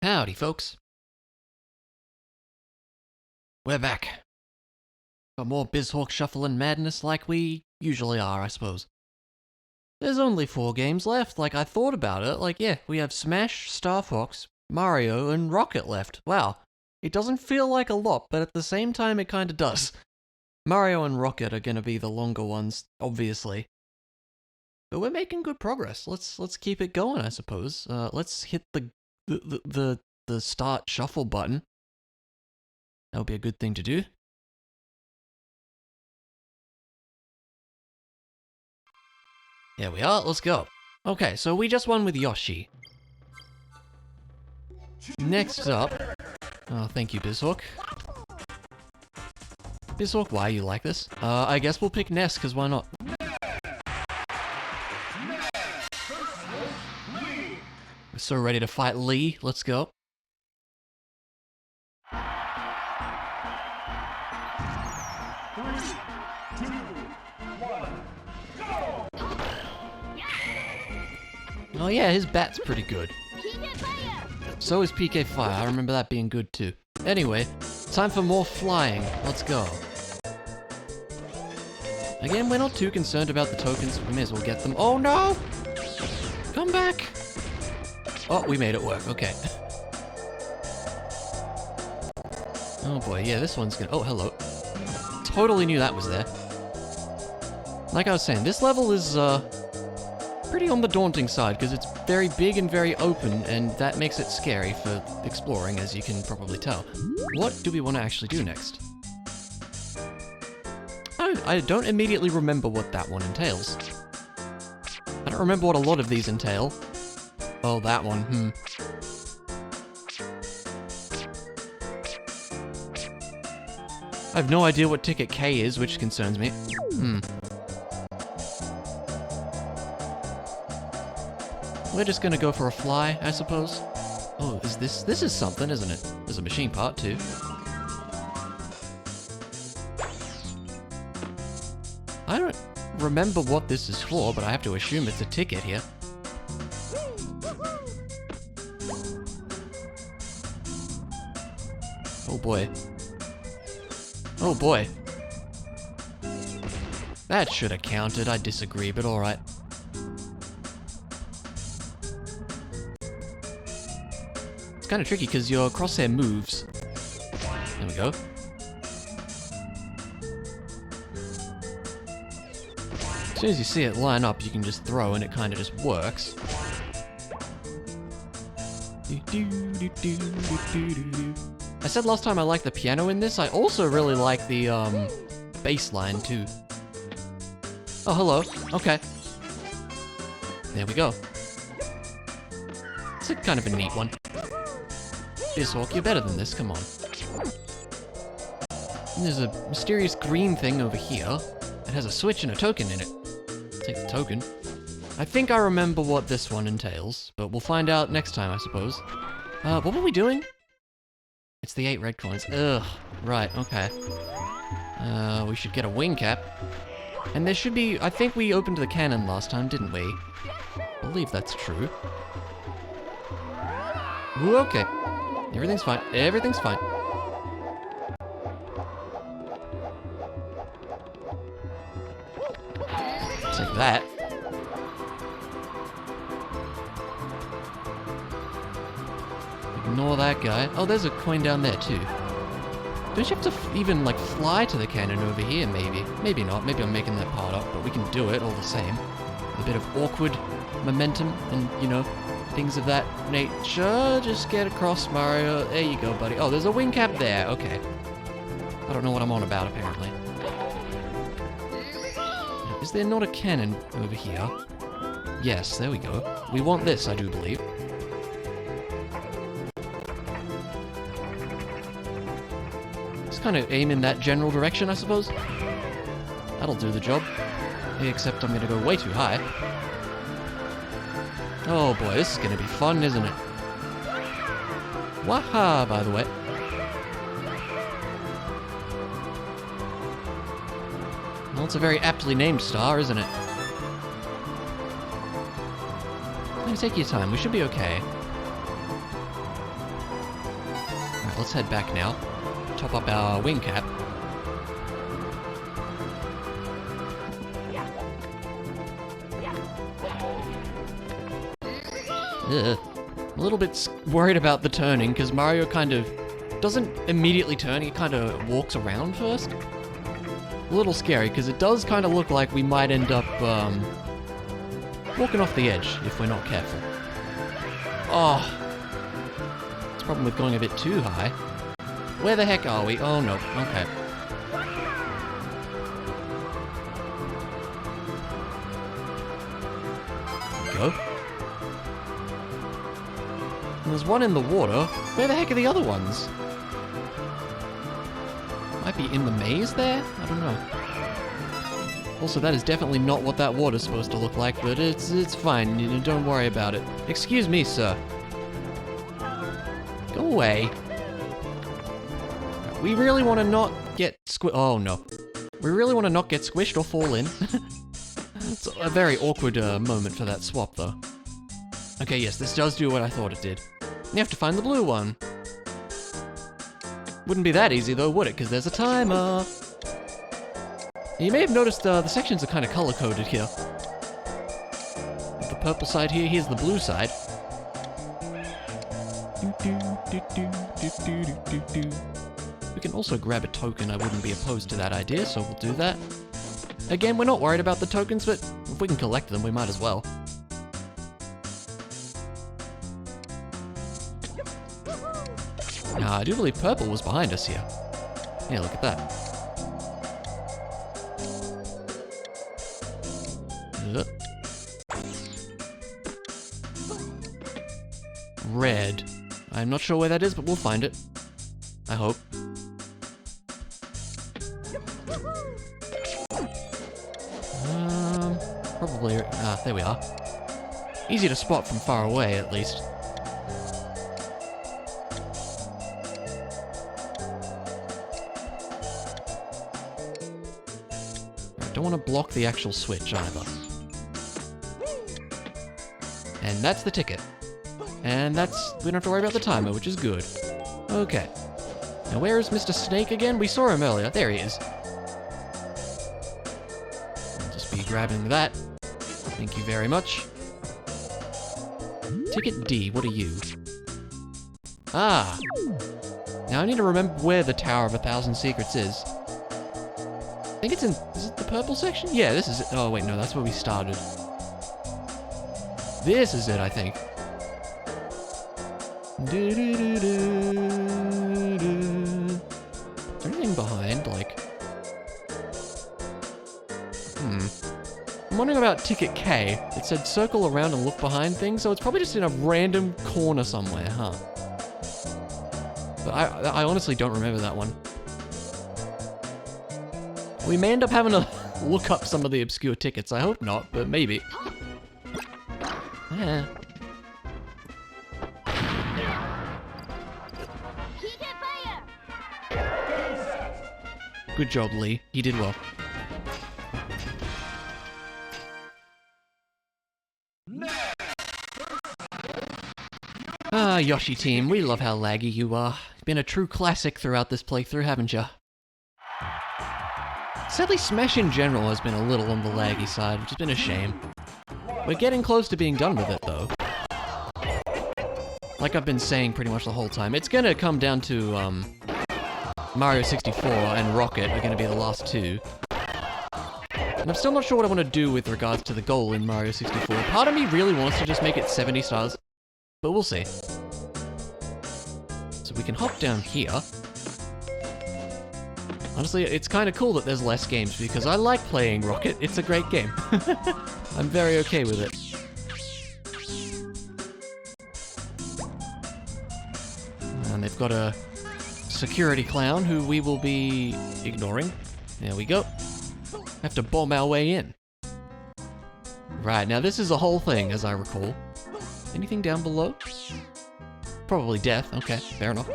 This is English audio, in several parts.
Howdy, folks. We're back. For more Bizhawk shuffling madness like we usually are, I suppose. There's only 4 games left, like I thought about it. Like, yeah, we have Smash, Star Fox, Mario, and Rocket left. Wow. It doesn't feel like a lot, but at the same time it kinda does. Mario and Rocket are gonna be the longer ones, obviously. But we're making good progress. Let's keep it going, I suppose. Let's hit the start shuffle button. That would be a good thing to do. There we are, let's go. Okay, so we just won with Yoshi. Next up... Oh, thank you, Bizhawk. Bizhawk, why are you like this? I guess we'll pick Ness, because why not? We're so ready to fight Lee, let's go. Oh yeah, his bat's pretty good. So is PK Fire, I remember that being good too. Anyway, time for more flying, let's go. Again, we're not too concerned about the tokens, we may as well get them. Oh no! Come back! Oh, we made it work, okay. Oh boy, yeah, this one's gonna... Oh, hello. Totally knew that was there. Like I was saying, this level is, pretty on the daunting side, because it's very big and very open, and that makes it scary for exploring, as you can probably tell. What do we want to actually do next? I don't immediately remember what that one entails. I don't remember what a lot of these entail. Oh, that one, I have no idea what ticket K is, which concerns me. We're just gonna go for a fly, I suppose. Oh, is this is something, isn't it? There's a machine part, too. I don't remember what this is for, but I have to assume it's a ticket here. Oh boy. Oh boy. That should have counted, I disagree, but alright. It's kind of tricky because your crosshair moves. There we go. As soon as you see it line up, you can just throw and it kind of just works. I said last time I liked the piano in this. I also really like the bass line too. Oh, hello. Okay. There we go. It's a kind of a neat one. Bizhawk, you're better than this, come on. And there's a mysterious green thing over here. It has a switch and a token in it. Take the token. I think I remember what this one entails, but we'll find out next time, I suppose. What were we doing? It's the 8 red coins. Ugh. Right, okay. We should get a wing cap. And there should be... I think we opened the cannon last time, didn't we? I believe that's true. Ooh, okay. Everything's fine. Everything's fine. Take that. Ignore that guy. Oh, there's a coin down there too. Don't you have to even, like, fly to the cannon over here, maybe? Maybe not. Maybe I'm making that part up, but we can do it all the same. A bit of awkward momentum and, you know, things of that nature. Just get across, Mario. There you go, buddy. Oh, there's a wing cap there. Okay. I don't know what I'm on about, apparently. Is there not a cannon over here? Yes, there we go. We want this, I do believe. Just kind of aim in that general direction, I suppose. That'll do the job. Except I'm gonna go way too high. Oh boy, this is gonna be fun, isn't it? Waha, by the way. Well, it's a very aptly named star, isn't it? Take your time, we should be okay. let's head back now. Top up our wing cap. Ugh. I'm a little bit worried about the turning, because Mario kind of doesn't immediately turn, he kind of walks around first. A little scary, because it does kind of look like we might end up walking off the edge if we're not careful. Oh, that's the problem with going a bit too high. Where the heck are we? Oh no, okay. There we go. And there's one in the water. Where the heck are the other ones? Might be in the maze there? I don't know. Also, that is definitely not what that water's supposed to look like, but it's fine. Don't worry about it. Excuse me, sir. Go away. We really want to not get oh no. We really want to not get squished or fall in. It's a very awkward moment for that swap, though. Okay, yes, this does do what I thought it did. You have to find the blue one. Wouldn't be that easy, though, would it? Because there's a timer. You may have noticed the sections are kind of color-coded here. The purple side here, here's the blue side. We can also grab a token. I wouldn't be opposed to that idea, so we'll do that. Again, we're not worried about the tokens, but if we can collect them, we might as well. Now, I do believe purple was behind us here. Yeah, look at that. Red. I'm not sure where that is, but we'll find it. I hope. Probably... there we are. Easy to spot from far away, at least. Don't want to block the actual switch either. And that's the ticket. And that's... we don't have to worry about the timer, which is good. Okay. Now where is Mr. Snake again? We saw him earlier. There he is. I'll just be grabbing that. Thank you very much. Ticket D, what are you? Ah! Now I need to remember where the Tower of 1,000 Secrets is. I think it's in... is it the purple section? Yeah, this is it. Oh, wait, no, that's where we started. This is it, I think. Is there anything behind, like... I'm wondering about ticket K. It said circle around and look behind things, so it's probably just in a random corner somewhere, huh? But I honestly don't remember that one. We may end up having to look up some of the obscure tickets. I hope not, but maybe. Yeah. Good job, Lee. He did well. Ah, Yoshi team, we love how laggy you are. It's been a true classic throughout this playthrough, haven't ya? Sadly, Smash in general has been a little on the laggy side, which has been a shame. We're getting close to being done with it, though. Like I've been saying pretty much the whole time, it's gonna come down to, Mario 64 and Rocket are gonna be the last two. And I'm still not sure what I want to do with regards to the goal in Mario 64. Part of me really wants to just make it 70 stars, but we'll see. So we can hop down here. Honestly, it's kind of cool that there's less games, because I like playing Rocket. It's a great game. I'm very okay with it. And they've got a security clown who we will be ignoring. There we go. Have to bomb our way in. Right, now this is a whole thing, as I recall. Anything down below? Probably death. Okay, fair enough.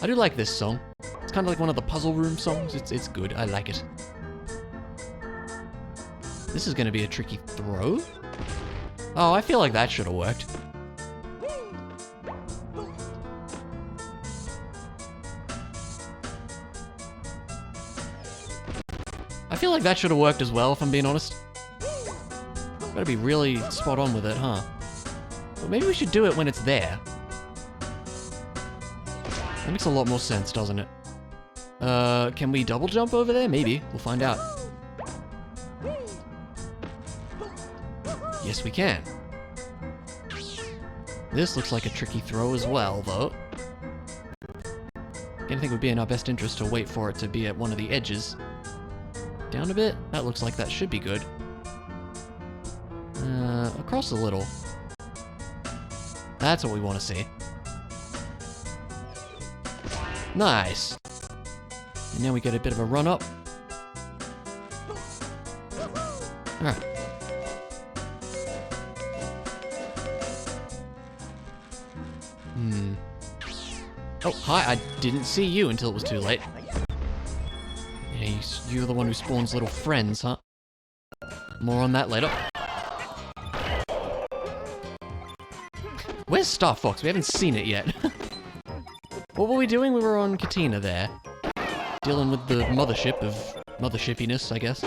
I do like this song. It's kind of like one of the puzzle room songs. It's good. I like it. This is going to be a tricky throw. Oh, I feel like that should have worked. feel like that should have worked as well, if I'm being honest. Gotta be really spot on with it, huh? But maybe we should do it when it's there. That makes a lot more sense, doesn't it? Can we double jump over there? Maybe. We'll find out. Yes, we can. This looks like a tricky throw as well, though. I think it would be in our best interest to wait for it to be at one of the edges. Down a bit? That looks like that should be good. Across a little. That's what we want to see. Nice! And now we get a bit of a run up. Alright. Oh, hi, I didn't see you until it was too late. Yeah, you're the one who spawns little friends, huh? More on that later. Where's Star Fox? We haven't seen it yet. What were we doing? We were on Katina there. Dealing with the mothership of mothershipiness, I guess.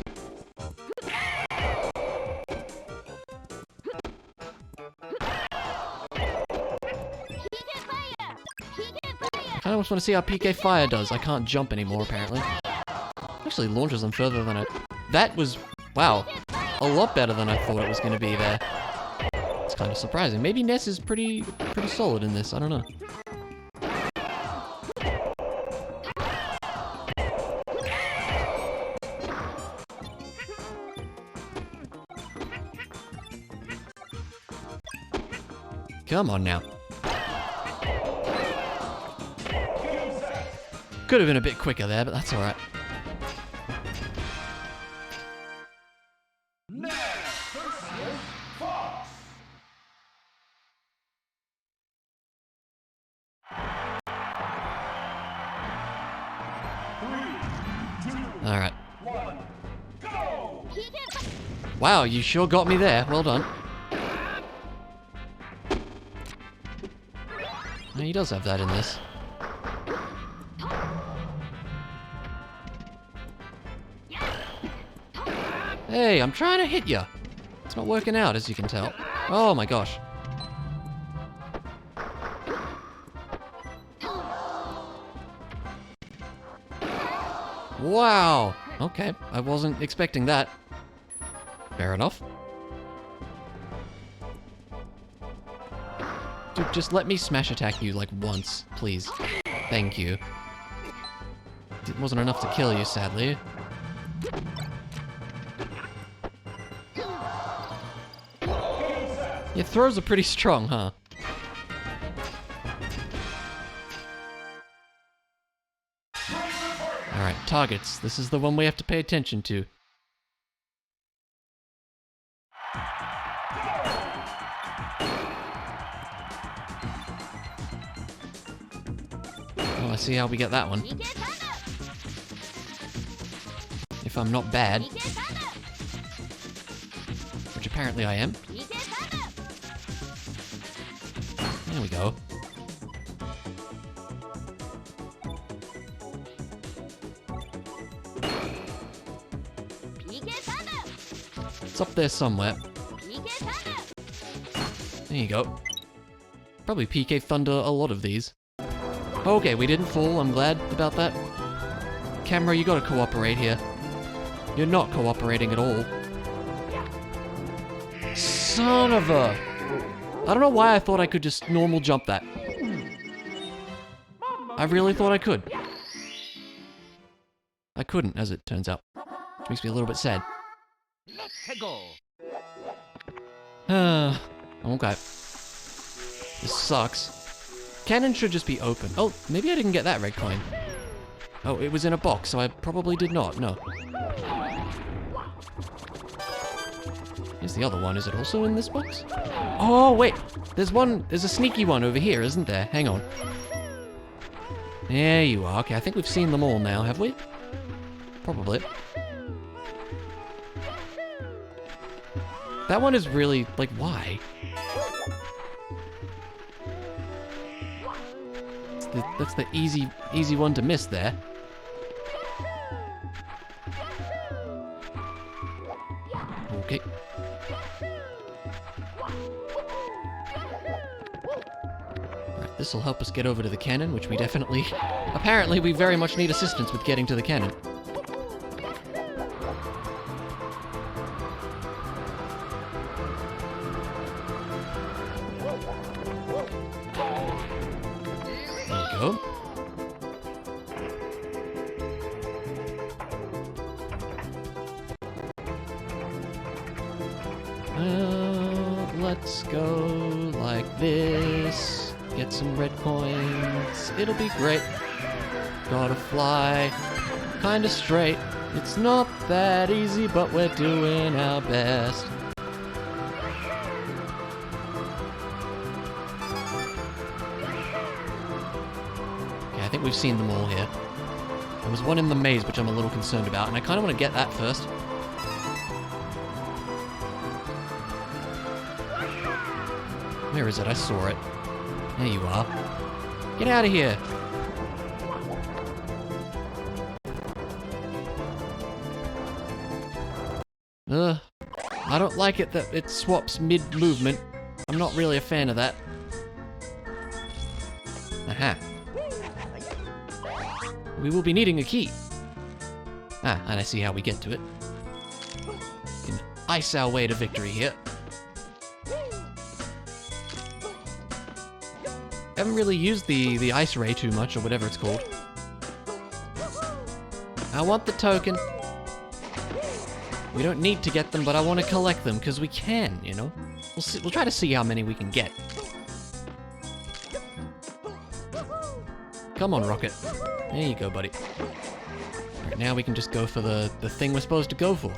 I kind of just want to see how PK Fire does. I can't jump anymore, apparently. Actually launches them further than I... That was, wow, a lot better than I thought it was going to be there. It's kind of surprising. Maybe Ness is pretty solid in this. I don't know. Come on now. Could have been a bit quicker there, but that's alright. Alright. Wow, you sure got me there. Well done. Yeah, he does have that in this. Hey, I'm trying to hit you. It's not working out, as you can tell. Oh my gosh. Wow. Okay, I wasn't expecting that. Fair enough. Dude, just let me smash attack you like once, please. Thank you. It wasn't enough to kill you, sadly. Your throws are pretty strong, huh? Alright, targets. This is the one we have to pay attention to. Oh, I see how we get that one. If I'm not bad. Which apparently I am. There we go. It's up there somewhere. There you go. Probably PK Thunder a lot of these. Okay, we didn't fall. I'm glad about that. Camera, you gotta cooperate here. You're not cooperating at all. Son of a... I don't know why I thought I could just normal jump that. I really thought I could. I couldn't, as it turns out. Which makes me a little bit sad. Let's go. Okay. This sucks. Cannon should just be open. Oh, maybe I didn't get that red coin. Oh, it was in a box, so I probably did not. No. Here's the other one. Is it also in this box? Oh, wait. There's a sneaky one over here, isn't there? Hang on. There you are. Okay, I think we've seen them all now, have we? Probably. That one is really, like, why? That's the easy one to miss there. Alright, this'll help us get over to the cannon, which we definitely... Apparently, we very much need assistance with getting to the cannon. There you go. Let's go like this. Get some red coins. It'll be great. Gotta fly kinda straight. It's not that easy, but we're doing our best. Okay, I think we've seen them all here. There was one in the maze, which I'm a little concerned about, and I kinda want to get that first. Where is it? I saw it. There you are. Get out of here! I don't like it that it swaps mid-movement. I'm not really a fan of that. Aha. We will be needing a key. Ah, and I see how we get to it. We can ice our way to victory here. Haven't really used the ice ray too much, or whatever it's called. I want the token. We don't need to get them, but I want to collect them, because we can, you know? We'll try to see how many we can get. Come on, Rocket. There you go, buddy. Alright, now we can just go for the thing we're supposed to go for.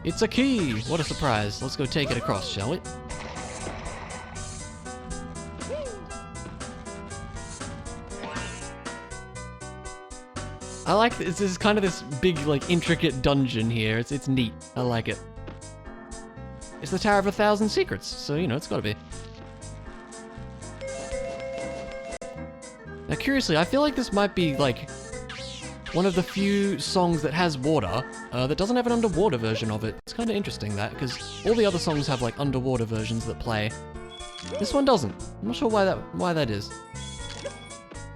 It's a key! What a surprise. Let's go take it across, shall we? I like this. This is kind of this big, like, intricate dungeon here. It's neat. I like it. It's the Tower of 1,000 Secrets, so, you know, it's gotta be. Now, curiously, I feel like this might be, like, one of the few songs that has water, that doesn't have an underwater version of it. It's kind of interesting, that, because all the other songs have, like, underwater versions that play. This one doesn't. I'm not sure why that is.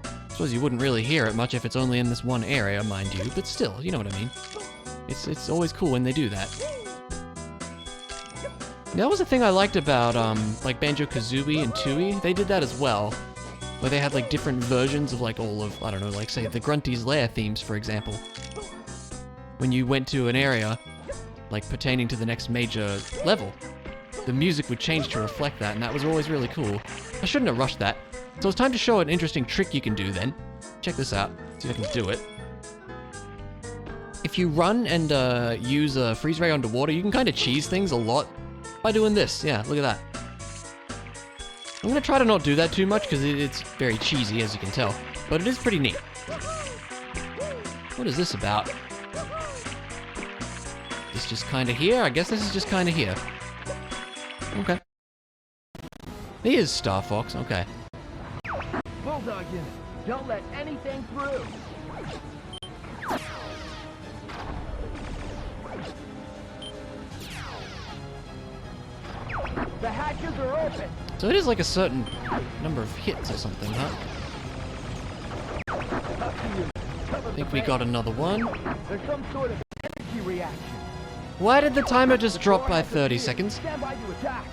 I suppose you wouldn't really hear it much if it's only in this one area, mind you, but still, you know what I mean. It's always cool when they do that. That was a thing I liked about, like, Banjo-Kazooie and Tooie. They did that as well, where they had, like, different versions of, like, all of, I don't know, like, say, the Grunty's Lair themes, for example. When you went to an area, like, pertaining to the next major level, the music would change to reflect that, and that was always really cool. I shouldn't have rushed that. So it's time to show an interesting trick you can do then. Check this out. See if I can do it. If you run and use a freeze ray underwater, you can kind of cheese things a lot by doing this. Yeah, look at that. I'm gonna try to not do that too much because it's very cheesy, as you can tell, but it is pretty neat. What is this about? This just kind of here? I guess this is just kind of here. Okay. Here's Star Fox. Okay. Bulldog unit, don't let anything through. The hatches are open. So it is like a certain number of hits or something, huh? I think we got another one. There's some sort of energy reaction. Why did the timer just drop by 30 seconds? Stand by to attack.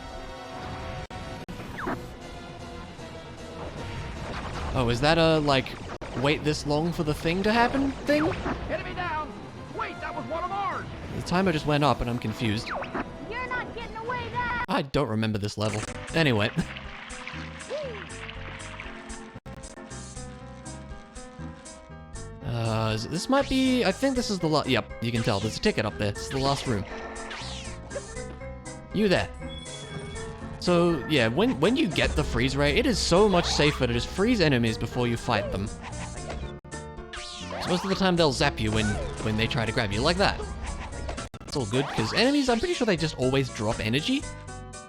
Oh, is that a, like, wait this long for the thing to happen thing? Enemy down. Wait, that was one of ours. The timer just went up and I'm confused. You're not getting away that. I don't remember this level. Anyway. This might be... I think this is the last... Yep, you can tell. There's a ticket up there. It's the last room. You there. So, yeah, when you get the freeze ray, it is so much safer to just freeze enemies before you fight them. So most of the time they'll zap you when they try to grab you, like that. It's all good, because enemies, I'm pretty sure they just always drop energy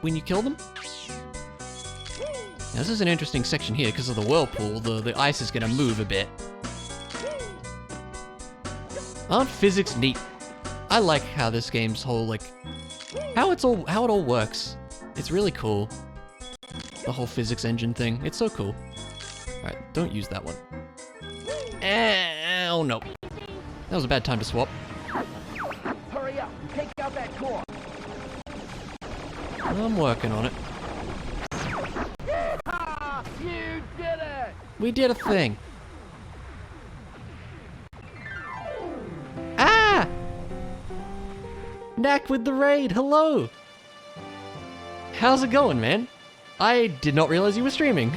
when you kill them. Now, this is an interesting section here because of the whirlpool. The ice is going to move a bit. Aren't physics neat? I like how this game's whole, like, how it all works. It's really cool. The whole physics engine thing. It's so cool. Alright, don't use that one. Oh no. That was a bad time to swap. Hurry up, take out that core. I'm working on it. Ah, you did it! We did a thing. Ah! Knack with the raid, hello! How's it going, man? I did not realize you were streaming.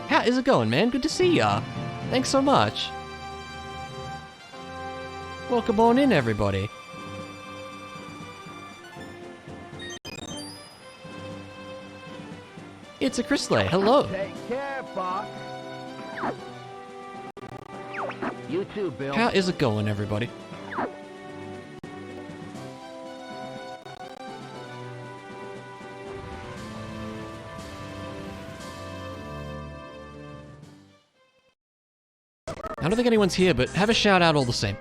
How is it going, man? Good to see ya. Thanks so much. Welcome on in, everybody. It's a Chrisley, hello. Take care, Fox. You too, Bill. How is it going, everybody? I don't think anyone's here, but have a shout out all the same.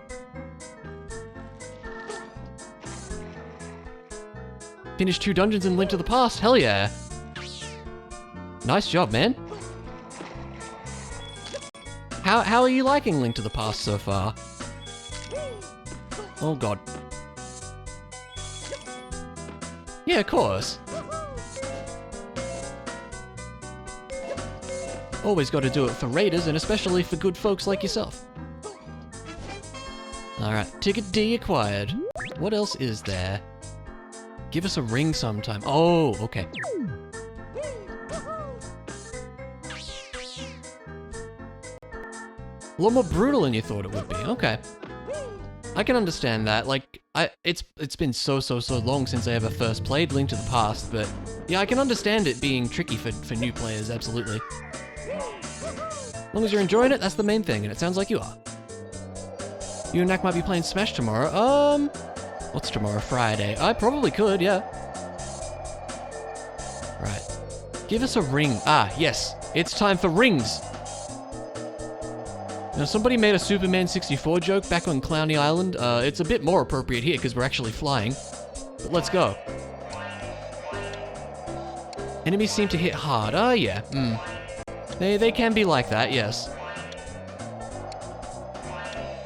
Finished 2 dungeons in Link to the Past, hell yeah. Nice job, man. How are you liking Link to the Past so far? Oh god. Yeah, of course. Always got to do it for raiders, and especially for good folks like yourself. Alright, ticket D acquired. What else is there? Give us a ring sometime. Oh, okay. A lot more brutal than you thought it would be. Okay. I can understand that. Like, it's been so long since I ever first played Link to the Past, but yeah, I can understand it being tricky for new players, absolutely. As long as you're enjoying it, that's the main thing, and it sounds like you are. You and Knack might be playing Smash tomorrow. What's tomorrow? Friday. I probably could, yeah. Right. Give us a ring. Ah, yes. It's time for rings. Now, somebody made a Superman 64 joke back on Clowney Island. It's a bit more appropriate here because we're actually flying. But let's go. Enemies seem to hit hard. Oh, yeah. They can be like that, yes.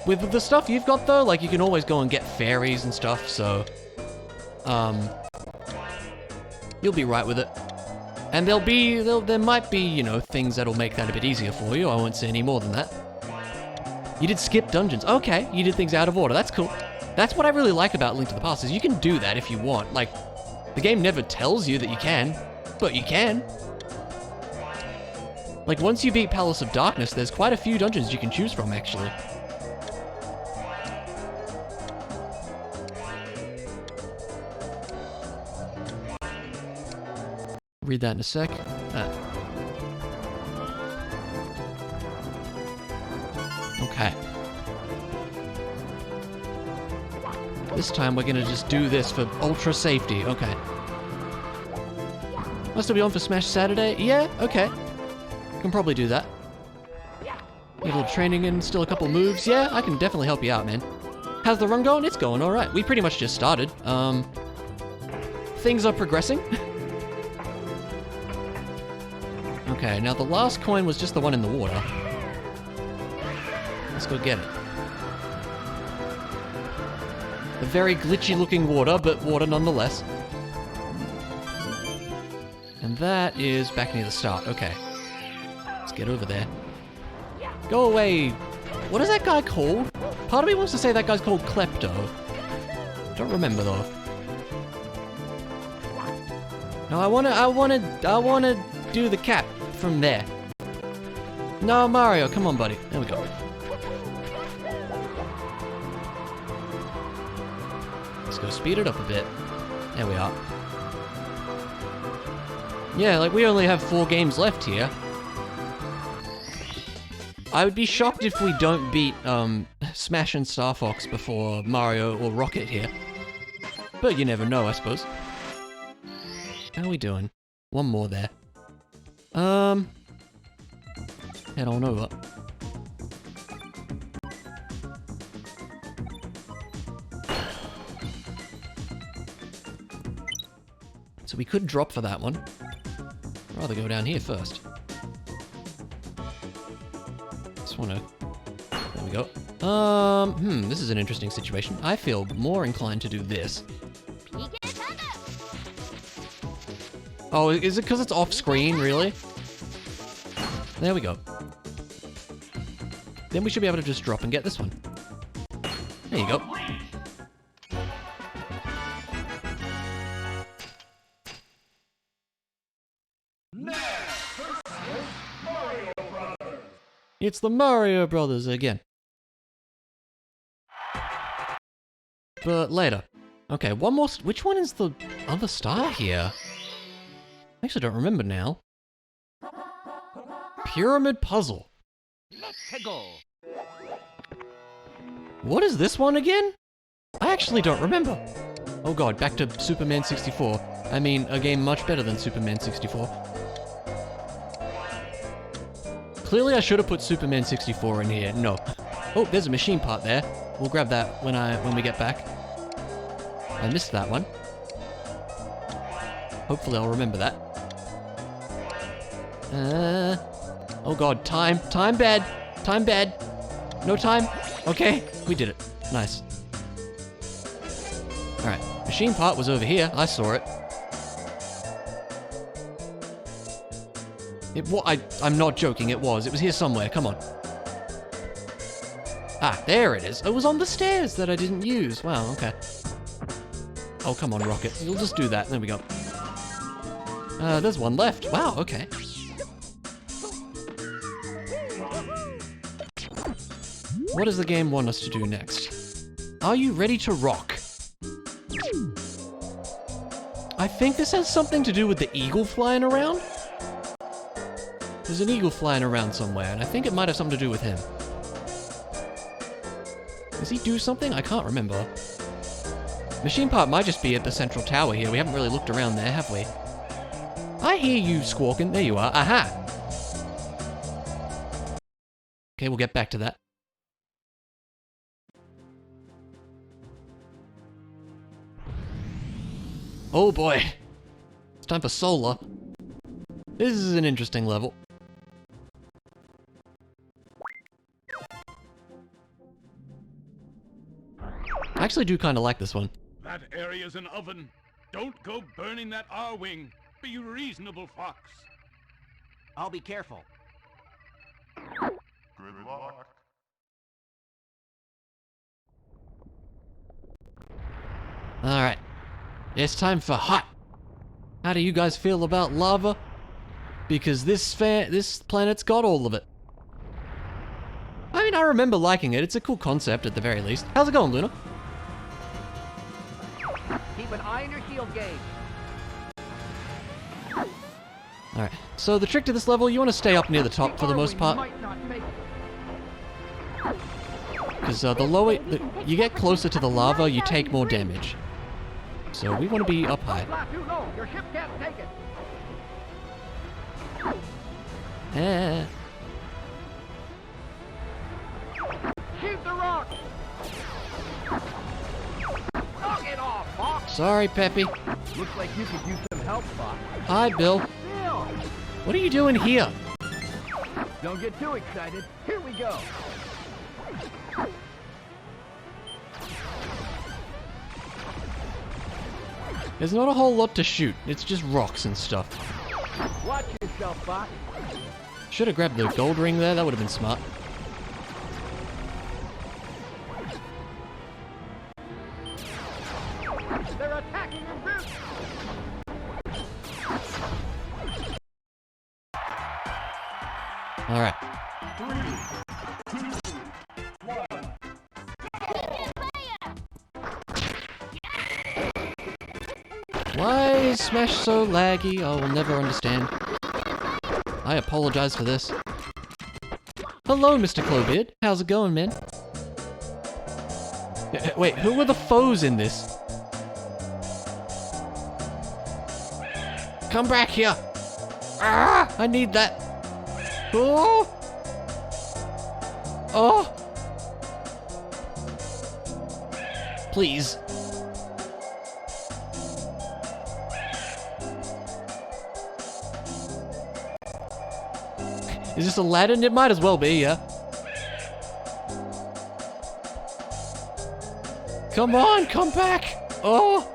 With the stuff you've got, though, like, you can always go and get fairies and stuff, so... you'll be right with it. And there might be, you know, things that'll make that a bit easier for you. I won't say any more than that. You did skip dungeons. Okay, you did things out of order. That's cool. That's what I really like about Link to the Past, is you can do that if you want. Like, the game never tells you that you can, but you can. Like, once you beat Palace of Darkness, there's quite a few dungeons you can choose from, actually. Read that in a sec. Okay. This time we're gonna just do this for ultra safety. Okay. Must I be on for Smash Saturday? Yeah, okay. Can probably do that. Need a little training in, still a couple moves. Yeah, I can definitely help you out, man. How's the run going? It's going alright. We pretty much just started. Things are progressing. Okay, now the last coin was just the one in the water. Let's go get it. A very glitchy looking water, but water nonetheless. And that is back near the start. Okay. Let's get over there. Go away. What is that guy called? Part of me wants to say that guy's called Klepto. Don't remember though. No, I wanna do the cap from there. No, Mario, come on, buddy. There we go. Let's go speed it up a bit. There we are. Yeah, like, we only have 4 games left here. I would be shocked if we don't beat, Smash and Star Fox before Mario or Rocket here. But you never know, I suppose. How are we doing? One more there. Head on over. So we could drop for that one. I'd rather go down here first. Just wanna... There we go. This is an interesting situation. I feel more inclined to do this. Oh, is it because it's off screen, really? There we go. Then we should be able to just drop and get this one. There you go. It's the Mario Brothers again. But later. Okay, one more. Which one is the other star here? I actually don't remember now. Pyramid Puzzle. Let's go. What is this one again? I actually don't remember. Oh god, back to Superman 64. I mean, a game much better than Superman 64. Clearly I should have put Superman 64 in here. No. Oh, there's a machine part there. We'll grab that when we get back. I missed that one. Hopefully I'll remember that. Oh god, time bad, no time, okay, we did it, nice. Alright, machine part was over here, I saw it. I'm not joking, it was here somewhere, come on. Ah, there it is, it was on the stairs that I didn't use, wow, okay. Oh, come on, Rocket, you'll just do that, there we go. There's one left, wow, okay. What does the game want us to do next? Are you ready to rock? I think this has something to do with the eagle flying around. There's an eagle flying around somewhere, and I think it might have something to do with him. Does he do something? I can't remember. Machine part might just be at the central tower here. We haven't really looked around there, have we? I hear you squawking. There you are. Aha! Okay, we'll get back to that. Oh boy. It's time for solar. This is an interesting level. I actually do kind of like this one. That area's an oven. Don't go burning that R-wing. Be reasonable, Fox. I'll be careful. Good luck. Alright. It's time for hot. How do you guys feel about lava? Because this planet's got all of it. I mean, I remember liking it. It's a cool concept at the very least. How's it going, Luna? Keep an eye on your shield gauge. Alright, so the trick to this level, you want to stay up near the top for the most part. Because the lower you get closer to the lava, you take more damage. So we want to be up high. Your ship can't take it. Eh. Shoot the rock. Knock it off, Fox. Sorry, Peppy. Looks like you could use some help, Fox. Hi, Bill. Bill. What are you doing here? Don't get too excited. Here we go. There's not a whole lot to shoot. It's just rocks and stuff. Watch yourself, Fox. Should have grabbed the gold ring there. That would have been smart. They're attacking en route. All right. 3, 2, 1. Why is Smash so laggy? I will never understand. I apologize for this. Hello, Mr. Clowbeard. How's it going, man? Wait, who were the foes in this? Come back here! Ah! I need that. Oh! Oh! Please. Is this Aladdin? It might as well be, yeah. Come on, come back! Oh!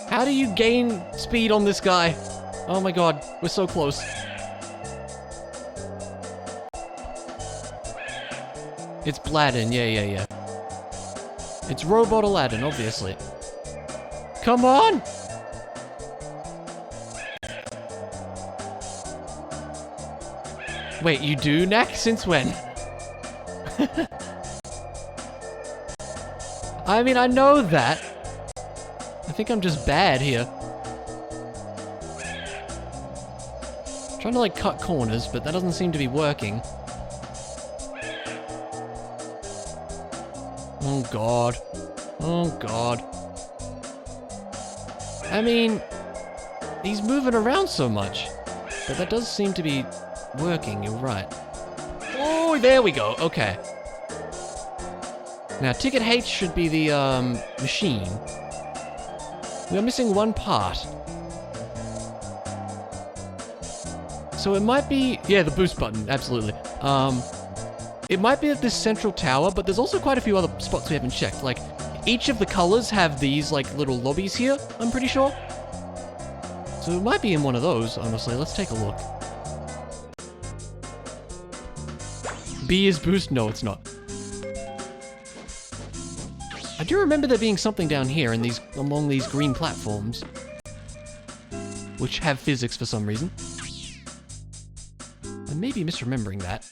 How do you gain speed on this guy? Oh my god, we're so close. It's Bladden, yeah. It's Robot Aladdin, obviously. Come on! Wait, you do, Knack? Since when? I mean, I know that. I think I'm just bad here. Trying to, like, cut corners, but that doesn't seem to be working. Oh, God. Oh, God. I mean, he's moving around so much, but that does seem to be working, you're right. Oh, there we go, okay. Now, Ticket H should be the, machine. We are missing one part. So it might be, yeah, the boost button, absolutely. It might be at this central tower, but there's also quite a few other spots we haven't checked. Like, each of the colors have these, like, little lobbies here, I'm pretty sure. So it might be in one of those, honestly. Let's take a look. B is boost? No, it's not. I do remember there being something down here in these, along these green platforms, which have physics for some reason. I may be misremembering that.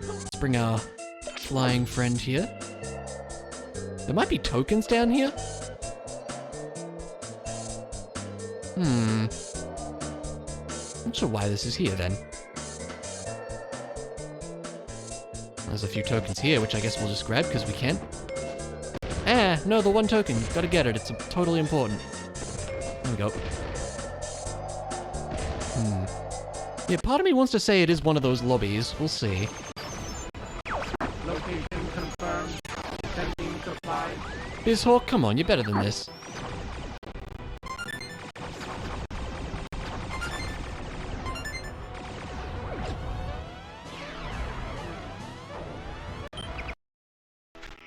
Let's bring our flying friend here. There might be tokens down here. Not sure why this is here then. There's a few tokens here, which I guess we'll just grab because we can. Ah, no, the one token. Gotta get it. It's totally important. There we go. Yeah, part of me wants to say it is one of those lobbies. We'll see. Location confirmed. Sending supplies. Bizhawk, come on, you're better than this.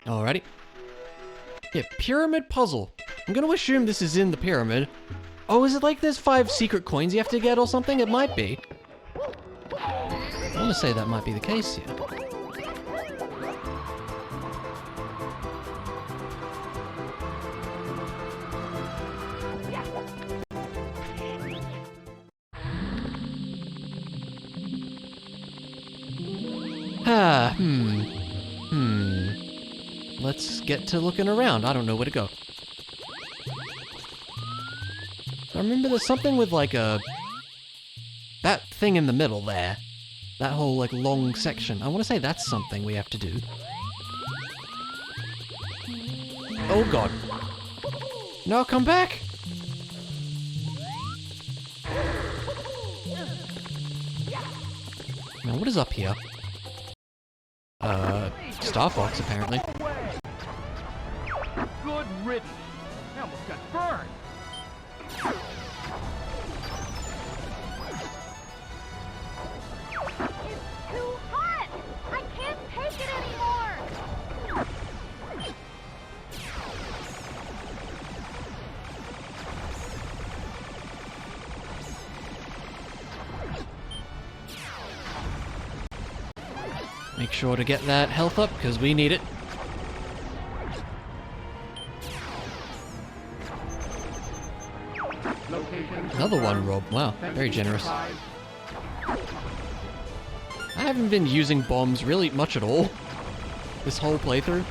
Alrighty. Yeah, pyramid puzzle. I'm gonna assume this is in the pyramid. Oh, is it like there's 5 secret coins you have to get or something? It might be. I wanna say that might be the case here. Let's get to looking around. I don't know where to go. I remember there's something with like that thing in the middle there. That whole like long section. I want to say that's something we have to do. Oh god. No, come back! Now what is up here? Star Fox apparently. Good riddance. I almost got burned. It's too hot! I can't take it anymore! Make sure to get that health up, because we need it. Another one, Rob. Wow, very generous. I haven't been using bombs really much at all this whole playthrough.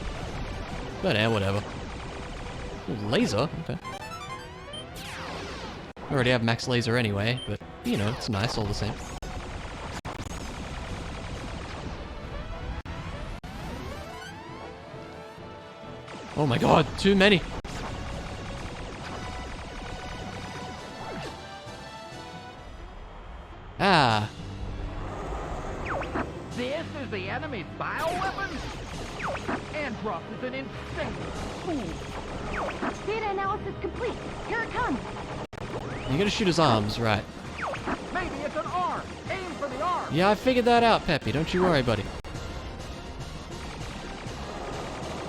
But yeah, whatever. Ooh, laser? Okay. I already have max laser anyway, but, you know, it's nice all the same. Oh my god, too many. Ah. This is the enemy's bioweapon? Andross is an insane fool. Data analysis complete. Here it comes. You gotta shoot his arms, right. Maybe it's an arm. Aim for the arm. Yeah, I figured that out, Peppy. Don't you worry, buddy.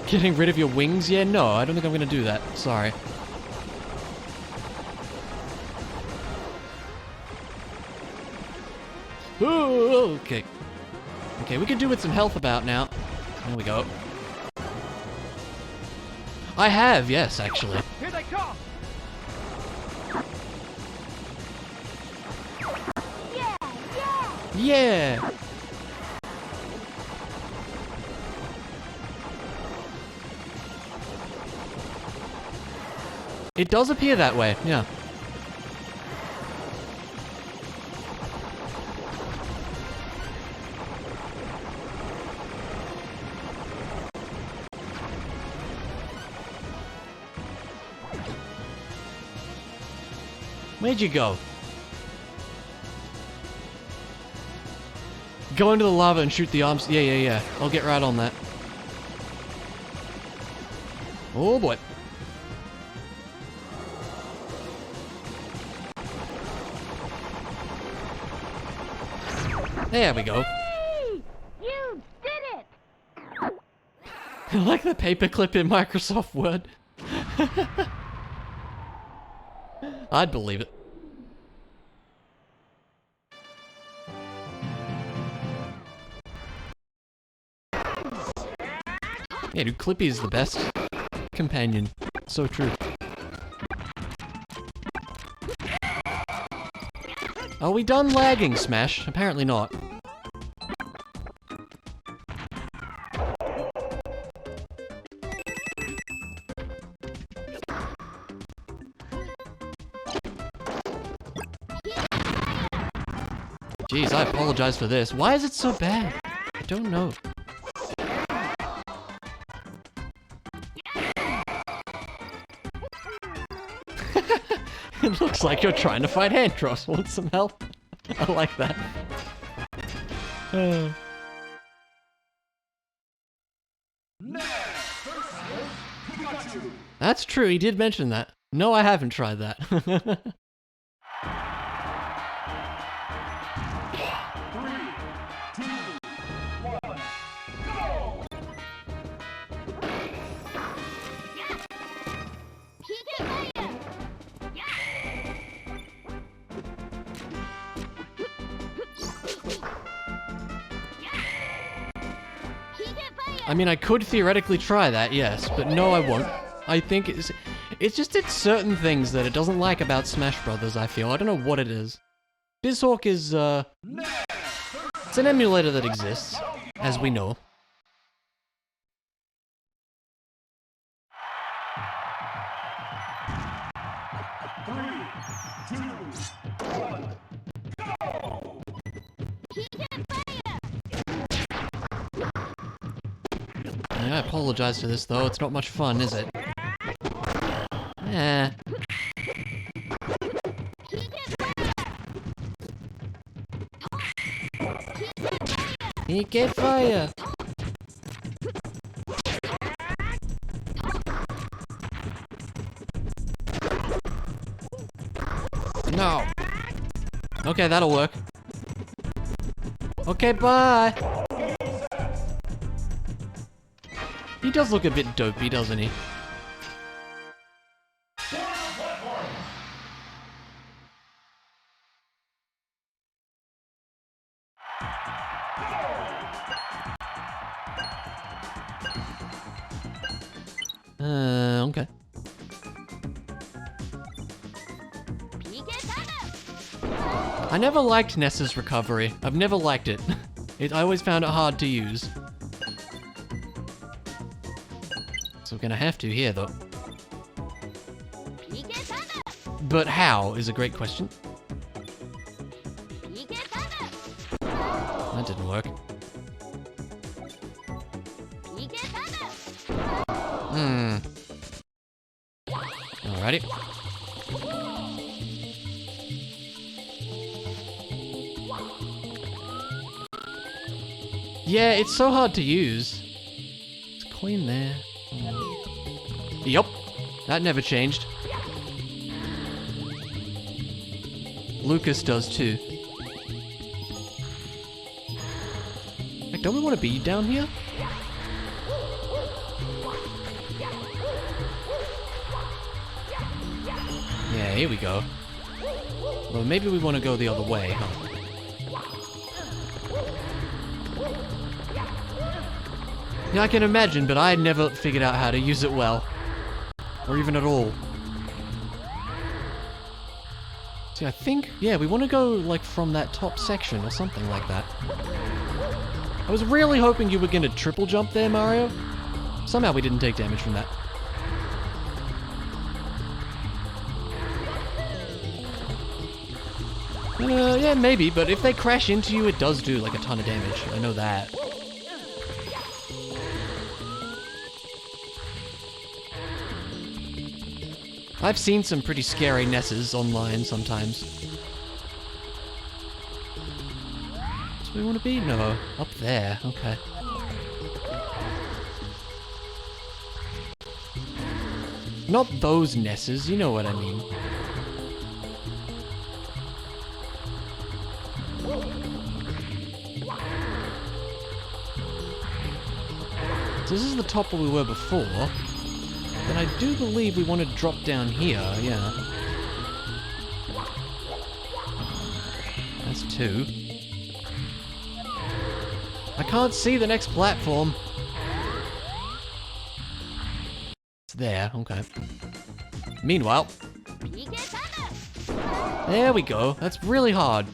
Getting rid of your wings? Yeah, no, I don't think I'm gonna do that. Sorry. Ooh, okay. Okay, we could do with some health about now. There we go. I have, yes, actually. Here they come. Yeah, yeah. Yeah! It does appear that way, yeah. Where'd you go? Go into the lava and shoot the arms. Yeah, yeah, yeah. I'll get right on that. Oh boy. There we go. Hey, you did it. I like the paperclip in Microsoft Word. I'd believe it. Yeah, dude, Clippy is the best companion. So true. Are we done lagging, Smash? Apparently not. Jeez, I apologize for this. Why is it so bad? I don't know. It looks like you're trying to fight Andross. Want some help? I like that. That's true, he did mention that. No, I haven't tried that. I mean, I could theoretically try that, yes, but no, I won't. I think it's just certain things that it doesn't like about Smash Brothers, I feel. I don't know what it is. Bizhawk is, it's an emulator that exists, as we know. I apologize for this, though. It's not much fun, is it? Eh. He get fire! No. Okay, that'll work. Okay, bye! He does look a bit dopey, doesn't he? Okay. I never liked Ness's recovery. I've never liked it. I always found it hard to use. So we're gonna have to here, though. But how is a great question. That didn't work. Alrighty. Yeah, it's so hard to use. It's clean there. Yup. That never changed. Lucas does too. Like, don't we want to be down here? Yeah, here we go. Well, maybe we want to go the other way, huh? Yeah, I can imagine, but I had never figured out how to use it well. Or even at all. See, I think, yeah, we want to go, like, from that top section or something like that. I was really hoping you were going to triple jump there, Mario. Somehow we didn't take damage from that. Yeah, maybe, but if they crash into you, it does do, like, a ton of damage. I know that. I've seen some pretty scary Nesses online sometimes. So we want to be? No, up there, okay. Not those Nesses, you know what I mean. So this is the top where we were before. But I do believe we want to drop down here, yeah. That's 2. I can't see the next platform. It's there, okay. Meanwhile... There we go, that's really hard.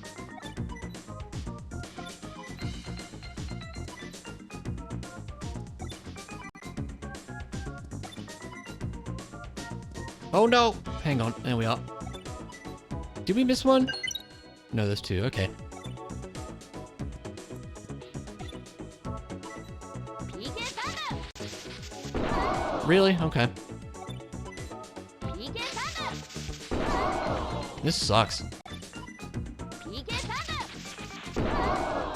Oh no! Hang on, there we are. Did we miss one? No, there's 2, okay. Really? Okay. This sucks.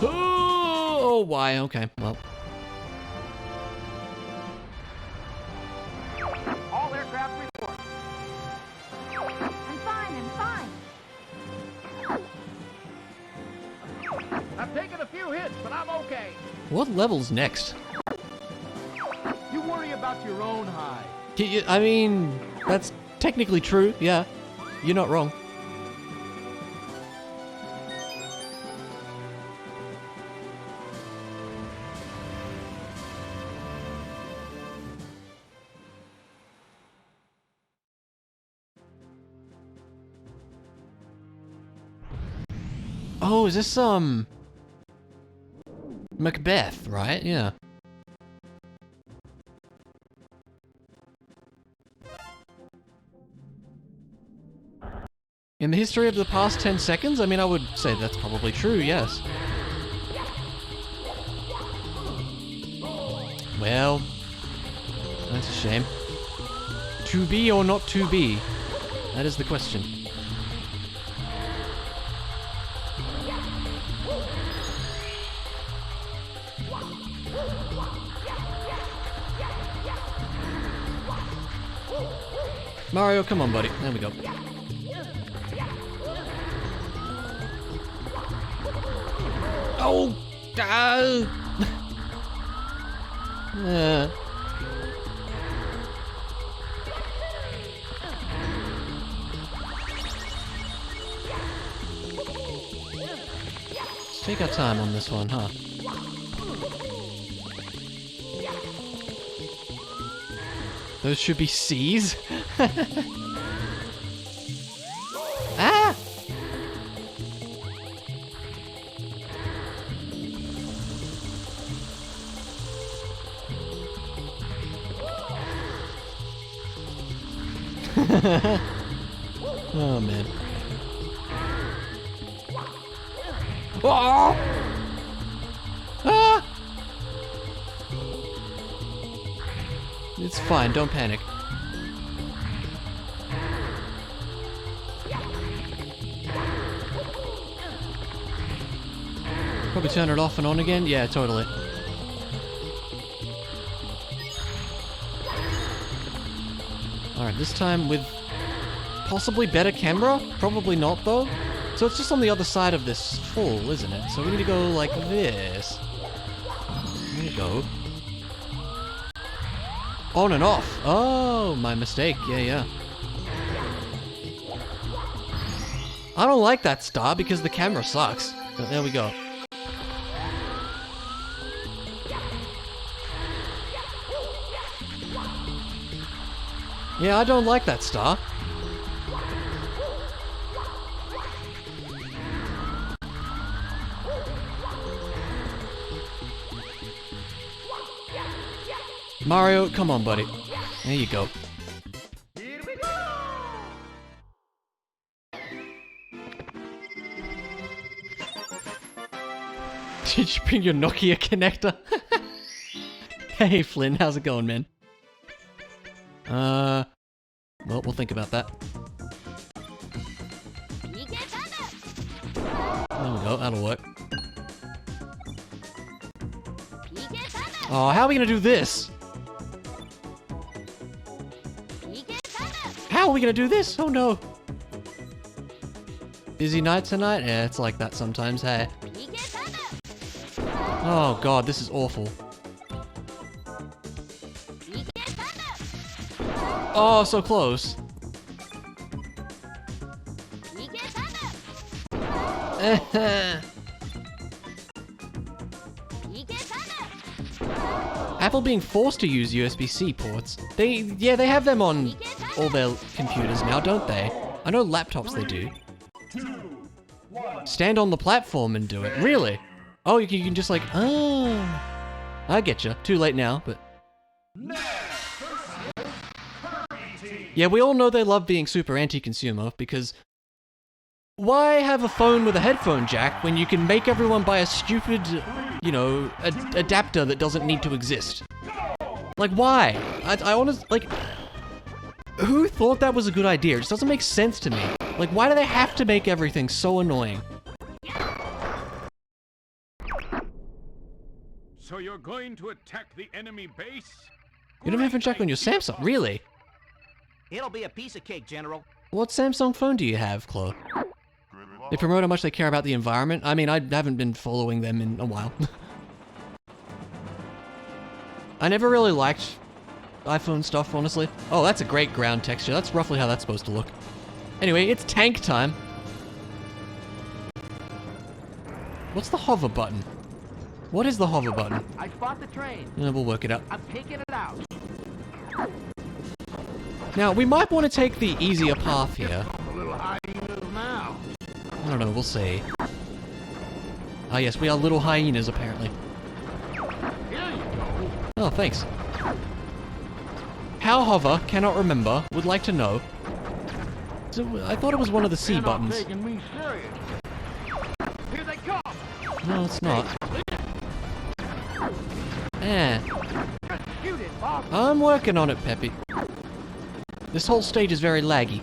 Oh, why? Okay, well. All aircraft report. I'm fine. I've taken a few hits, but I'm okay. What level's next? You worry about your own hide. I mean, that's technically true, yeah. You're not wrong. Oh, is this, Macbeth, right? Yeah. In the history of the past 10 seconds, I mean, I would say that's probably true, yes. Well, that's a shame. To be or not to be? That is the question. Mario, come on, buddy. There we go. Oh! Let's take our time on this one, huh? Those should be C's? Ah! Oh, man. Oh! Ah! It's fine, don't panic. Probably turn it off and on again? Yeah, totally. Alright, this time with possibly better camera? Probably not, though. So it's just on the other side of this full, isn't it? So we need to go like this. There you go. On and off. Oh, my mistake. Yeah. I don't like that star because the camera sucks. But there we go. Yeah, I don't like that star. Mario, come on, buddy. There you go. Did you bring your Nokia connector? Hey, Flynn, how's it going, man? Well, we'll think about that. There we go, that'll work. Oh, how are we gonna do this? How are we gonna do this? Oh no. Busy night tonight? Yeah, it's like that sometimes, hey. Oh god, this is awful. Oh, so close. Apple being forced to use USB-C ports. They have them on all their computers now, don't they? I know laptops they do. Stand on the platform and do it. Really? Oh, you can just like, oh. I get you. Too late now, but... Yeah, we all know they love being super anti-consumer, because... Why have a phone with a headphone jack when you can make everyone buy a stupid, you know, adapter that doesn't need to exist? Like, why? I honestly, like... Who thought that was a good idea? It just doesn't make sense to me. Like, why do they have to make everything so annoying? So you're going to attack the enemy base? You don't have a jack on your Samsung, really? It'll be a piece of cake, General. What Samsung phone do you have, Chloe? They promote how much they care about the environment. I mean, I haven't been following them in a while. I never really liked iPhone stuff, honestly. Oh, that's a great ground texture. That's roughly how that's supposed to look. Anyway, it's tank time. What's the hover button? What is the hover button? I spot the train. Yeah, we'll work it out. I'm taking it out. Now, we might want to take the easier path here. A little hyenas now. I don't know, we'll see. Ah yes, we are little hyenas, apparently. Here you go. Oh, thanks. How hover, cannot remember, would like to know. So, I thought it was one of the C They're not buttons. taking me serious. Here they come. No, it's not. Eh. Shoot it, boss. I'm working on it, Peppy. This whole stage is very laggy.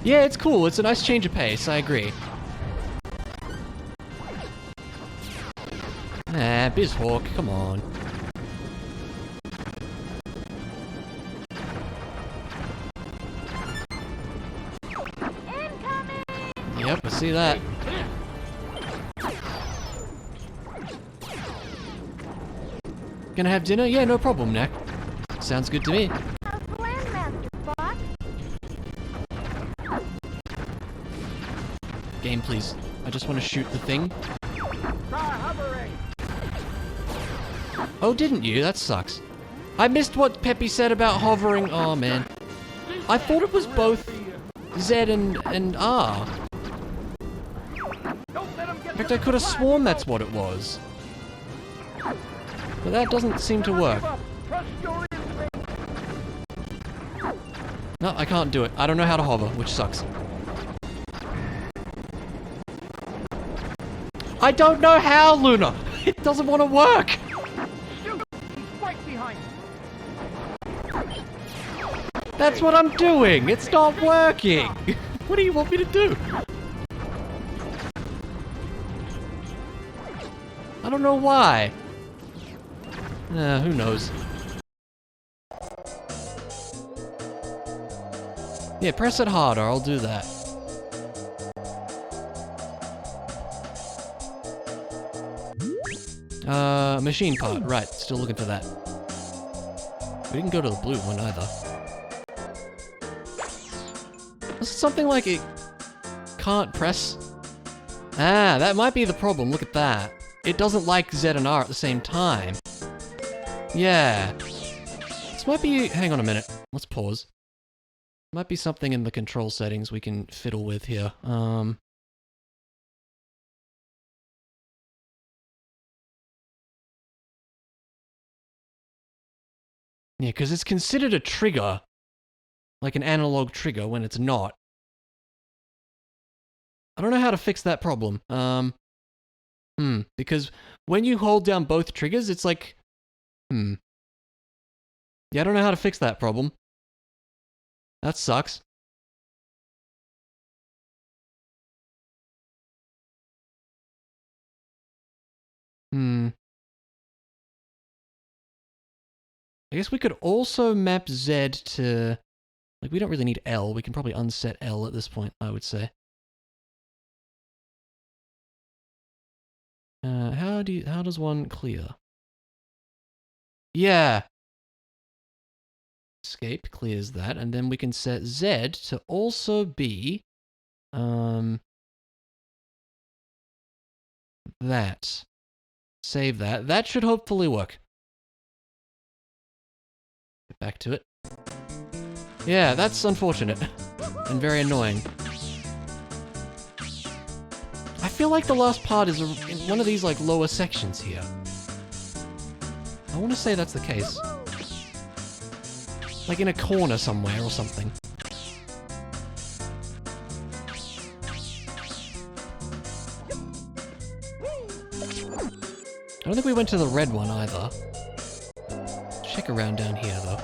Yeah, it's cool. It's a nice change of pace. I agree. Ah, Bizhawk, come on. Incoming! Yep, I see that. Gonna have dinner? Yeah, no problem, Neck. Sounds good to me. How's the Landmaster, boss? Game, please. I just want to shoot the thing. Try hovering. Oh, didn't you? That sucks. I missed what Peppy said about hovering. Oh, man. I thought it was both Z and R. Don't let 'em get In fact, I could have sworn that's what it was. But that doesn't seem to work. Trust your instinct. No, I can't do it. I don't know how to hover, which sucks. I don't know how, Luna! It doesn't want to work! Shoot. That's what I'm doing! It's not working! What do you want me to do? I don't know why. Who knows? Yeah, press it harder, I'll do that. Machine part, right, still looking for that. We didn't go to the blue one either. Is it something like it can't press? Ah, that might be the problem, look at that. It doesn't like Z and R at the same time. Yeah. This might be... hang on a minute, let's pause. Might be something in the control settings we can fiddle with here. Yeah, because it's considered a trigger. Like an analog trigger when it's not. I don't know how to fix that problem. Because when you hold down both triggers, it's like... Yeah, I don't know how to fix that problem. That sucks. I guess we could also map Z to... like, we don't really need L. We can probably unset L at this point, I would say. How does one clear? Yeah! Escape clears that, and then we can set Z to also be... that. Save that. That should hopefully work. Get back to it. Yeah, that's unfortunate. And very annoying. I feel like the last part is in one of these, like, lower sections here. I want to say that's the case. Like in a corner somewhere or something. I don't think we went to the red one either. Check around down here though.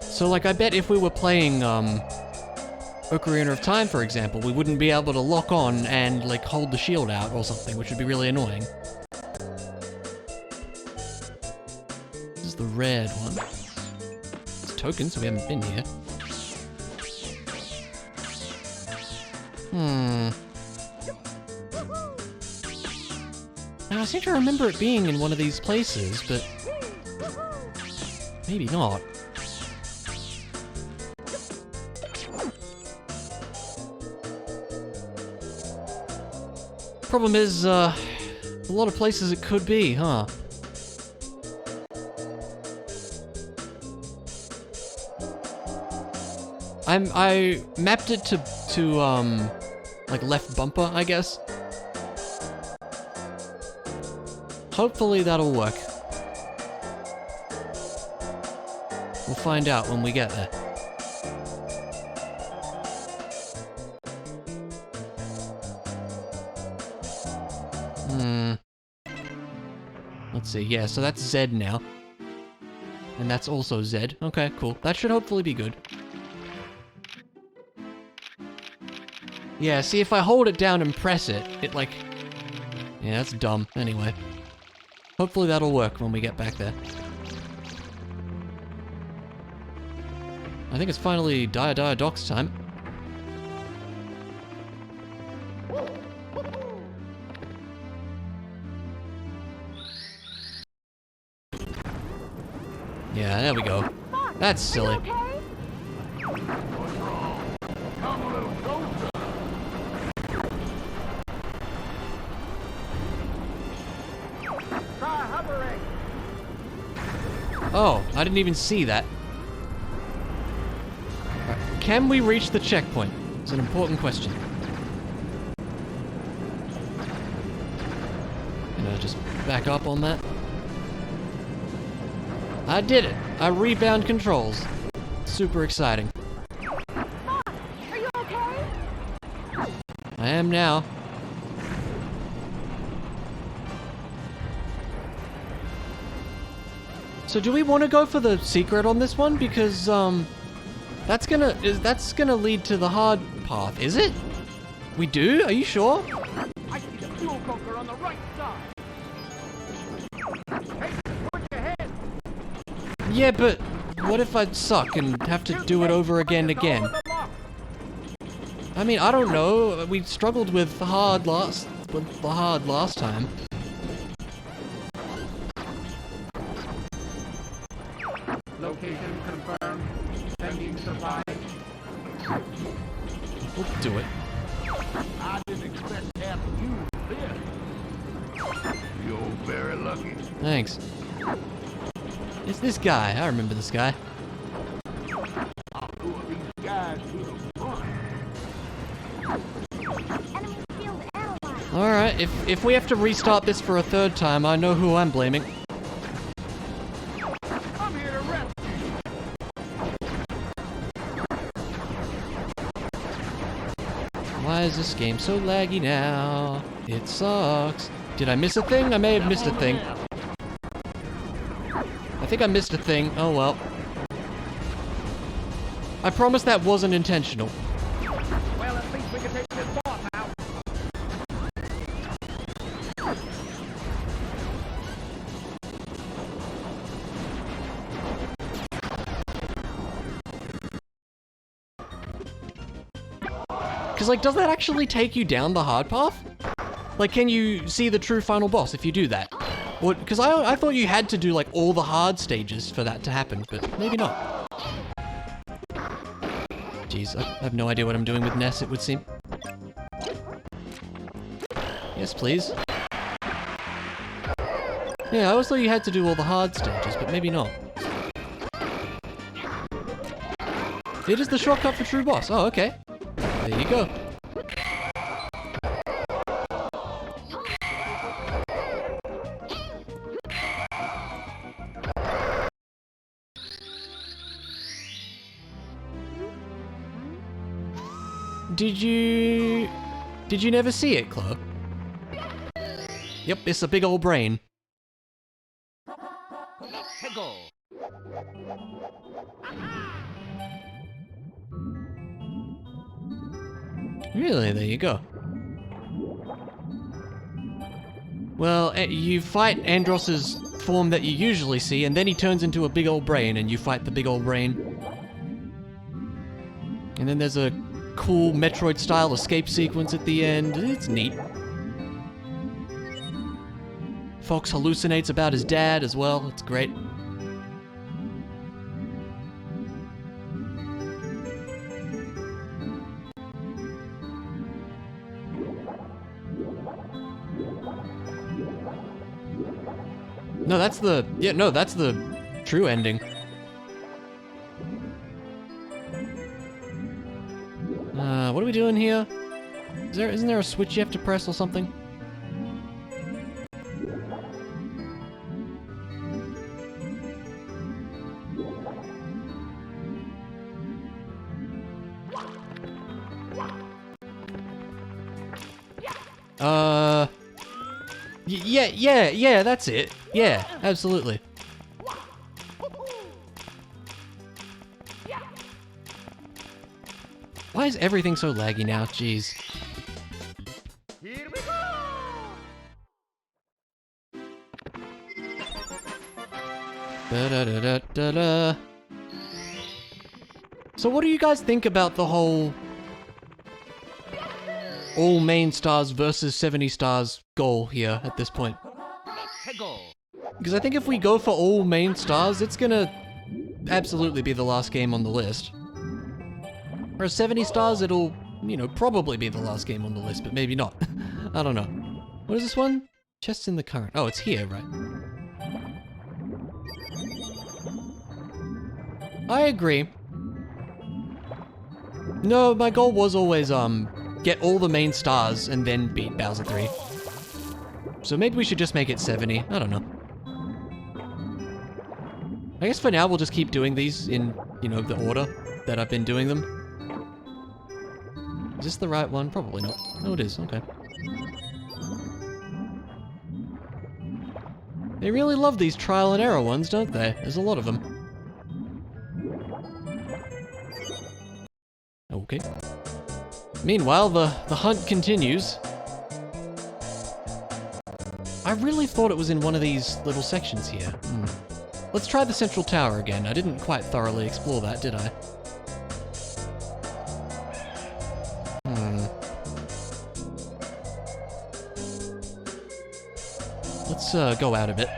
So like I bet if we were playing Ocarina of Time, for example, we wouldn't be able to lock on and like hold the shield out or something, which would be really annoying. This is the red one. It's a token, so we haven't been here. Now, I seem to remember it being in one of these places, but maybe not. Problem is, a lot of places it could be, huh? I mapped it to like left bumper, I guess. Hopefully that'll work. We'll find out when we get there. Let's see, yeah, so that's Z now. And that's also Z. Okay, cool. That should hopefully be good. Yeah, see, if I hold it down and press it, it like... yeah, that's dumb. Anyway. Hopefully that'll work when we get back there. I think it's finally Dia Doc's time. Yeah, there we go. That's silly. Oh, I didn't even see that. Right. Can we reach the checkpoint? It's an important question. Can I just back up on that? I did it! I rebound controls. Super exciting. Are you okay? I am home now. So do we want to go for the secret on this one? Because, that's gonna lead to the hard path, is it? We do? Are you sure? I see the fuel bunker on the right side. Hey, put your head. Yeah, but what if I suck and have to do it over again and again? I mean, I don't know. We struggled with the hard last time. Location confirmed. Sending supplies. We'll do it. I didn't expect to have to use this. You're very lucky. Thanks. It's this guy. I remember this guy. I'll lure these guys to the front. Enemy field analyzed. Alright, if we have to restart this for a third time, I know who I'm blaming. I'm here to rescue you. Why is this game so laggy now? It sucks. Did I miss a thing? I may have missed a thing. I think I missed a thing. Oh well. I promise that wasn't intentional. Well, at least we can take this boss out. Cause like, does that actually take you down the hard path? Like, can you see the true final boss if you do that? Or, cause I thought you had to do like all the hard stages for that to happen, but maybe not. Jeez, I have no idea what I'm doing with Ness, it would seem. Yes, please. Yeah, I always thought you had to do all the hard stages, but maybe not. It is the shortcut for true boss. Oh, okay. There you go. Did you never see it, Chloe? Yep, it's a big old brain. Tickle. Really? There you go. Well, you fight Andross's form that you usually see, and then he turns into a big old brain, and you fight the big old brain. And then there's a cool Metroid-style escape sequence at the end. It's neat. Fox hallucinates about his dad as well. It's great. No, that's the... Yeah, no, that's the true ending. What are we doing here? Isn't there a switch you have to press or something? Yeah, that's it. Yeah, absolutely. Why is everything so laggy now? Jeez. Here we go. Da-da-da-da-da-da. So what do you guys think about the whole all main stars versus 70 stars goal here at this point? Tickle. Because I think if we go for all main stars, it's gonna absolutely be the last game on the list. Whereas 70 stars, it'll, you know, probably be the last game on the list, but maybe not. I don't know. What is this one? Chests in the current. Oh, it's here, right? I agree. No, my goal was always, get all the main stars and then beat Bowser 3. So maybe we should just make it 70. I don't know. I guess for now we'll just keep doing these in, you know, the order that I've been doing them. Is this the right one? Probably not. No, it is. Okay. They really love these trial and error ones, don't they? There's a lot of them. Okay. Meanwhile, the hunt continues. I really thought it was in one of these little sections here. Let's try the central tower again. I didn't quite thoroughly explore that, did I? Let's go out a bit.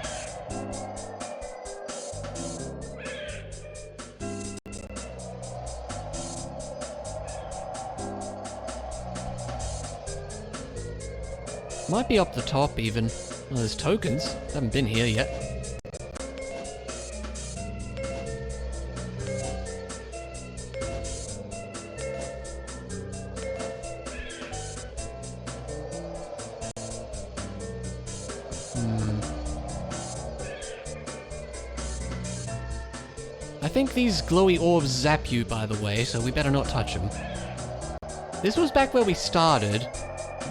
Might be up the top even. Well, there's tokens. Haven't been here yet. I think these glowy orbs zap you, by the way, so we better not touch them. This was back where we started.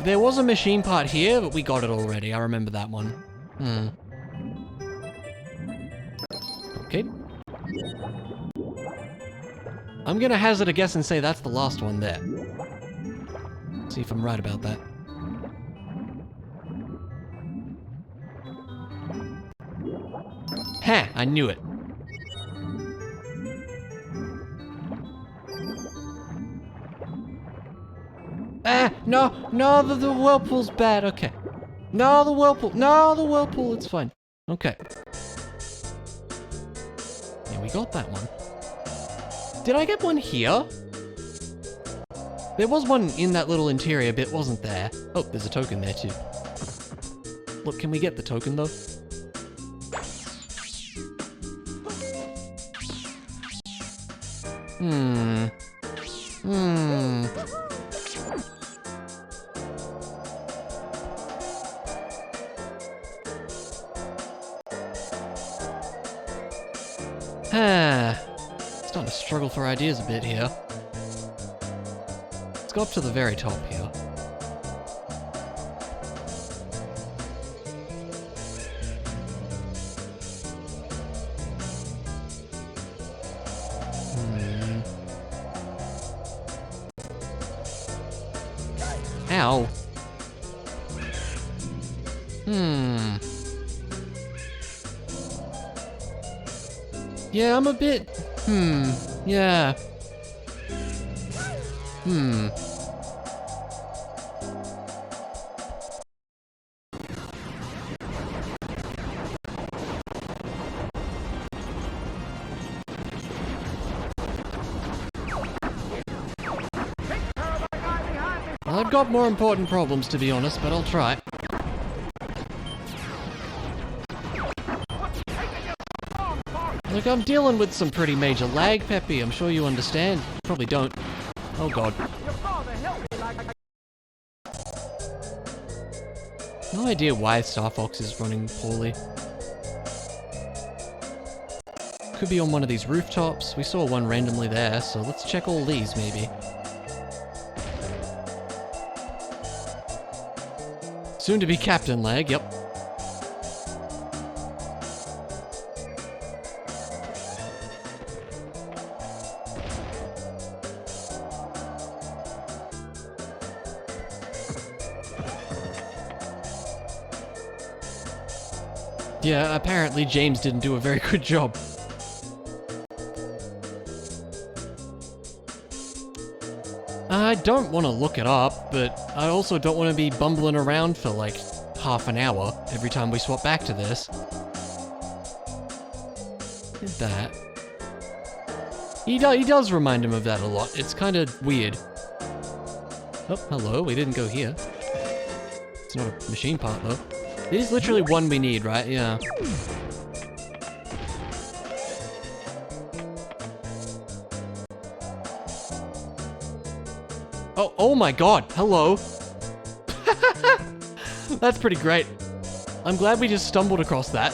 There was a machine part here, but we got it already. I remember that one. Okay. I'm gonna hazard a guess and say that's the last one there. See if I'm right about that. Ha! I knew it. Ah! No, the whirlpool's bad. Okay. No, the whirlpool, it's fine. Okay. Yeah, we got that one. Did I get one here? There was one in that little interior bit, wasn't there? Oh, there's a token there too. Look, can we get the token though? Starting to struggle for ideas a bit here. Let's go up to the very top here. Ow. Yeah, I'm a bit... yeah. I've got more important problems, to be honest, but I'll try. Look, I'm dealing with some pretty major lag, Peppy. I'm sure you understand. Probably don't. Oh god. No idea why Star Fox is running poorly. Could be on one of these rooftops. We saw one randomly there, so let's check all these, maybe. Soon to be Captain Lag, yep. Yeah, apparently James didn't do a very good job. I don't want to look it up, but I also don't want to be bumbling around for like half an hour every time we swap back to this. Did that. He does remind him of that a lot. It's kind of weird. Oh, hello, we didn't go here. It's not a machine part though. It is literally one we need, right? Yeah. Oh my god, hello. That's pretty great. I'm glad we just stumbled across that.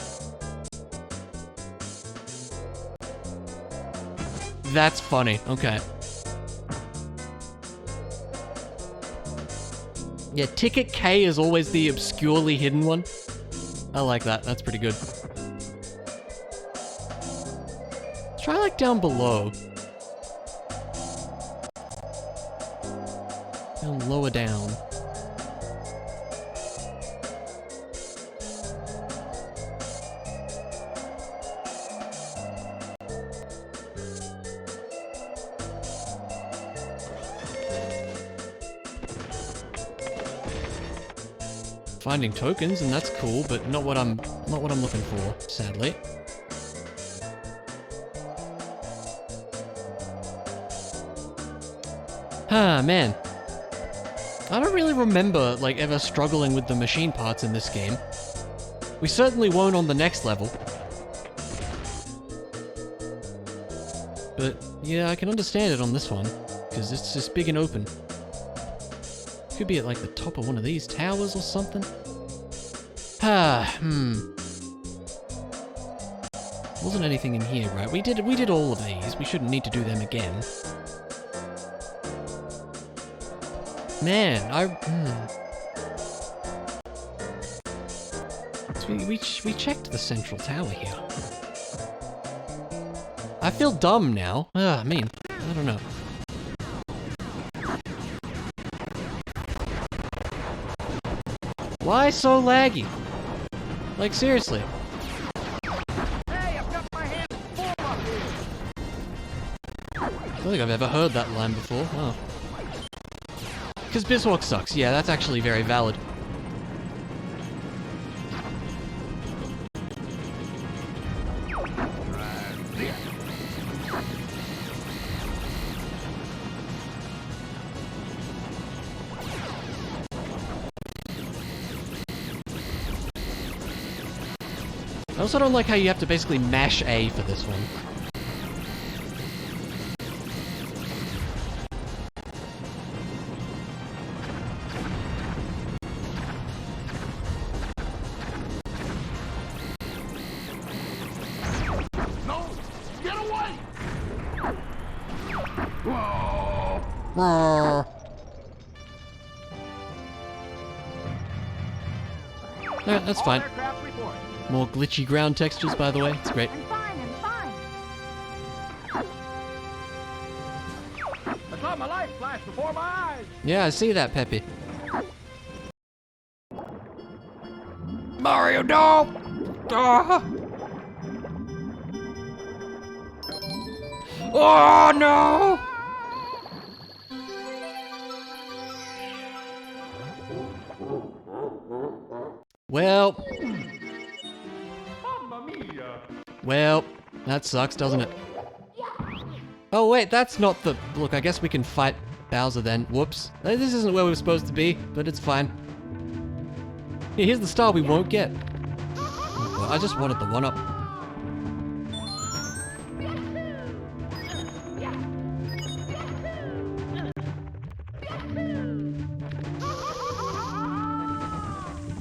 That's funny, okay. Yeah, ticket K is always the obscurely hidden one. I like that, that's pretty good. Let's try like down below. Down lower down. Finding tokens, and that's cool, but not what I'm looking for, sadly. Ah, man. I don't really remember, like, ever struggling with the machine parts in this game. We certainly won't on the next level. But, yeah, I can understand it on this one, because it's just big and open. Could be at, like, the top of one of these towers or something. Wasn't anything in here, right? We did all of these. We shouldn't need to do them again. Man, So we checked the central tower here. I feel dumb now. I mean, I don't know. Why so laggy? Like, seriously. Hey, I've got my hands full up here. I don't think I've ever heard that line before. Oh. Because Bizhawk sucks. Yeah, that's actually very valid. I also don't like how you have to basically mash A for this one. No! Get away! Whoa! Alright, that's fine. Aircraft report. More glitchy ground textures, by the way. It's great. I'm fine, I'm fine. I saw my light flash before my eyes. Yeah, I see that, Peppy. Mario, no! Ah! Oh, no! Well... Well, that sucks, doesn't it? Oh wait, that's not the... Look, I guess we can fight Bowser then. Whoops. This isn't where we were supposed to be, but it's fine. Yeah, here's the star we won't get. Oh, God, I just wanted the one-up.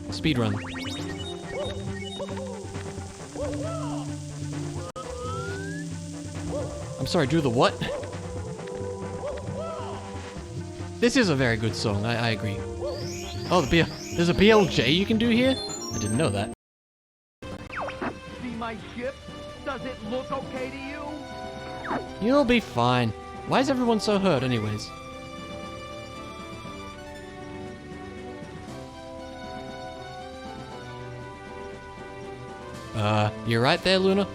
Speedrun. I'm sorry, do the what? This is a very good song, I agree. Oh, there's a BLJ you can do here? I didn't know that. See my ship? Does it look okay to you? You'll be fine. Why is everyone so hurt anyways? You're right there, Luna?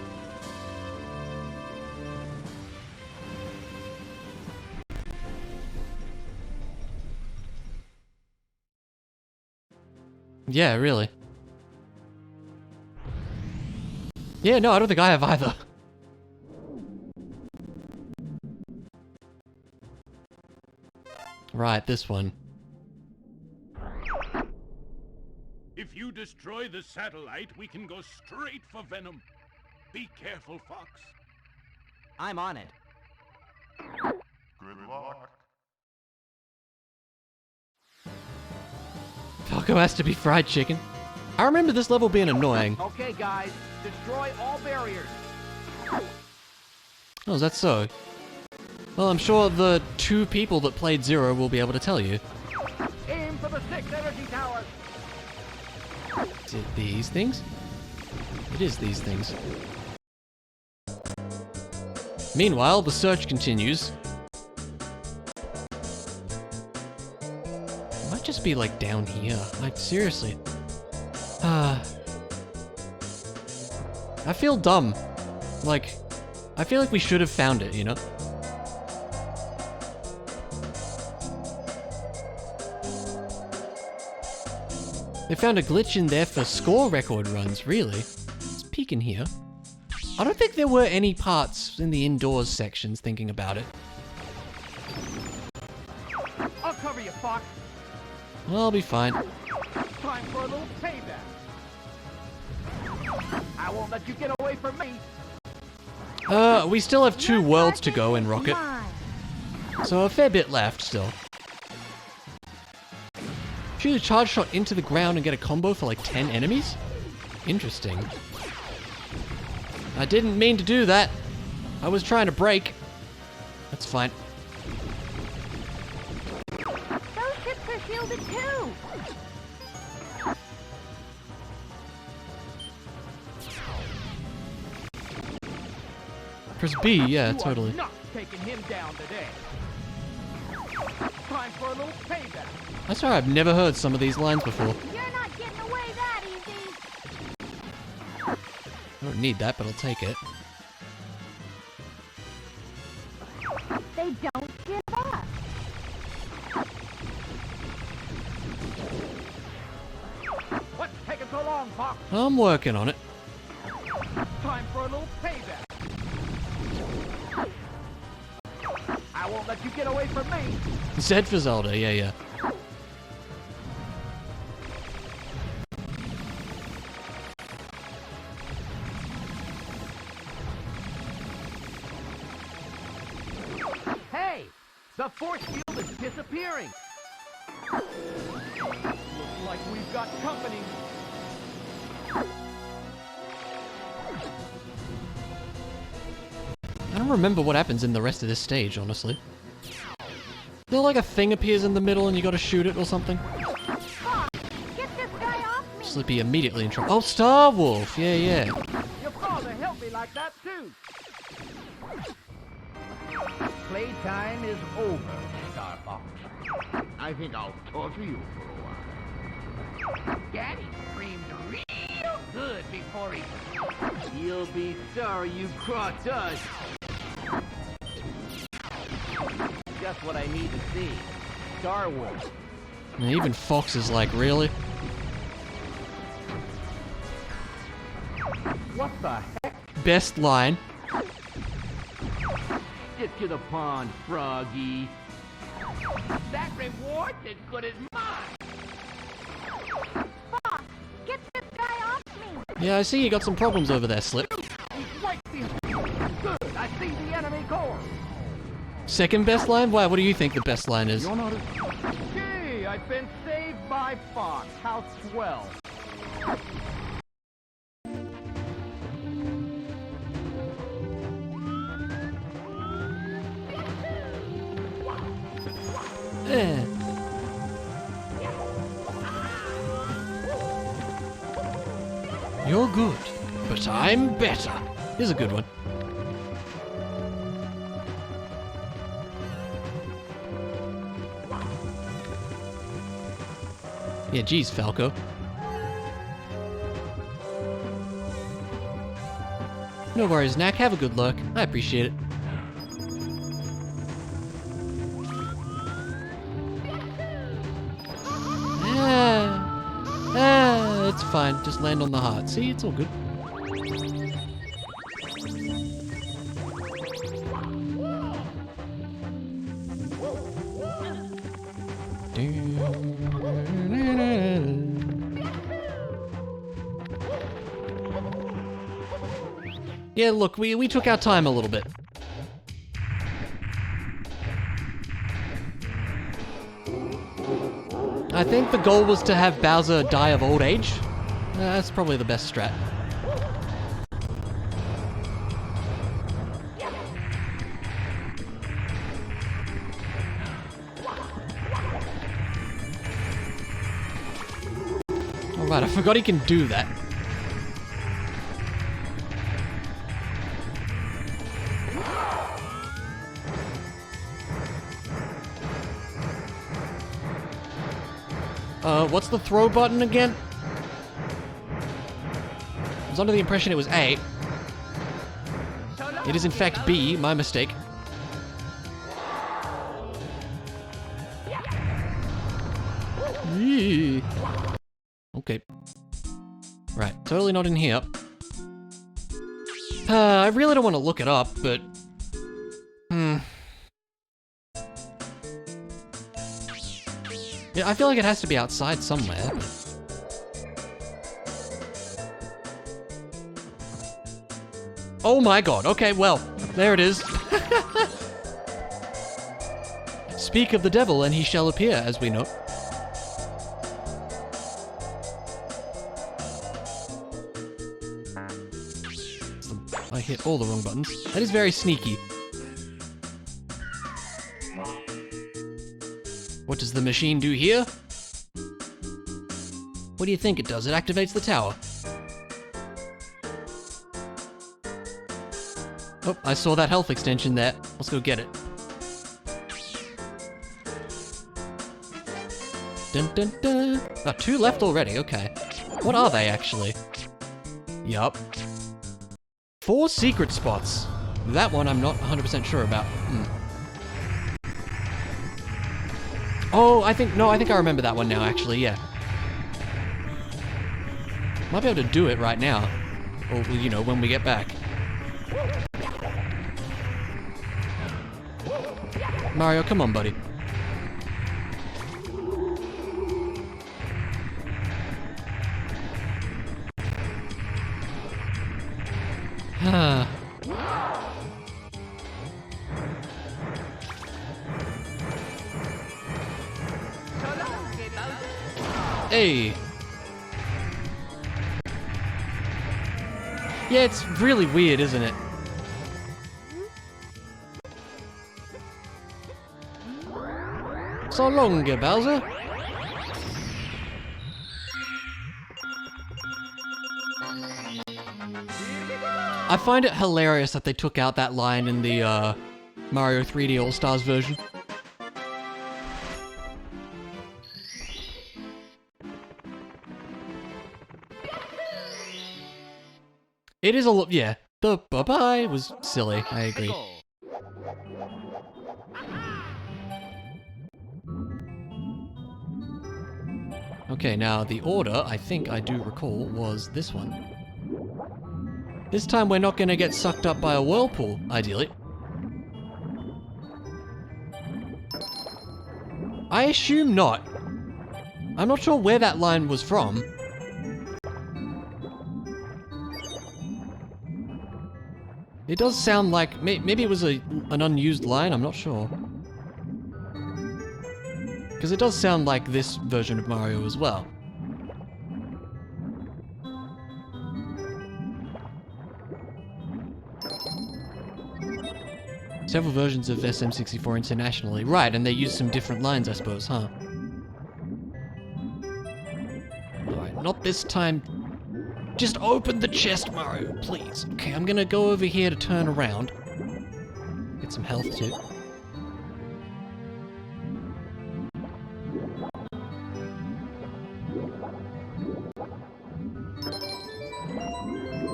Yeah, really. Yeah, no, I don't think I have either. Right, this one. If you destroy the satellite, we can go straight for Venom. Be careful, Fox. I'm on it. Good luck. Taco has to be fried chicken. I remember this level being annoying. Okay, guys, destroy all barriers. Oh, is that so? Well, I'm sure the 2 people that played Zero will be able to tell you. Aim for the 6 energy towers. Is it these things? It is these things. Meanwhile, the search continues. It might just be like down here. Like, seriously. I feel dumb. Like, I feel like we should have found it, you know? They found a glitch in there for score record runs, really. Let's peek in here. I don't think there were any parts in the indoors sections thinking about it. I'll cover you, Fox. I'll be fine. Time for a little payback. I won't let you get away from me. We still have 2 worlds to go in Rocket. So a fair bit left still. Shoot a charge shot into the ground and get a combo for like 10 enemies? Interesting. I didn't mean to do that. I was trying to break. That's fine. Those ships are shielded too. Press B, yeah, You totally. are not taking him down today. Time for a little payback. I swear I've never heard some of these lines before. You're not getting away that easy. I don't need that, but I'll take it. They don't give up. What's taking so long, Fox? I'm working on it. Time for a little payback. I won't let you get away from me. Z for Zelda, yeah. Hey, the force field is disappearing. Looks like we've got company. I don't remember what happens in the rest of this stage, honestly. There like a thing appears in the middle and you gotta shoot it or something? Get this guy off me. Slippy immediately in trouble. Oh, Star Wolf! Yeah. Your father helped me like that too. Playtime is over, Star Fox. I think I'll torture you for a while. Daddy screamed real good before he... You'll be sorry you crossed us. Just what I need to see. Star Wars. And even Fox is like, really? What the heck? Best line. Get to the pond, Froggy. That reward's as good as mine. Fox, get this guy off me. Yeah, I see you got some problems over there, Slip. He's right behind. Good, I see the enemy core. Second best line? Wow, what do you think the best line is? You're not a... Gee, I've been saved by Fox. How swell. Eh. You're good, but I'm better. Here's a good one. Yeah, geez, Falco. No worries, Knack. Have a good look. I appreciate it. It's fine. Just land on the heart. See, it's all good. Yeah, look, we took our time a little bit. I think the goal was to have Bowser die of old age. That's probably the best strat. Right, I forgot he can do that. What's the throw button again? I was under the impression it was A. It is in fact B, my mistake. Yee. Okay. Right, totally not in here. I really don't want to look it up, but... Yeah, I feel like it has to be outside somewhere. Oh my god, okay, well, there it is. Speak of the devil and he shall appear, as we know. I hit all the wrong buttons. That is very sneaky. What does the machine do here? What do you think it does? It activates the tower. Oh, I saw that health extension there. Let's go get it. Dun dun dun. Ah, 2 left already, okay. What are they actually? Yup. 4 secret spots. That one I'm not 100% sure about. Oh, I think I remember that one now, actually, yeah. Might be able to do it right now. Or, you know, when we get back. Mario, come on, buddy. Hey! Yeah, it's really weird, isn't it? So long, Bowser. I find it hilarious that they took out that line in the Mario 3D All-Stars version. It is a lot, yeah. The bye-bye was silly, I agree. Okay, now the order, I think I do recall, was this one. This time we're not gonna get sucked up by a whirlpool, ideally. I assume not. I'm not sure where that line was from. It does sound like, maybe it was an unused line, I'm not sure. Because it does sound like this version of Mario as well. Several versions of SM64 internationally. Right, and they use some different lines, I suppose, huh? Alright, not this time. Just open the chest, Mario, please. Okay, I'm gonna go over here to turn around. Get some health, too.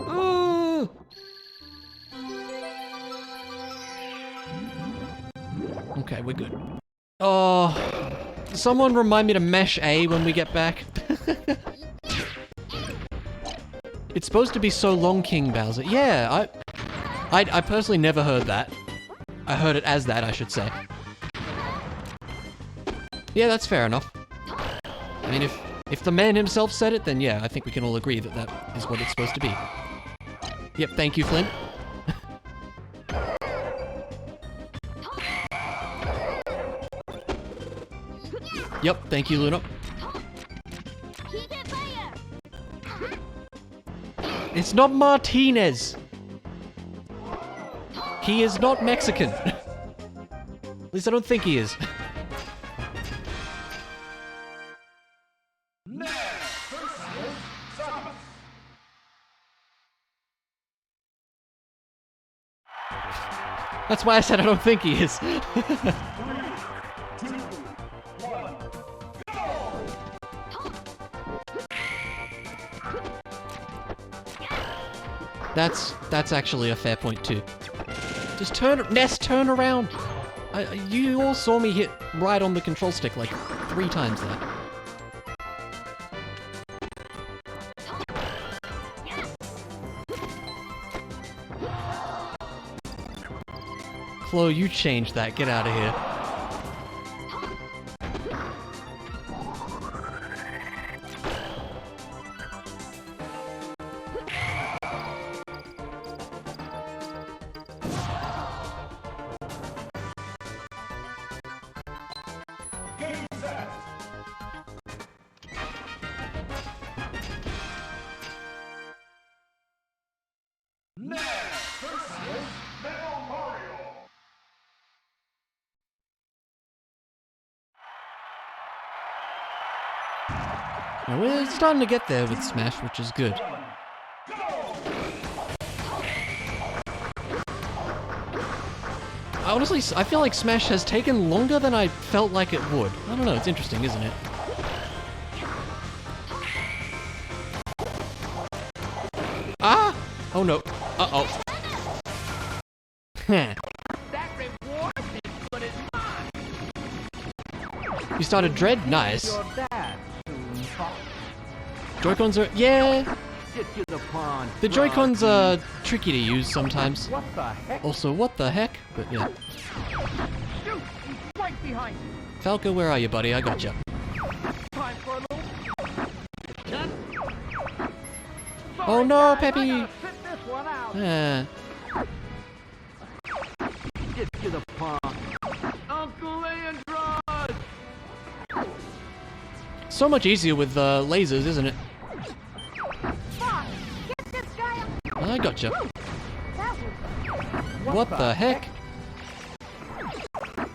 Oh! Okay, we're good. Oh, someone remind me to mash A when we get back. It's supposed to be So Long King Bowser. Yeah, I personally never heard that. I heard it as that, I should say. Yeah, that's fair enough. I mean, if the man himself said it, then yeah, I think we can all agree that that is what it's supposed to be. Yep, thank you, Flint. Yep, thank you, Luna. It's not Martinez. He is not Mexican. At least I don't think he is. That's why I said I don't think he is. That's actually a fair point too. Just turn around. You all saw me hit right on the control stick like 3 times there. Chloe, you changed that. Get out of here. Now we're starting to get there with Smash, which is good. Honestly, I feel like Smash has taken longer than I felt like it would. I don't know, it's interesting, isn't it? Ah! Oh no. Uh-oh. Heh. That reward is good as mine. You started Dread? Nice. Your dad soon, Fox. Joy-Cons are... yeah! Get to the pond. The Joy-Cons are tricky to use sometimes. What the heck? Also, what the heck? But yeah. Shoot! He's right behind you. Falco, where are you, buddy? I gotcha. Time for a little. Done. Oh no, Sorry, guys, Peppy! I gotta sit this one out. Get to the pond. Uncle Leandros! So much easier with lasers, isn't it? Fox, get this guy up. I gotcha. That was What the heck?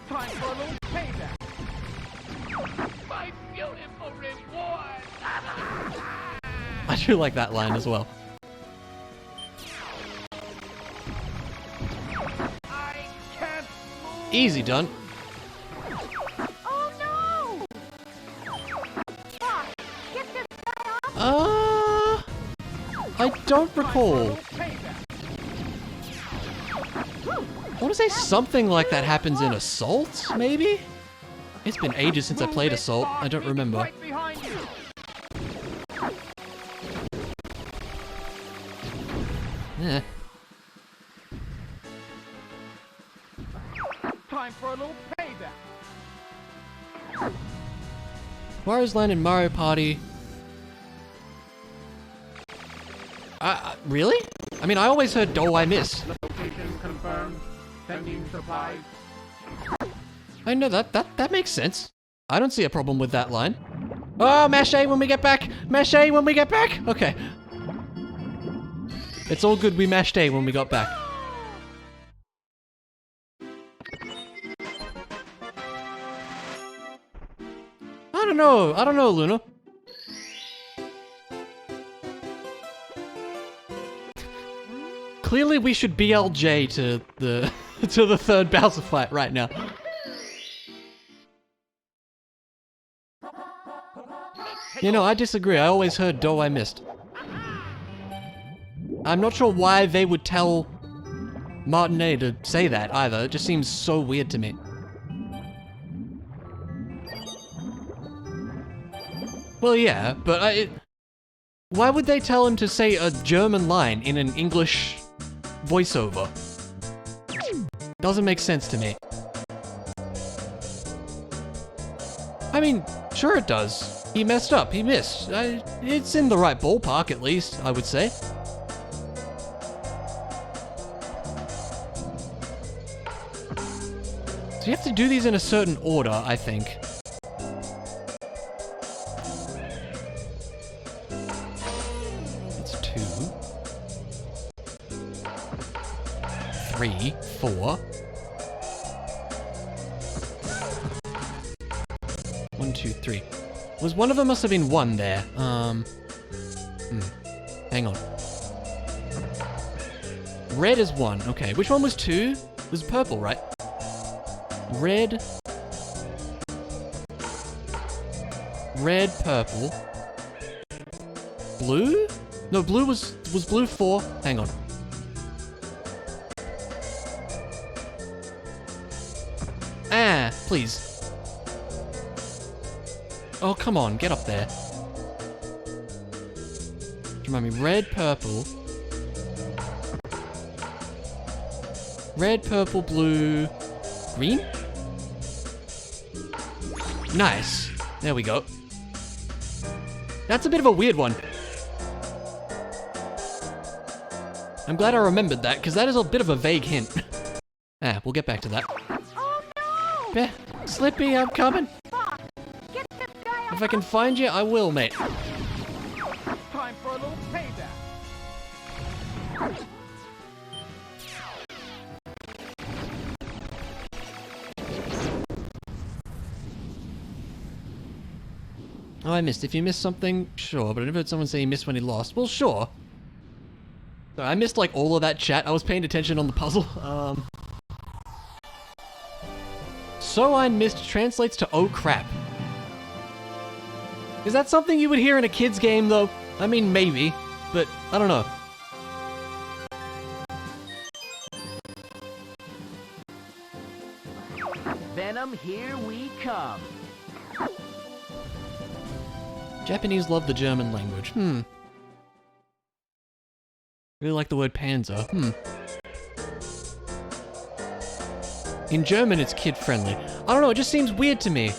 Time for a little payback. My beautiful reward. I do like that line as well. I can't move. Easy done. Oh no! Fox, get this guy off. I don't recall. Payback. I want to say something like that happens in Assault, maybe? It's been ages since I played Assault. I don't remember. Right behind you. Eh. Time for a little payback. Mario's Land and Mario Party. Really? I mean, I always heard "Oh, I missed." Location confirmed. Sending supplies. I know that makes sense. I don't see a problem with that line. Oh, mash A when we get back! Mash A when we get back! Okay. It's all good, we mashed A when we got back. I don't know, Luna. Clearly we should BLJ to the to the third Bowser fight right now. You know, I disagree. I always heard "Do I missed." I'm not sure why they would tell Martinet to say that either. It just seems so weird to me. Well, yeah, but why would they tell him to say a German line in an English voiceover? Doesn't make sense to me. I mean, sure it does. He messed up, he missed. It's in the right ballpark at least, I would say. So you have to do these in a certain order, I think. That's 2, 3, 4. 1, 2, 3. Was one of them must have been 1 there. Hang on. Red is 1. Okay, which one was 2? was purple, right? Red. Red, purple. Blue? No, blue was blue 4. Hang on. Ah, please. Oh, come on, get up there. Remind me, red, purple. Red, purple, blue, green? Nice. There we go. That's a bit of a weird one. I'm glad I remembered that, because that is a bit of a vague hint. Ah, we'll get back to that. Oh no! Slippy, I'm coming. Fuck! Get this guy off! If I can find you, I will, mate. Time for a little payback. Oh, I missed. If you missed something, sure, but I never heard someone say he missed when he lost. Well, sure. So I missed, like, all of that chat. I was paying attention on the puzzle. So I missed translates to oh crap. Is that something you would hear in a kid's game, though? I mean, maybe, but I don't know. Venom, here we come. Japanese love the German language. Really like the word panzer. In German, it's kid-friendly. I don't know, it just seems weird to me.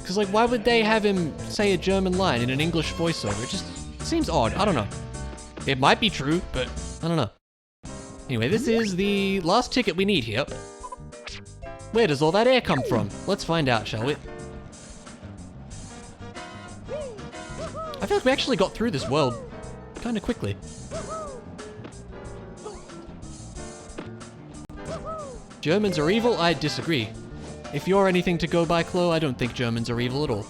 Because, like, why would they have him say a German line in an English voiceover? It just seems odd. I don't know. It might be true, but I don't know. Anyway, this is the last ticket we need here. Where does all that air come from? Let's find out, shall we? I feel like we actually got through this world kind of quickly. Germans are evil? I disagree. If you're anything to go by, Chloe, I don't think Germans are evil at all.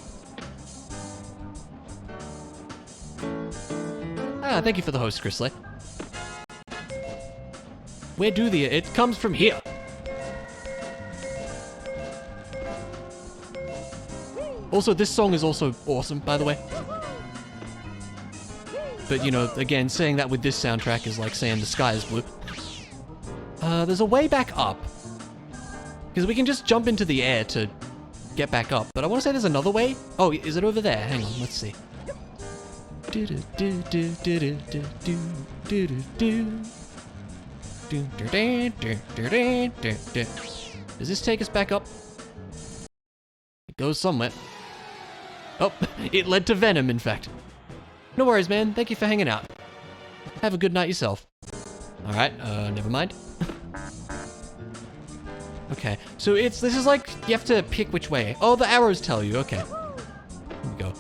Ah, thank you for the host, Chrisley. Where do the... It comes from here. Also, this song is also awesome, by the way. But, you know, again, saying that with this soundtrack is like saying the sky is blue. There's a way back up. Because we can just jump into the air to get back up. But I want to say there's another way. Oh, is it over there? Hang on, let's see. Does this take us back up? It goes somewhere. Oh, it led to Venom, in fact. No worries, man. Thank you for hanging out. Have a good night yourself. Alright, never mind. Okay, so this is like, you have to pick which way. Oh, the arrows tell you, okay. Here we go.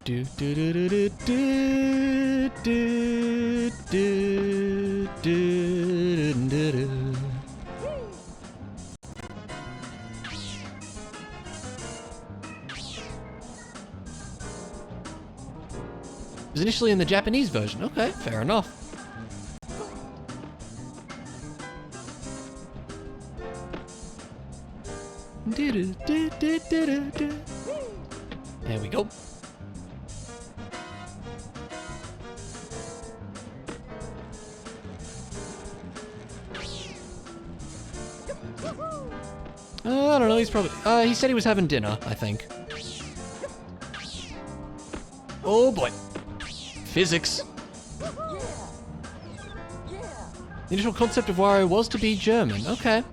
Do do do do do do do do do do. It was initially in the Japanese version. Okay, fair enough. There we go. I don't know, he's probably... he said he was having dinner, I think. Oh boy. Physics. The initial concept of Wario was to be German. Okay.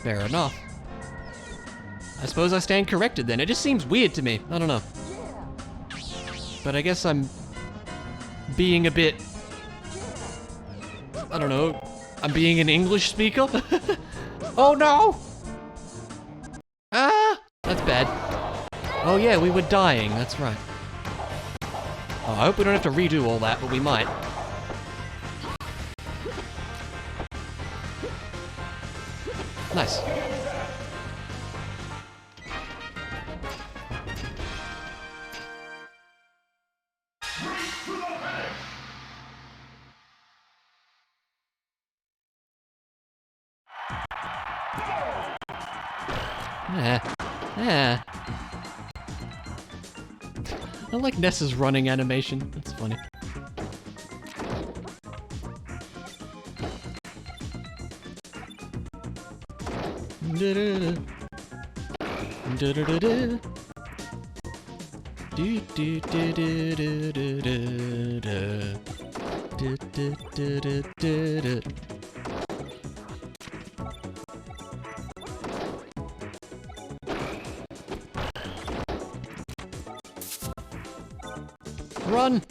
Fair enough. I suppose I stand corrected then. It just seems weird to me. I don't know. But I guess I'm being a bit... I don't know. I'm being an English speaker? Oh no! Ah! That's bad. Oh yeah, we were dying. That's right. Oh, I hope we don't have to redo all that, but we might. Nice. I like Ness's running animation. That's funny. Run!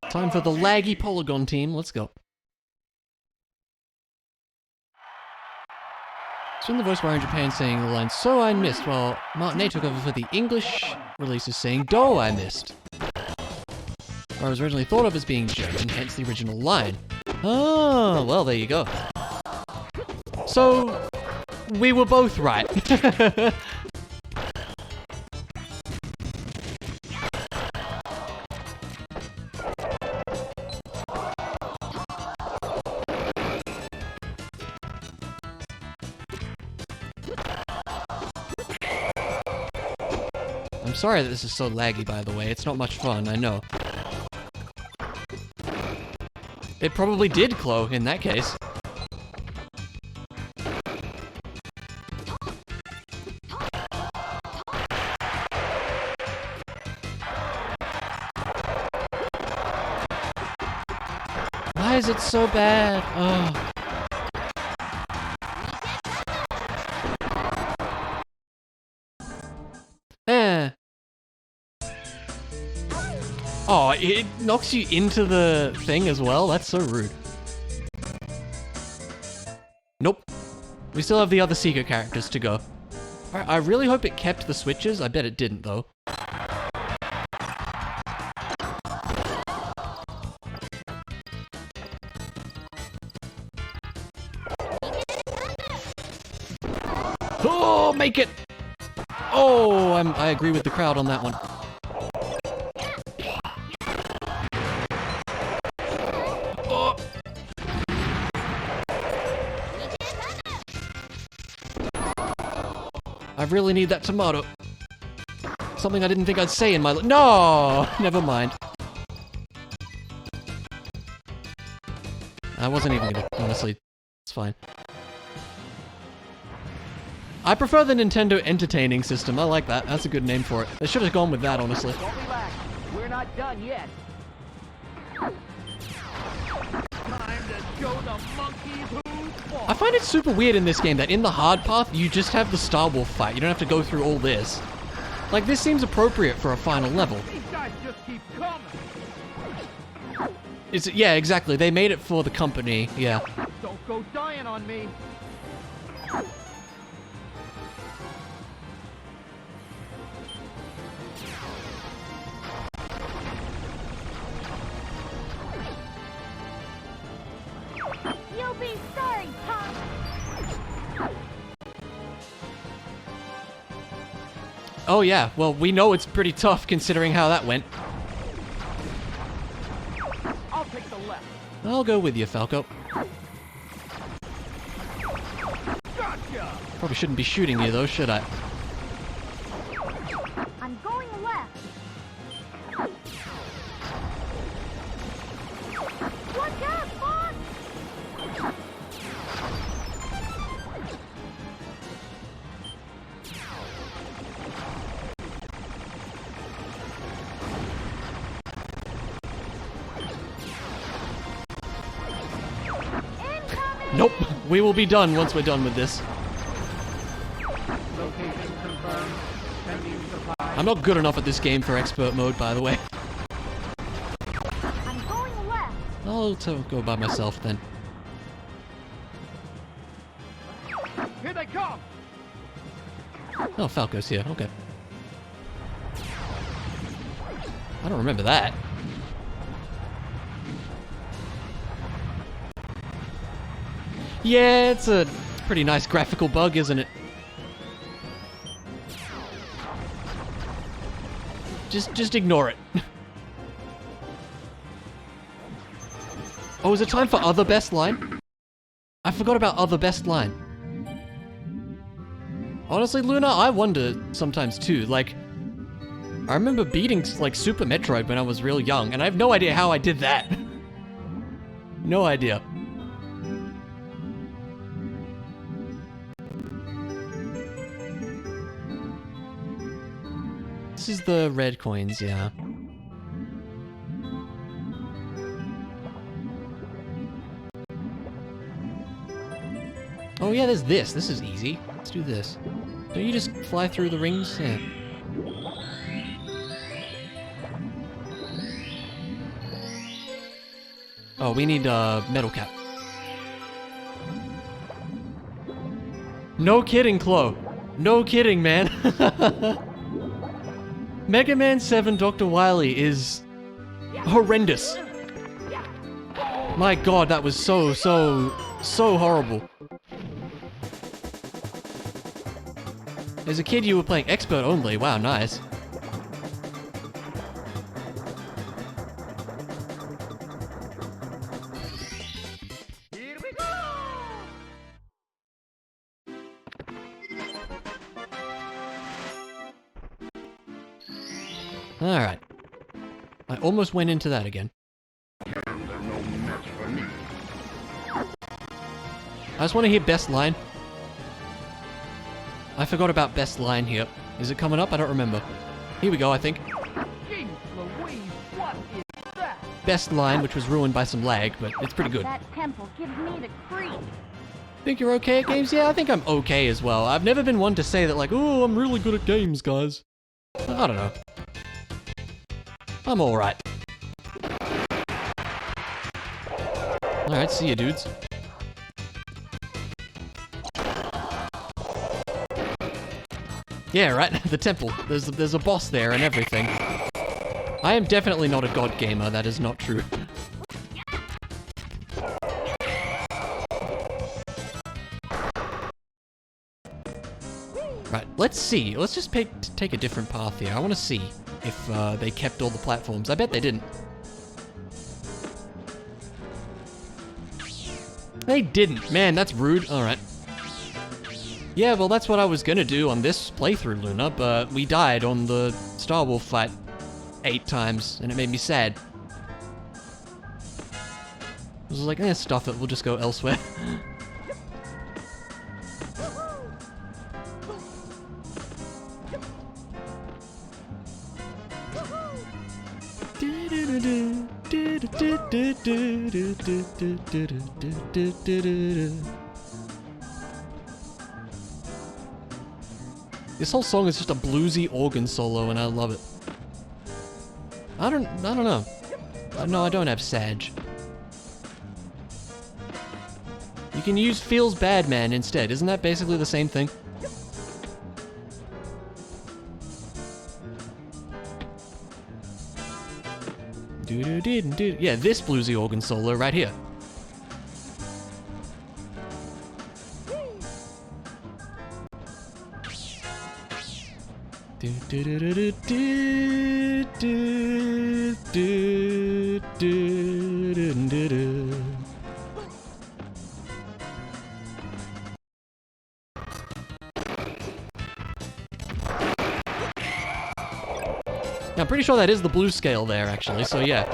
Time for the laggy polygon team. Let's go. So in the voice wire in Japan saying the line, "So I missed," while Martinet took over for the English releases saying, "Do I missed." Or was originally thought of as being German, hence the original line. Oh, well, there you go. So, we were both right. I'm sorry that this is so laggy, by the way. It's not much fun, I know. It probably did glow in that case. Why is it so bad? Oh. Oh, it knocks you into the thing as well? That's so rude. Nope. We still have the other secret characters to go. Alright, I really hope it kept the switches. I bet it didn't, though. Oh, make it! Oh, I agree with the crowd on that one. Oh. I really need that tomato. Something I didn't think I'd say in my no! Never mind. I wasn't even gonna, honestly. It's fine. I prefer the Nintendo Entertaining System. I like that. That's a good name for it. They should have gone with that, honestly. Don't relax. We're not done yet. Time to show the monkeys who's boss. I find it super weird in this game that in the hard path, you just have the Star Wolf fight. You don't have to go through all this. Like, this seems appropriate for a final level. These guys just keep coming. Yeah, exactly. They made it for the company. Yeah. Don't go dying on me. You'll be sorry, Pop. Oh yeah, well, we know it's pretty tough considering how that went. I'll take the left. I'll go with you, Falco. Gotcha. Probably shouldn't be shooting you though, should I? I'm going left. Watch out, boss! Nope. We will be done once we're done with this. Location confirmed. Pending supply. I'm not good enough at this game for expert mode, by the way. I'm going left. I'll go by myself then. Here they come. Oh, Falco's here. Okay. I don't remember that. Yeah, it's a pretty nice graphical bug, isn't it? Just ignore it. Oh, is it time for other best line? I forgot about other best line. Honestly, Luna, I wonder sometimes too. Like, I remember beating like Super Metroid when I was real young, and I have no idea how I did that. No idea. This is the red coins, yeah. Oh yeah, there's this. This is easy. Let's do this. Don't you just fly through the rings? Yeah. Oh, we need a metal cap. No kidding, Chloe. No kidding, man. Mega Man 7 Dr. Wily is horrendous. My god, that was so horrible. As a kid, you were playing expert only. Wow, nice. Here we go! Alright. I almost went into that again. I just want to hear best line. I forgot about best line here. Is it coming up? I don't remember. Here we go, I think. Jeez Louise, what is that? Best line, which was ruined by some lag, but it's pretty good. That temple gives me the creep. Think you're okay at games? Yeah, I think I'm okay as well. I've never been one to say that like, oh, I'm really good at games, guys. I don't know. I'm alright. Alright, see ya, dudes. Yeah, right, the temple. There's a boss there and everything. I am definitely not a god gamer, that is not true. Right, let's see. Let's just take a different path here. I want to see if they kept all the platforms. I bet they didn't. They didn't. Man, that's rude. Alright. Yeah, well, that's what I was gonna do on this playthrough, Luna, but we died on the Star Wolf fight 8 times, and it made me sad. I was like, stuff it, we'll just go elsewhere. This whole song is just a bluesy organ solo, and I love it. I don't know. No, I don't have Sag. You can use Feels Bad Man instead. Isn't that basically the same thing? Yeah, this bluesy organ solo right here. Yeah, I'm pretty sure that is the blues scale there, actually, so yeah.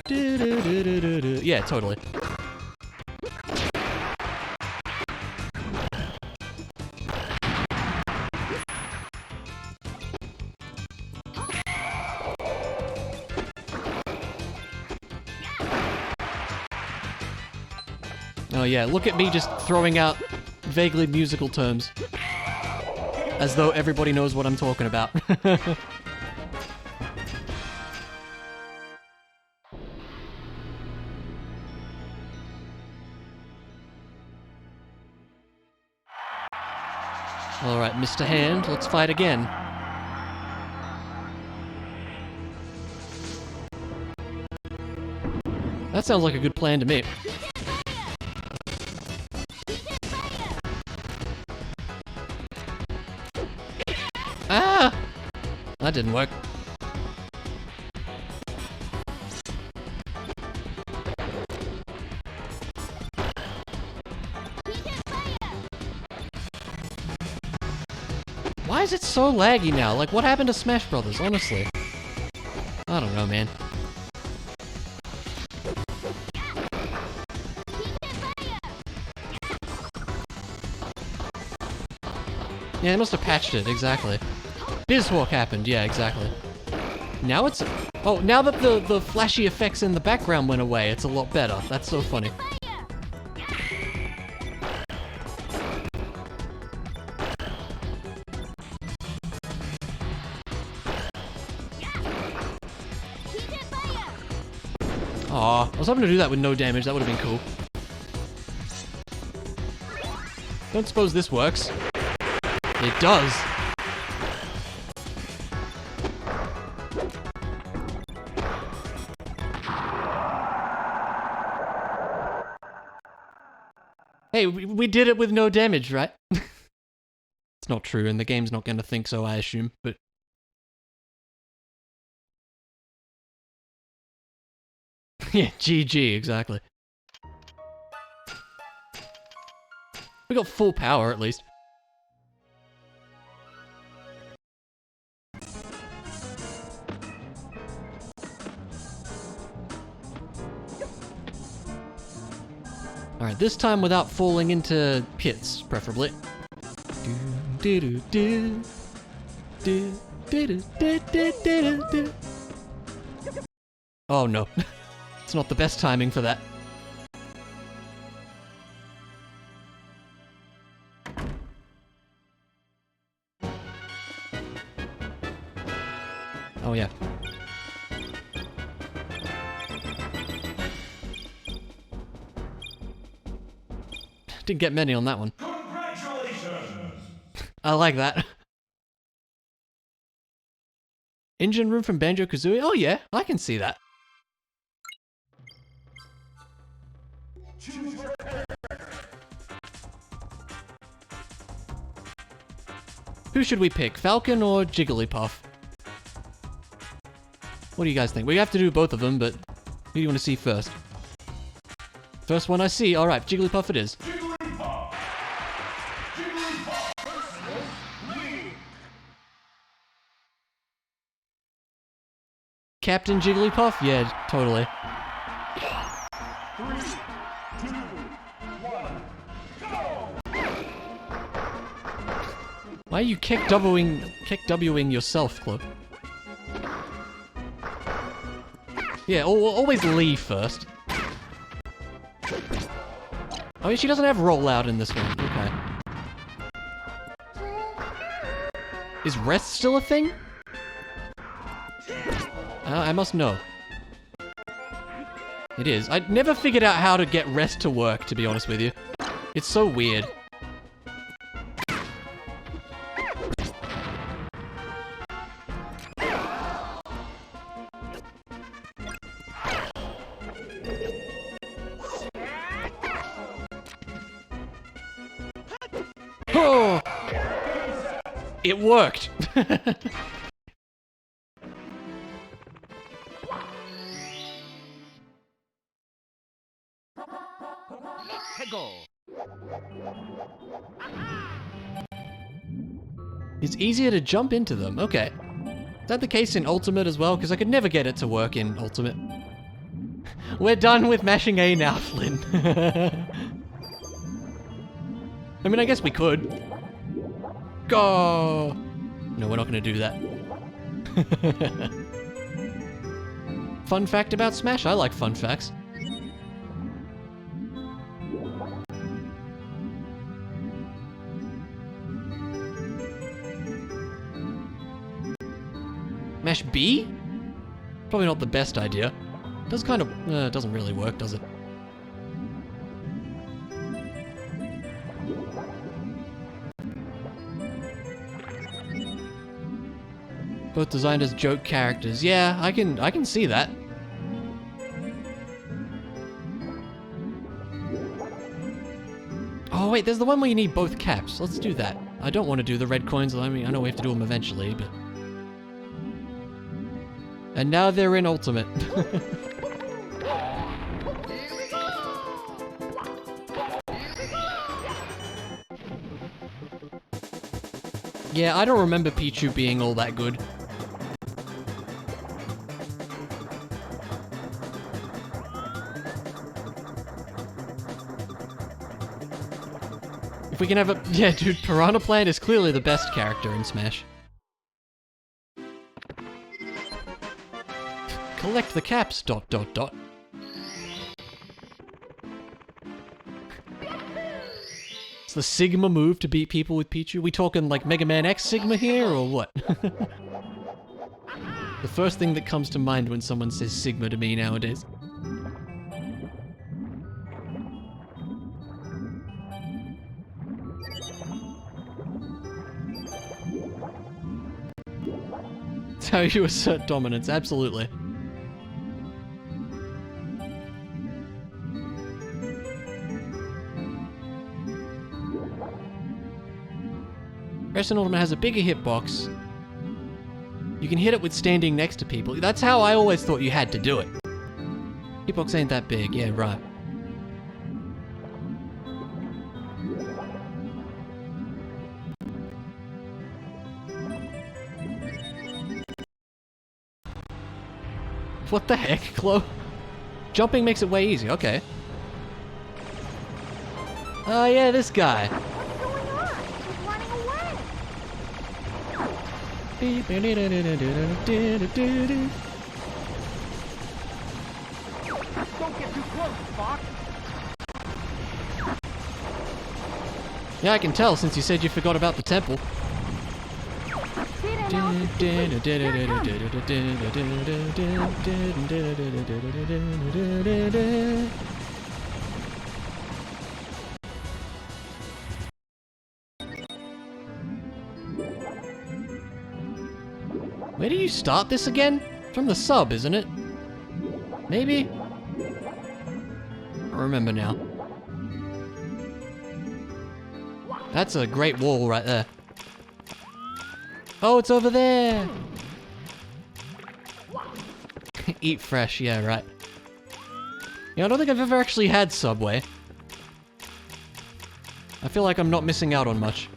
Yeah, totally. Oh yeah, look at me just throwing out vaguely musical terms. As though everybody knows what I'm talking about. Alright, Mr. Hand, let's fight again. That sounds like a good plan to me. Ah! didn't work. Why is it so laggy now? Like, what happened to Smash Brothers, honestly? I don't know, man. Yeah, they must have patched it, exactly. Bizhawk happened, yeah, exactly. Now it's... Oh, now that the flashy effects in the background went away, it's a lot better. That's so funny. Aw, I was hoping to do that with no damage, that would have been cool. Don't suppose this works. It does. Hey, we did it with no damage, right? It's not true, and the game's not gonna think so, I assume, but... Yeah, GG, exactly. We got full power, at least. Alright, this time without falling into pits, preferably. Oh no. It's not the best timing for that. Oh yeah. Didn't get many on that one. Congratulations! I like that. Engine room from Banjo-Kazooie? Oh yeah, I can see that. Who should we pick, Falcon or Jigglypuff? What do you guys think? We have to do both of them, but who do you want to see first? First one I see, alright, Jigglypuff it is. Jigglypuff! Jigglypuff versus me! Captain Jigglypuff? Yeah, totally. 3, 2, 1, go! Why are you kick Wing yourself, Club? Yeah, always leave first. Oh, she doesn't have rollout in this one. Okay. Is rest still a thing? I must know. It is. I never figured out how to get rest to work, to be honest with you. It's so weird. Oh! It worked! It's easier to jump into them, okay. Is that the case in Ultimate as well? Because I could never get it to work in Ultimate. We're done with mashing A now, Flynn. I mean, I guess we could. Go! No, we're not gonna do that. Fun fact about Smash? I like fun facts. Mash B? Probably not the best idea. Does kind of... it doesn't really work, does it? Both designed as joke characters. Yeah, I can see that. Oh wait, there's the one where you need both caps. Let's do that. I don't want to do the red coins. I mean, I know we have to do them eventually, but... And now they're in Ultimate. Yeah, I don't remember Pichu being all that good. If we can have a... Yeah, dude, Piranha Plant is clearly the best character in Smash. Collect the caps, ... It's the Sigma move to beat people with Pichu. We talking like Mega Man X Sigma here, or what? The first thing that comes to mind when someone says Sigma to me nowadays. It's how you assert dominance, absolutely. Crescent Ultimate has a bigger hitbox. You can hit it with standing next to people. That's how I always thought you had to do it. Hitbox ain't that big, yeah, right. What the heck, Chloe? Jumping makes it way easier, okay. Oh yeah, this guy. What's going on? He's running away. Don't get too close, Fox. Yeah, I can tell since you said you forgot about the temple. Did announce it. Here it comes. Where do you start this again? From the sub, isn't it? Maybe? I remember now. That's a great wall right there. Oh, it's over there! Eat fresh, yeah, right. Yeah, I don't think I've ever actually had Subway. I feel like I'm not missing out on much.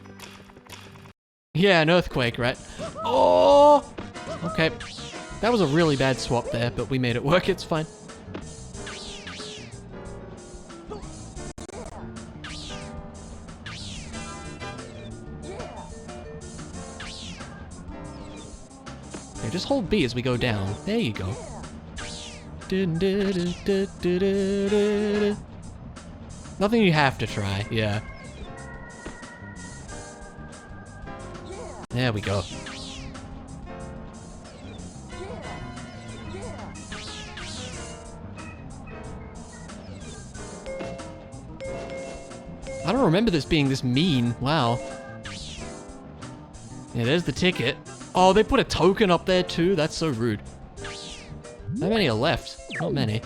Yeah, an earthquake, right? Oh! Okay. That was a really bad swap there, but we made it work, it's fine. Okay, just hold B as we go down. There you go. Nothing you have to try, yeah. There we go. I don't remember this being this mean. Wow. Yeah, there's the ticket. Oh, they put a token up there too? That's so rude. How many are left? Not many.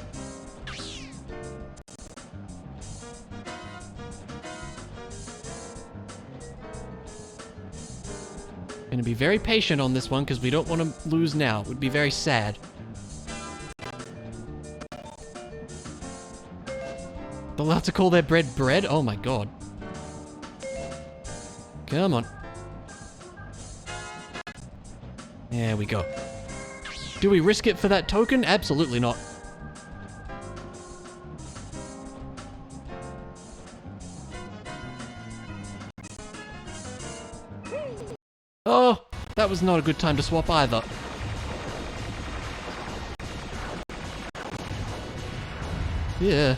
Gonna be very patient on this one because we don't want to lose now. It would be very sad. They're allowed to call their bread bread? Oh my god. Come on. There we go. Do we risk it for that token? Absolutely not. Oh, that was not a good time to swap either. Yeah.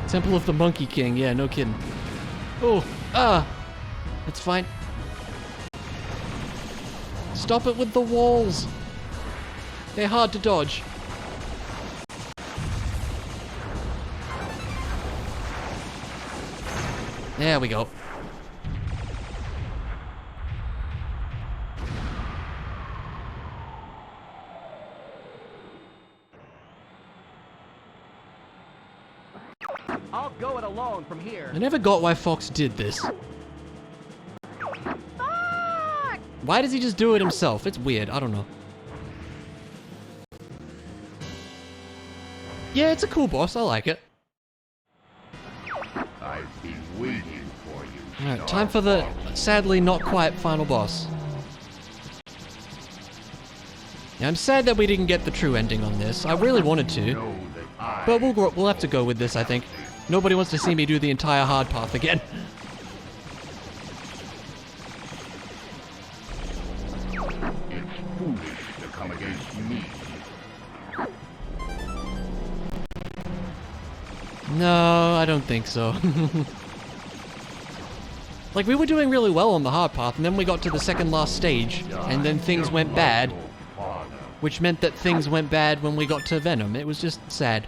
Temple of the Monkey King, yeah, no kidding. Oh, that's fine. Stop it with the walls. They're hard to dodge. There we go. I'll go it alone from here. I never got why Fox did this. Fuck! Why does he just do it himself? It's weird, I don't know. Yeah, it's a cool boss, I like it. I've been waiting for you. Alright, time for the, sadly, not quite final boss. Yeah, I'm sad that we didn't get the true ending on this. I really wanted to. Know that I But we'll have to go with this, I think. Nobody wants to see me do the entire hard path again. it's foolish to come against me. No, I don't think so. Like, we were doing really well on the hard path, and then we got to the second last stage, and then things went bad, which meant that things went bad when we got to Venom. It was just sad.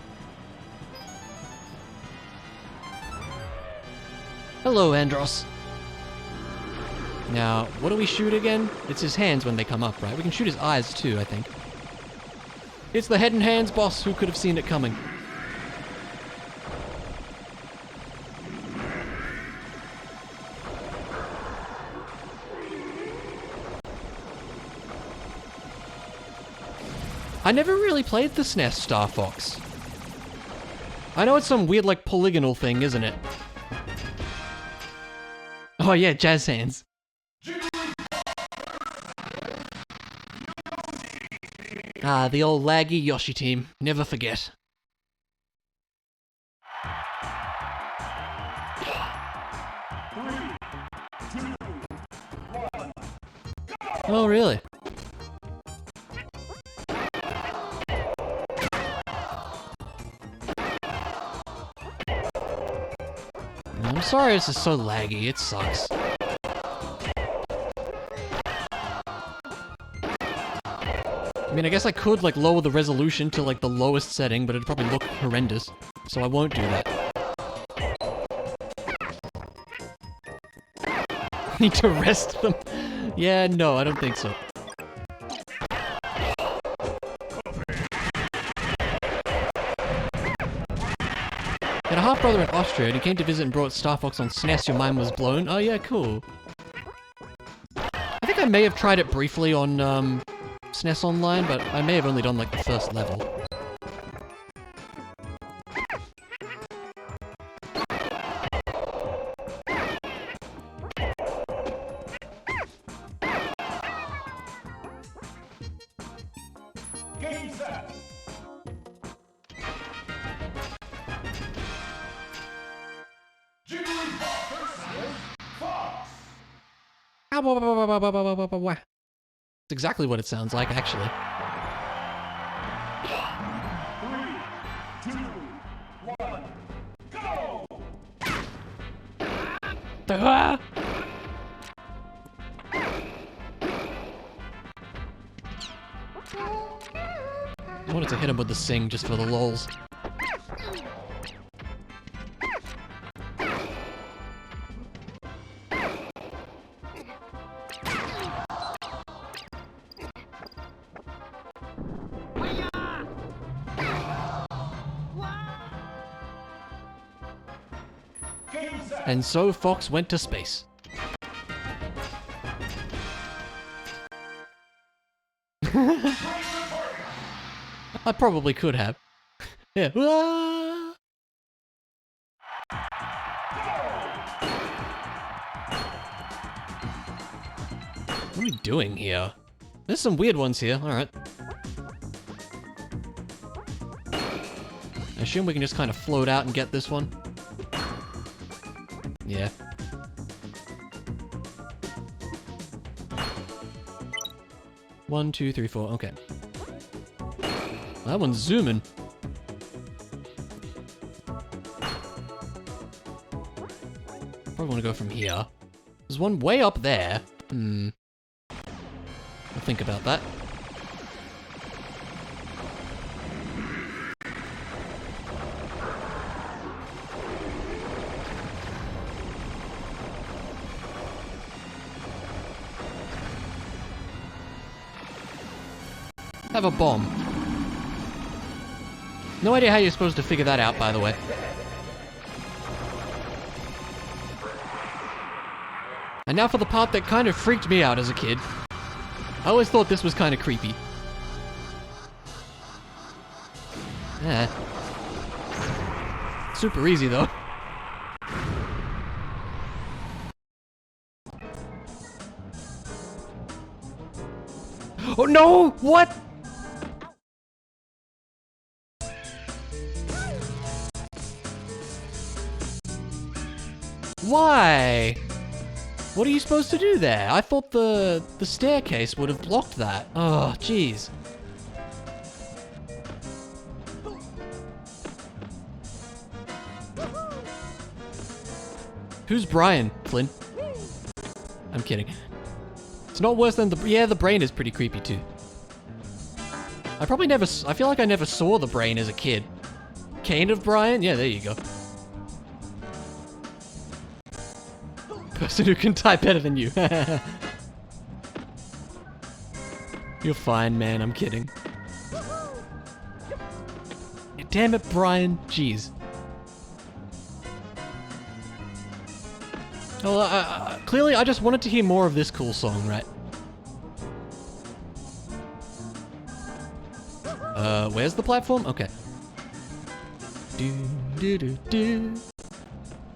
Hello, Andros. Now, what do we shoot again? It's his hands when they come up, right? We can shoot his eyes too, I think. It's the head and hands boss. Who could have seen it coming? I never really played the SNES Star Fox. I know it's some weird, like, polygonal thing, isn't it? Oh yeah, jazz hands. Ah, the old laggy Yoshi team. Never forget. Oh, really? I'm sorry this is so laggy, it sucks. I mean, I guess I could, like, lower the resolution to, like, the lowest setting, but it'd probably look horrendous. So I won't do that. Need to rest them? Yeah, no, I don't think so. I had a half-brother in Austria, and he came to visit and brought Star Fox on SNES. Your mind was blown. Oh yeah, cool. I think I may have tried it briefly on SNES Online, but I may have only done like the first level. Game set. Jigglypuff versus Fox. It's exactly what it sounds like, actually. 3, 2, 1, go! Ah! I wanted to hit him with the sing just for the lols. Game set. And so Fox went to space. I probably could have. Yeah. Ah! What are we doing here? There's some weird ones here. Alright. I assume we can just kind of float out and get this one. Yeah. One, two, three, four. Okay. That one's zooming. Probably want to go from here. There's one way up there. I'll think about that. Have a bomb. No idea how you're supposed to figure that out, by the way. And now for the part that kind of freaked me out as a kid. I always thought this was kind of creepy. Yeah. Super easy though. Oh no! What? Why? What are you supposed to do there? I thought the staircase would have blocked that. Oh, jeez. Who's Brian, Flynn? I'm kidding. It's not worse than the brain is pretty creepy too. I feel like I never saw the brain as a kid. Kane of Brian? Yeah, there you go. Person who can type better than you. You're fine, man, I'm kidding. Damn it, Brian. Jeez. Well, clearly I just wanted to hear more of this cool song, right? Where's the platform? Okay. Do do do do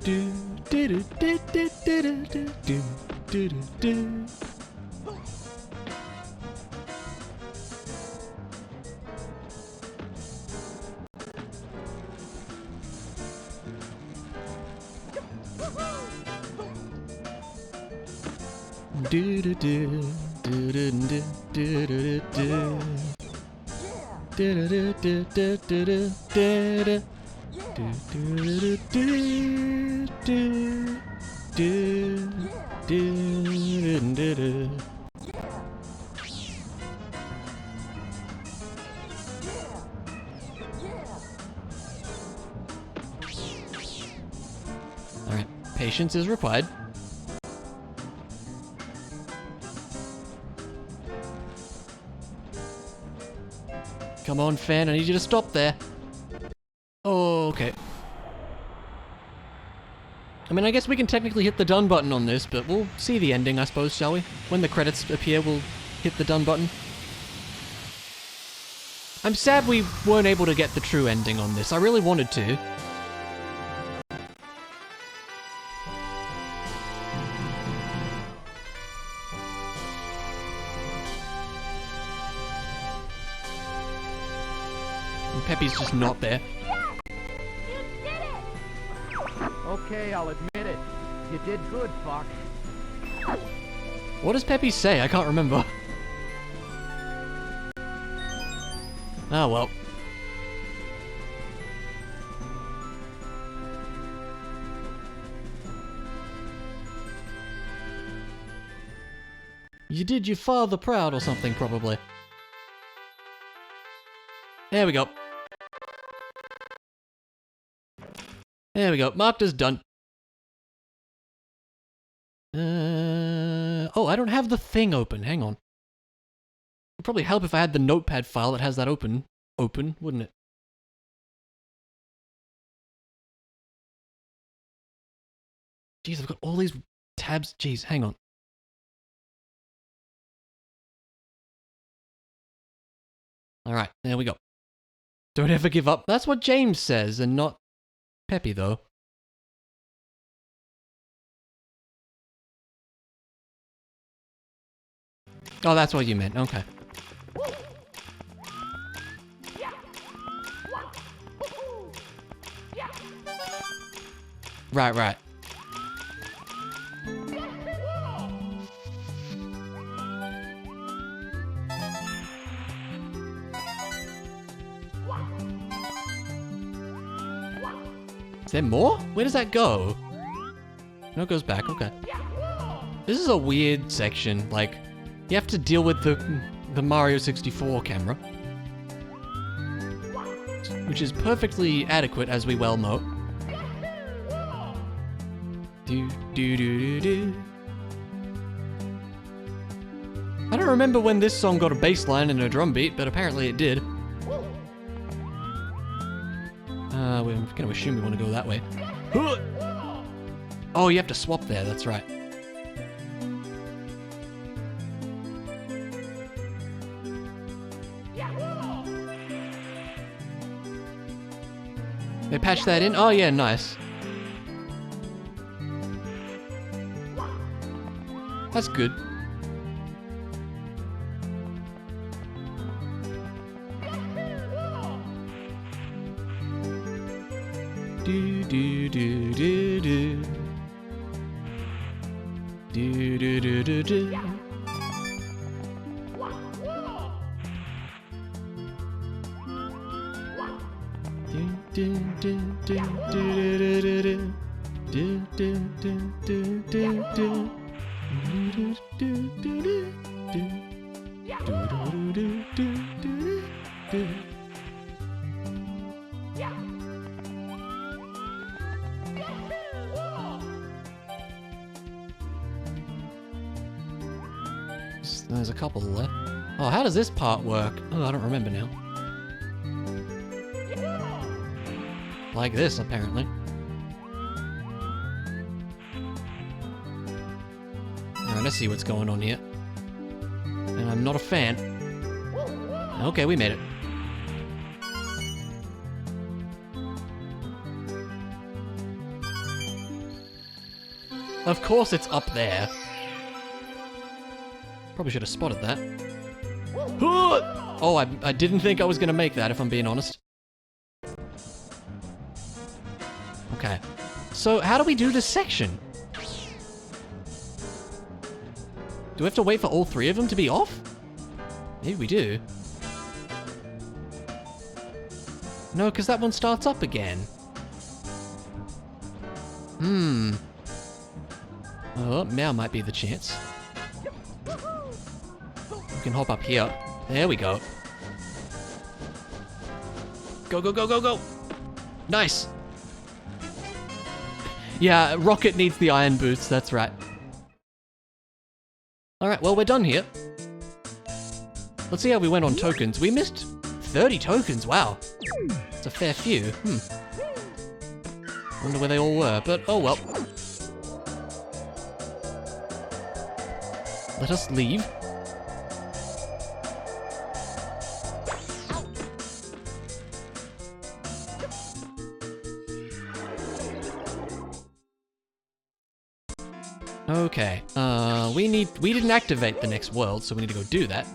do do do do do do do do do do. Do do do do do do do do do. Do do do do do do do do. Do do do do do do do do. All right, patience is required. Come on, fan, I need you to stop there. Oh, okay. I mean, I guess we can technically hit the done button on this, but we'll see the ending, I suppose, shall we? When the credits appear, we'll hit the done button. I'm sad we weren't able to get the true ending on this. I really wanted to. Peppy's just not there. Yes! You did it! Okay, I'll admit it. You did good, Fox. What does Peppy say? I can't remember. Oh well. You did your father proud or something, probably. There we go. There we go. Marked as done. Oh, I don't have the thing open. Hang on. It'd probably help if I had the notepad file that has that open, wouldn't it? Jeez, I've got all these tabs. Jeez, hang on. All right, there we go. Don't ever give up. That's what James says, and not Peppy, though. Oh, that's what you meant. Okay. Right, right. Is there more? Where does that go? No, it goes back. Okay. This is a weird section. Like, you have to deal with the Mario 64 camera, which is perfectly adequate, as we well know. Do do do do do. I don't remember when this song got a bass line and a drum beat, but apparently it did. We're going to assume we want to go that way. Oh, you have to swap there, that's right. They patched that in? Oh yeah, nice. That's good. Do do do do do. Do do do do do. Do do do do do do do. Do do do do do do. Do do do do do. Do do do do do do. There's a couple left. Oh, how does this part work? Oh, I don't remember now. Like this, apparently. Alright, let's see what's going on here. And I'm not a fan. Okay, we made it. Of course it's up there. Probably should have spotted that. Oh, I didn't think I was gonna make that, if I'm being honest. Okay. So, how do we do this section? Do we have to wait for all three of them to be off? Maybe we do. No, because that one starts up again. Oh, now might be the chance. We can hop up here. There we go. Go, go, go, go, go! Nice! Yeah, Rocket needs the iron boots, that's right. Alright, well, we're done here. Let's see how we went on tokens. We missed 30 tokens, wow. It's a fair few. Wonder where they all were, but oh well. Let us leave. Okay, we didn't activate the next world, so we need to go do that.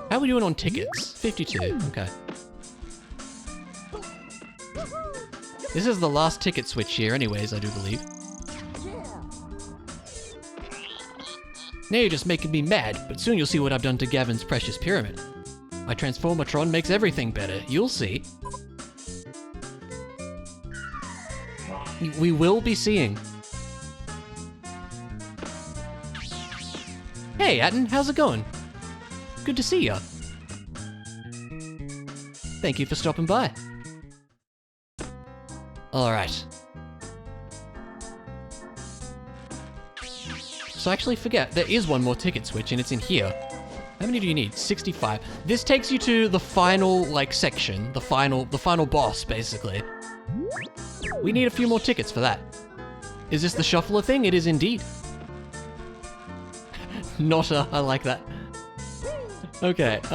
How are we doing on tickets? 52, okay. This is the last ticket switch here anyways, I do believe. Now you're just making me mad, but soon you'll see what I've done to Gavin's precious pyramid. My Transformatron makes everything better, you'll see. We will be seeing. Hey, Atten, how's it going? Good to see ya. Thank you for stopping by. Alright. So I actually forget, there is one more ticket switch and it's in here. How many do you need? 65. This takes you to the final, like, section. The final boss, basically. We need a few more tickets for that. Is this the shuffler thing? It is indeed. Notta, I like that. Okay, we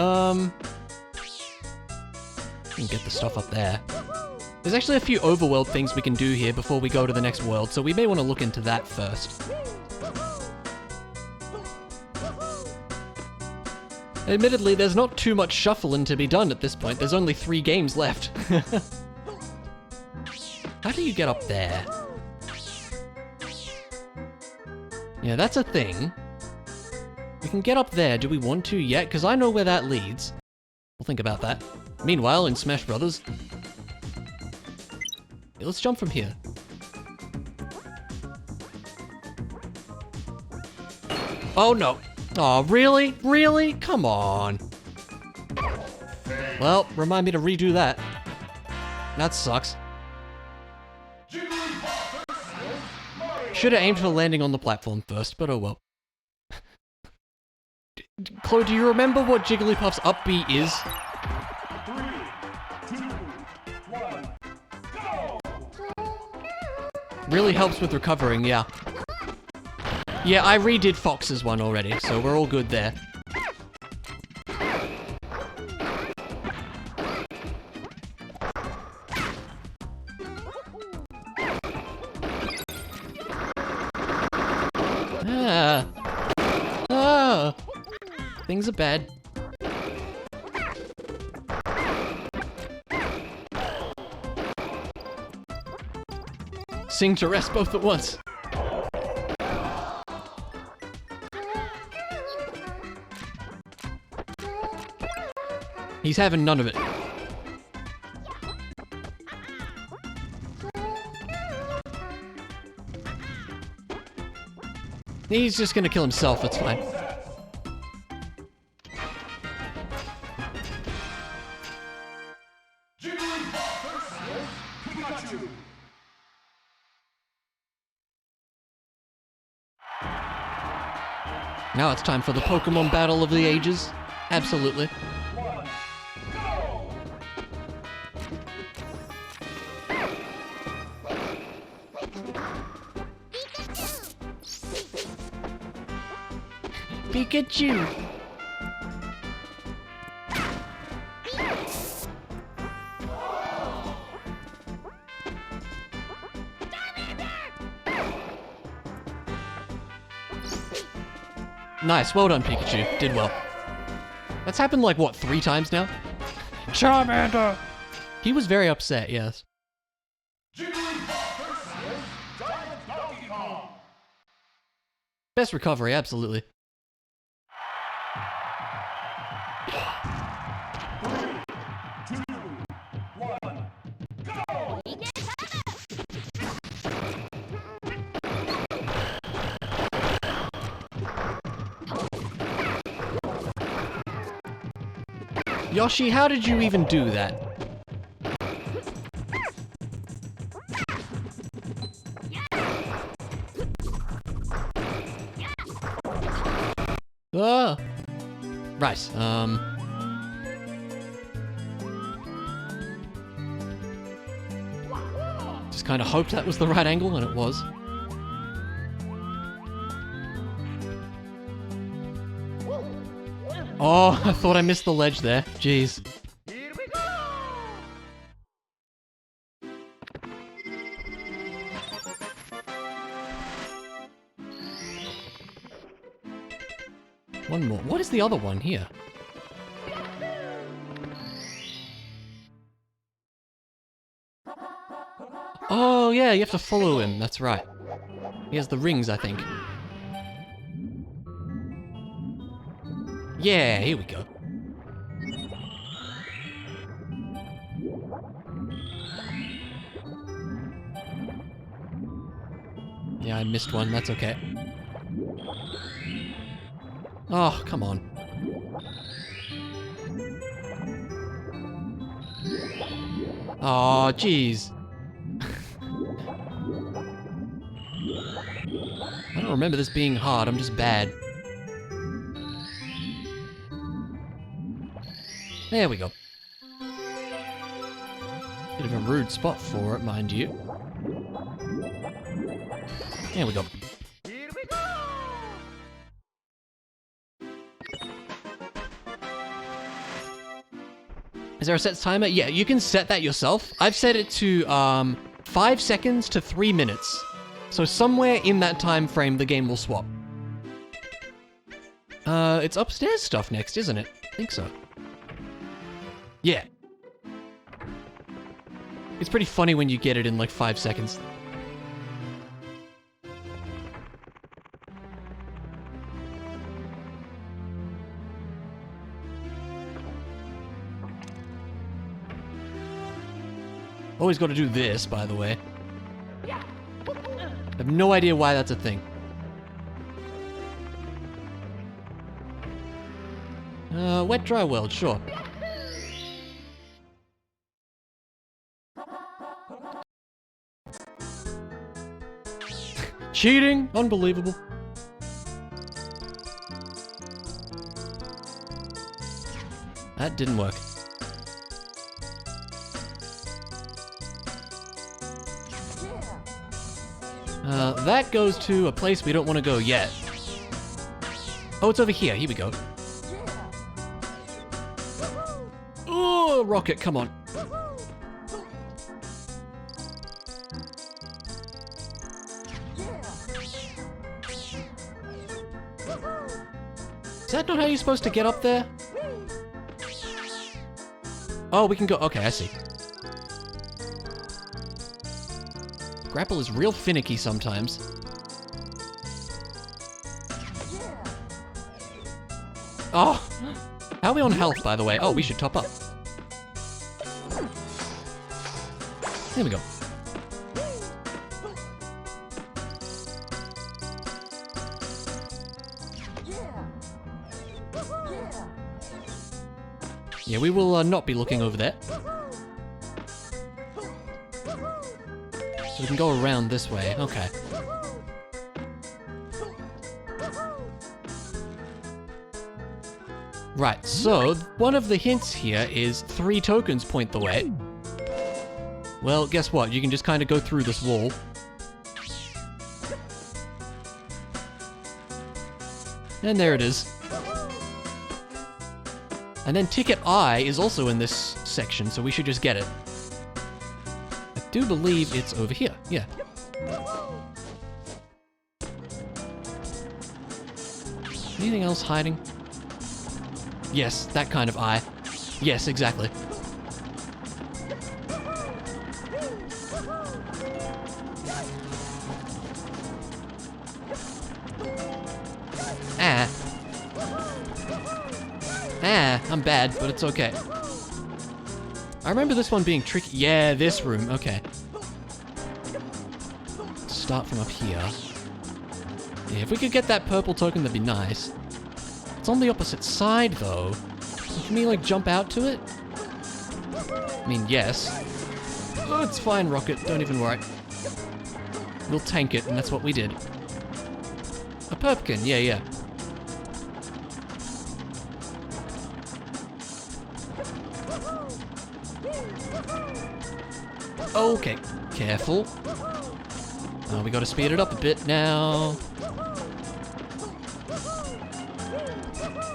can get the stuff up there. There's actually a few overworld things we can do here before we go to the next world, so we may want to look into that first. Admittedly, there's not too much shuffling to be done at this point. There's only 3 games left. How do you get up there? Yeah, that's a thing. We can get up there. Do we want to yet? Because I know where that leads. We'll think about that. Meanwhile, in Smash Brothers... Yeah, let's jump from here. Oh no! Oh, really? Really? Come on. Well, remind me to redo that. That sucks. Should have aimed for landing on the platform first, but oh well. Chloe, do you remember what Jigglypuff's up B is? 3, 2, 1, go! Really helps with recovering, yeah. Yeah, I redid Fox's one already, so we're all good there. Ah. Things are bad. Sing to rest both at once. He's having none of it. He's just gonna kill himself, it's fine. Now it's time for the Pokemon Battle of the Ages. Absolutely. Pikachu! Nice, well done, Pikachu. Did well. That's happened like, what, 3 times now? Charmander! He was very upset, yes. Best recovery, absolutely. Yoshi, how did you even do that? Ah! Right, just kind of hoped that was the right angle, and it was. Oh, I thought I missed the ledge there. Jeez. Here we go! One more. What is the other one here? Oh, yeah, you have to follow him. That's right. He has the rings, I think. Yeah, here we go. Yeah, I missed one. That's okay. Oh, come on. Oh, jeez. I don't remember this being hard. I'm just bad. There we go. Bit of a rude spot for it, mind you. There we go. Here we go! Is there a set timer? Yeah, you can set that yourself. I've set it to 5 seconds to 3 minutes. So somewhere in that time frame, the game will swap. It's upstairs stuff next, isn't it? I think so. Yeah. It's pretty funny when you get it in like 5 seconds. Always got to do this, by the way. I have no idea why that's a thing. Wet dry world, sure. Cheating! Unbelievable. That didn't work. That goes to a place we don't want to go yet. Oh, it's over here. Here we go. Oh, rocket, come on. Is that not how you're supposed to get up there? Oh, we can go. Okay, I see. Grapple is real finicky sometimes. Oh! How are we on health, by the way? Oh, we should top up. There we go. Yeah, we will not be looking over there. So we can go around this way. Okay. Right, so one of the hints here is 3 tokens point the way. Well, guess what? You can just kind of go through this wall. And there it is. And then ticket I is also in this section, so we should just get it. I do believe it's over here, yeah. Anything else hiding? Yes, that kind of eye. Yes, exactly. Ah. Ah, I'm bad, but it's okay. I remember this one being tricky. Yeah, this room, okay. Start from up here. Yeah, if we could get that purple token, that'd be nice. It's on the opposite side, though. Can we, like, jump out to it? I mean, yes. Oh, it's fine, Rocket. Don't even worry. We'll tank it, and that's what we did. A Perpkin, yeah, yeah. Okay, careful. Oh, we gotta speed it up a bit now.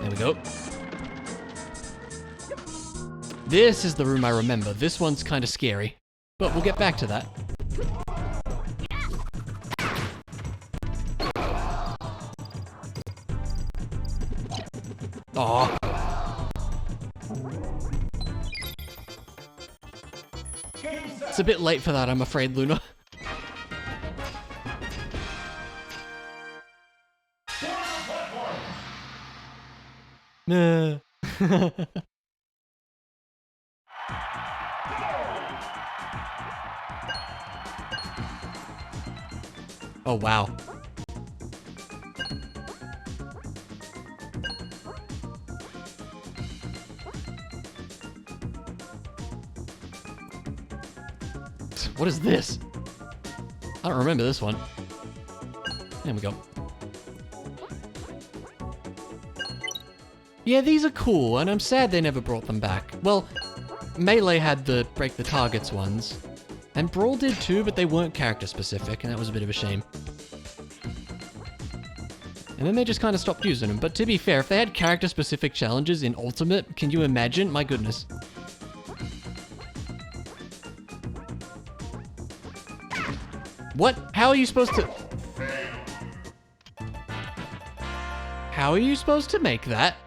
There we go. This is the room I remember. This one's kind of scary, but we'll get back to that. Aw. It's a bit late for that, I'm afraid, Luna. Nah. Oh, wow. What is this? I don't remember this one. There we go. Yeah, these are cool, and I'm sad they never brought them back. Well, Melee had the break the targets ones, and Brawl did too, but they weren't character specific, and that was a bit of a shame. And then they just kind of stopped using them, but to be fair, if they had character specific challenges in Ultimate, can you imagine? My goodness. What? How are you supposed to... How are you supposed to make that?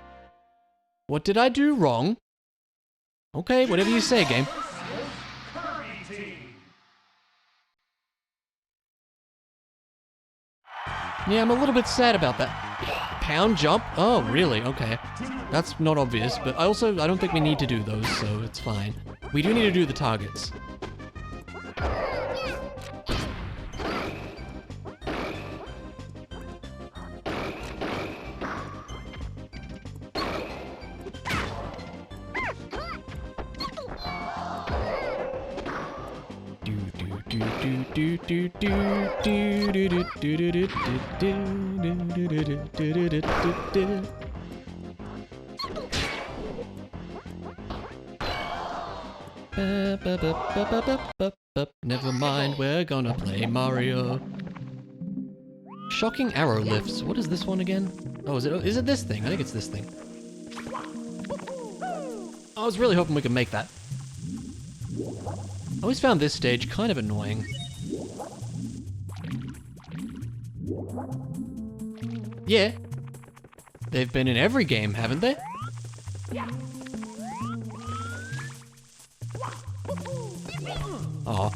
What did I do wrong? Okay, whatever you say, game. Yeah, I'm a little bit sad about that. Pound jump? Oh, really? Okay. That's not obvious, but I don't think we need to do those, so it's fine. We do need to do the targets. Never mind, we're gonna play Mario. Shocking arrow lifts. What is this one again? Oh, is it this thing? I think it's this thing. I was really hoping we could make that. I always found this stage kind of annoying. Yeah. They've been in every game, haven't they? Oh.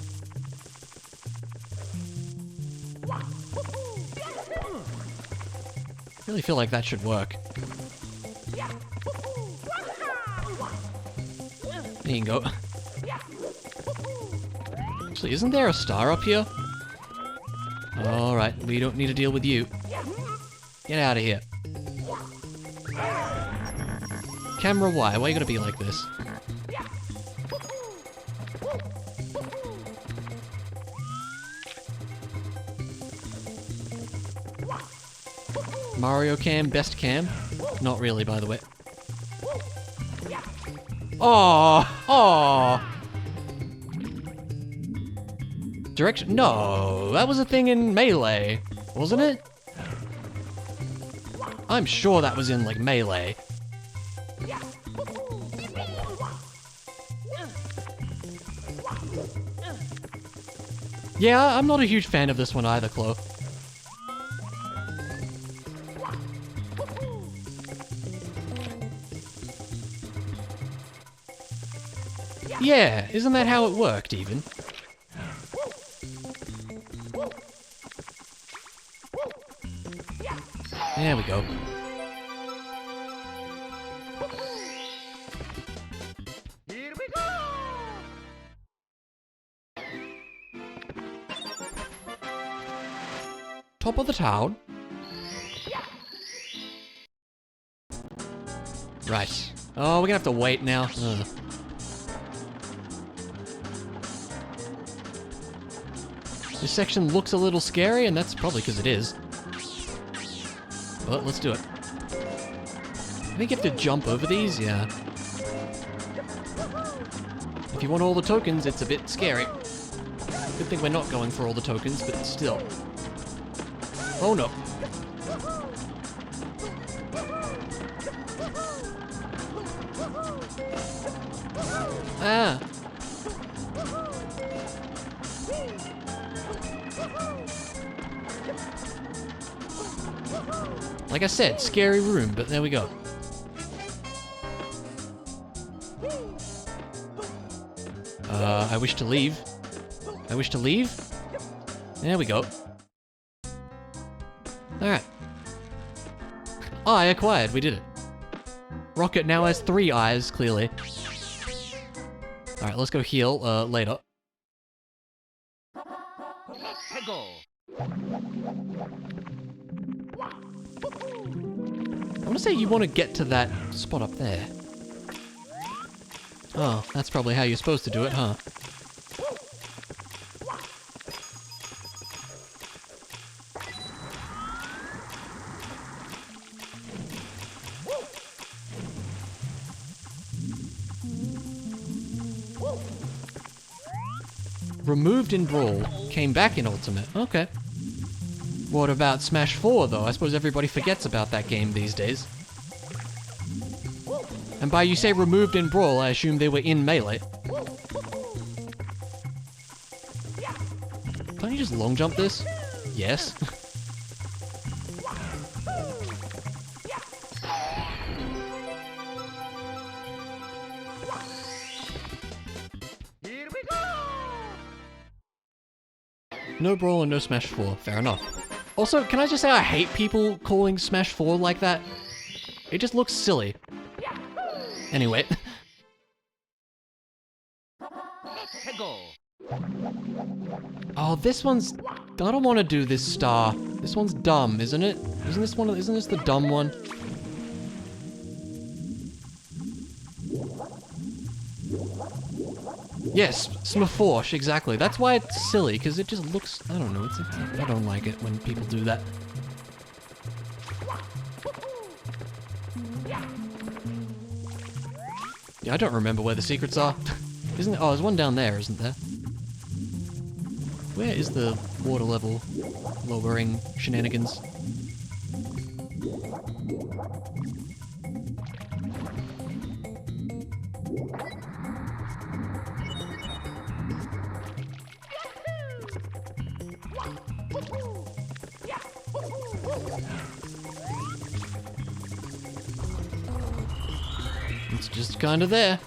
Really feel like that should work. There you go. Actually, isn't there a star up here? Alright, we don't need to deal with you. Get out of here. Camera, why? Why are you gonna be like this? Mario cam, best cam? Not really, by the way. Oh, oh. Direction? No, that was a thing in Melee, wasn't it? I'm sure that was in, like, Melee. Yeah, I'm not a huge fan of this one either, Chloe. Yeah, isn't that how it worked, even? There we go. Here we go! Top of the town? Right. Oh, we're gonna have to wait now. Ugh. This section looks a little scary, and that's probably because it is. But let's do it. I think you have to jump over these, yeah. If you want all the tokens, it's a bit scary. Good thing we're not going for all the tokens, but still. Oh no. Ah. Like I said, scary room, but there we go. I wish to leave. I wish to leave? There we go. Alright. Eye acquired, we did it. Rocket now has 3 eyes, clearly. Alright, let's go heal, later. Go. I want to say you want to get to that spot up there. Oh, that's probably how you're supposed to do it, huh? Removed in Brawl, came back in Ultimate. Okay. What about Smash 4, though? I suppose everybody forgets about that game these days. And by you say removed in Brawl, I assume they were in Melee. Can't you just long jump this? Yes. Here we go! No Brawl and no Smash 4. Fair enough. Also, can I just say I hate people calling Smash 4 like that? It just looks silly. Anyway. Go. Oh, this one's... I don't want to do this star. This one's dumb, isn't it? Isn't this the dumb one? Yes, Smaforsh, exactly. That's why it's silly, because it just looks... I don't know, I don't like it when people do that. Yeah, I don't remember where the secrets are. Isn't there? Oh, there's one down there, isn't there? Where is the water level lowering shenanigans? It's just kind of there.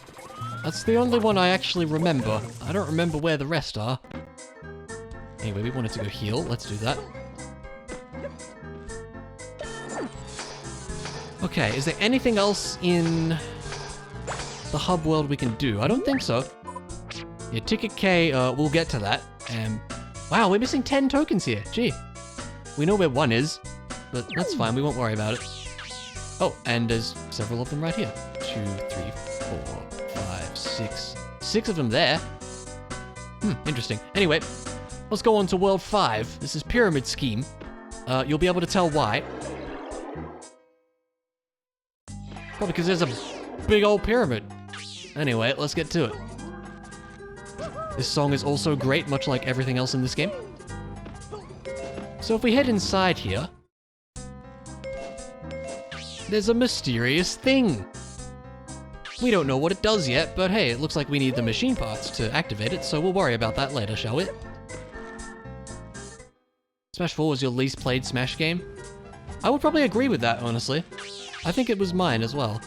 That's the only one I actually remember. I don't remember where the rest are. Anyway, we wanted to go heal. Let's do that. Okay, is there anything else in the hub world we can do? I don't think so. Yeah, Ticket K, we'll get to that. Wow, we're missing 10 tokens here. Gee. We know where one is, but that's fine. We won't worry about it. Oh, and there's several of them right here. 2, 3, 4, 5, 6. 6 of them there. Interesting. Anyway, let's go on to World 5. This is Pyramid Scheme. You'll be able to tell why. Probably because there's a big old pyramid. Anyway, let's get to it. This song is also great, much like everything else in this game. So if we head inside here, there's a mysterious thing. We don't know what it does yet, but hey, it looks like we need the machine parts to activate it, so we'll worry about that later, shall we? Smash 4 was your least played Smash game? I would probably agree with that, honestly. I think it was mine as well.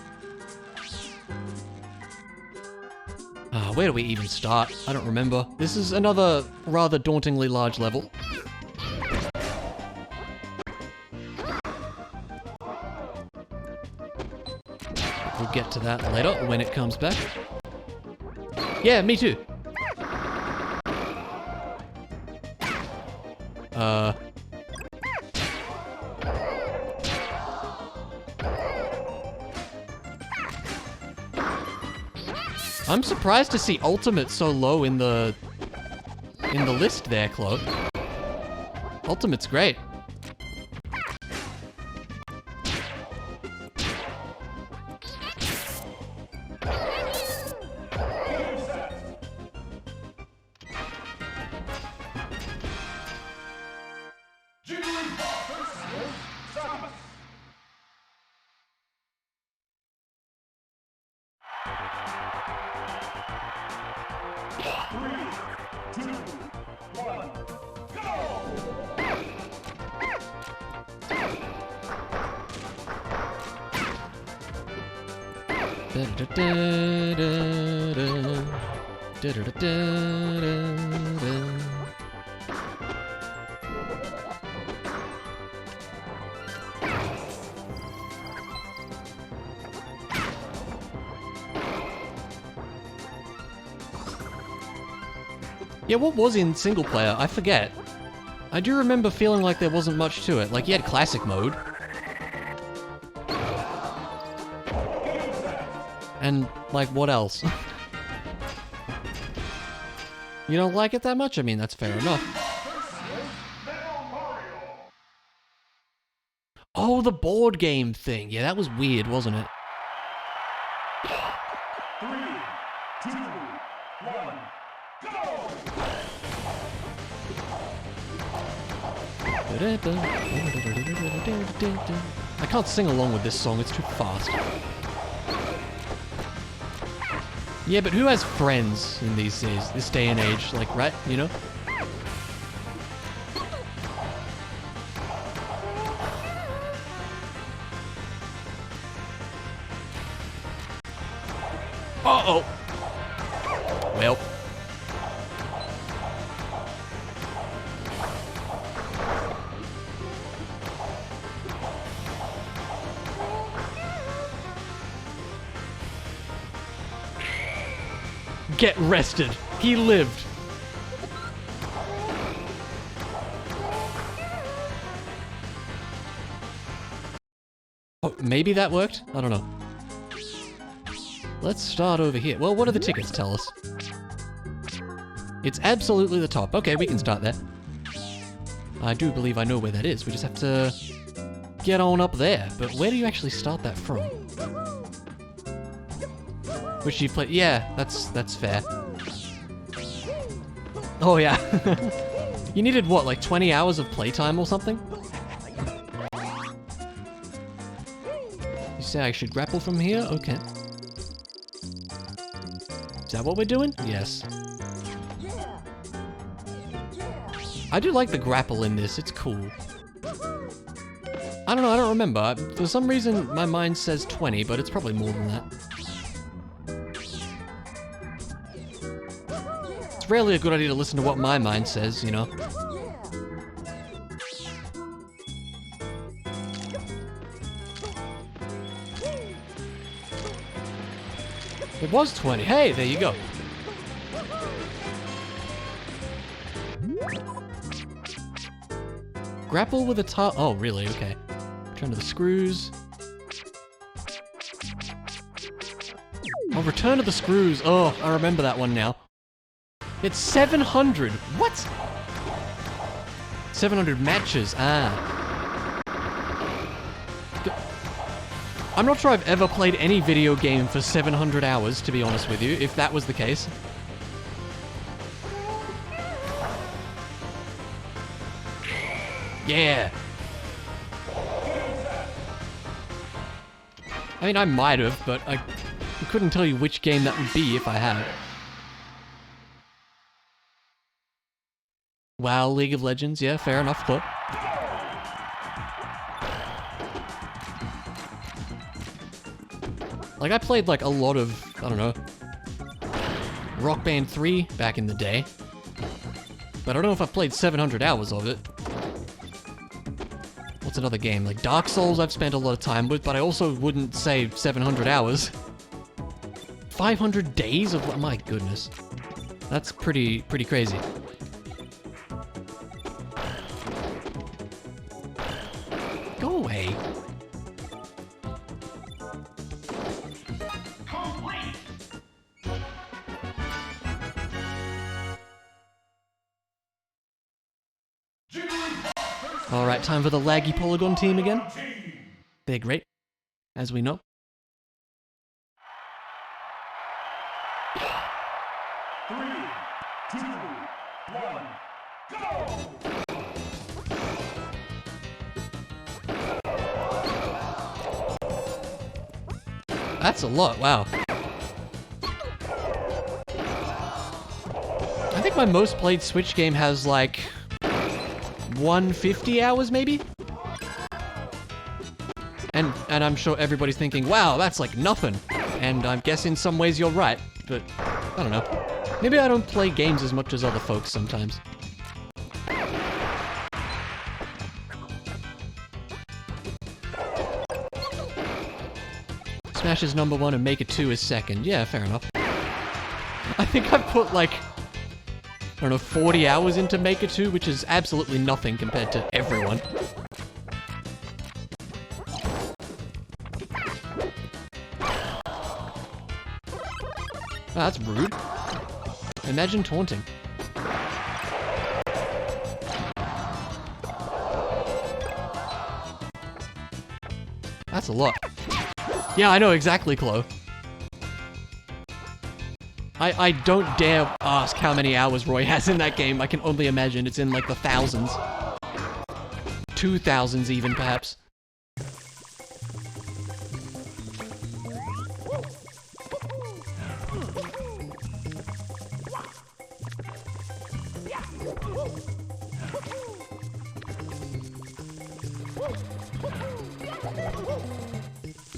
Where do we even start? I don't remember. This is another rather dauntingly large level. We'll get to that later when it comes back. Yeah, me too. I'm surprised to see Ultimate so low in the list there, Claude. Ultimate's great. Yeah, what was in single player? I forget. I do remember feeling like there wasn't much to it. Like, you had classic mode. And, like, what else? You don't like it that much? I mean, that's fair enough. Oh, the board game thing. Yeah, that was weird, wasn't it? 3, 2, 1, go! I can't sing along with this song, it's too fast. Yeah, but who has friends in these days, this day and age? Like, right, you know? Uh-oh! Well. Get rested. He lived. Oh, maybe that worked? I don't know. Let's start over here. Well, what do the tickets tell us? It's absolutely the top. Okay, we can start there. I do believe I know where that is. We just have to get on up there. But where do you actually start that from? Which you play? Yeah, that's fair. Oh yeah. You needed what, like 20 hours of playtime or something? You say I should grapple from here? Okay. Is that what we're doing? Yes. I do like the grapple in this, it's cool. I don't know, I don't remember. For some reason, my mind says 20, but it's probably more than that. it's rarely a good idea to listen to what my mind says, you know? It was 20. Hey, there you go. Grapple with a top. Oh, really? Okay. Turn to the screws. Oh, return to the screws. Oh, I remember that one now. It's 700. What? 700 matches. Ah. I'm not sure I've ever played any video game for 700 hours, to be honest with you, if that was the case. Yeah. I mean, I might have, but I couldn't tell you which game that would be if I had. WoW, League of Legends, yeah, fair enough, but... Like, I played, like, a lot of, I don't know, Rock Band 3 back in the day. But I don't know if I've played 700 hours of it. What's another game? Like, Dark Souls I've spent a lot of time with, but I also wouldn't say 700 hours. 500 days of... my goodness. That's pretty crazy. Go away. Alright, time for the laggy polygon team again. They're great, as we know. 3, 2, 1, go! That's a lot, wow. I think my most played Switch game has like 150 hours maybe? And I'm sure everybody's thinking, wow, that's like nothing. And I guess in some ways you're right, but I don't know. Maybe I don't play games as much as other folks sometimes. Smash is number 1 and Make It 2 is second. Yeah, fair enough. I think I've put like, I don't know, 40 hours into Make It 2, which is absolutely nothing compared to everyone. Oh, that's rude. Imagine taunting. That's a lot. Yeah, I know exactly, Chloe. I don't dare ask how many hours Roy has in that game. I can only imagine it's in like the thousands. 2000s even, perhaps.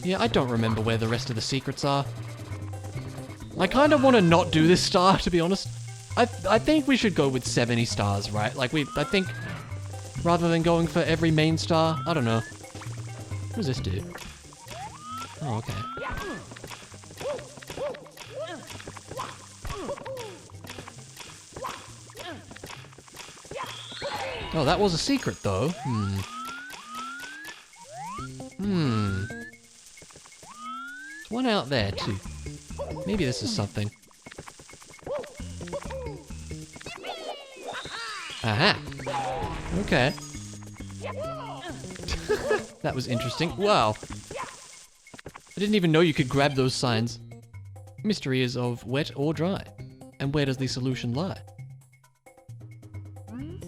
Yeah, I don't remember where the rest of the secrets are. I kind of want to not do this star, to be honest. I think we should go with 70 stars, right? Like, I think, rather than going for every main star, I don't know. What does this do? Oh, okay. Oh, that was a secret, though. There's one out there, too. Maybe this is something. Aha! Okay. That was interesting. Wow. I didn't even know you could grab those signs. Mystery is of wet or dry. And where does the solution lie?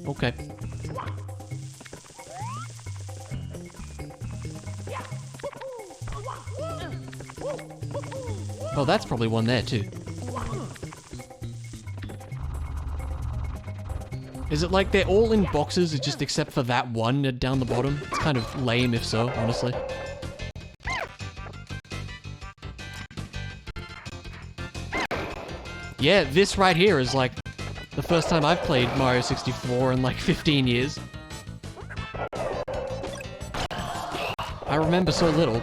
Okay. Oh, that's probably one there, too. Is it like they're all in boxes, just except for that one down the bottom? It's kind of lame if so, honestly. Yeah, this right here is like The first time I've played Mario 64 in like 15 years. I remember so little.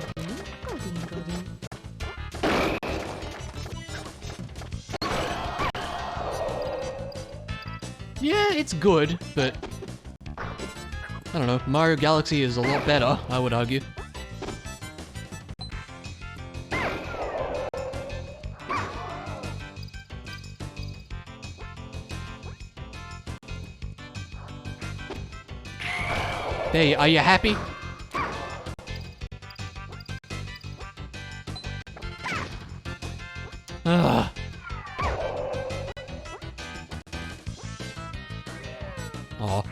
Yeah, it's good, but I don't know, Mario Galaxy is a lot better, I would argue. Hey, are you happy? Ugh. Aw.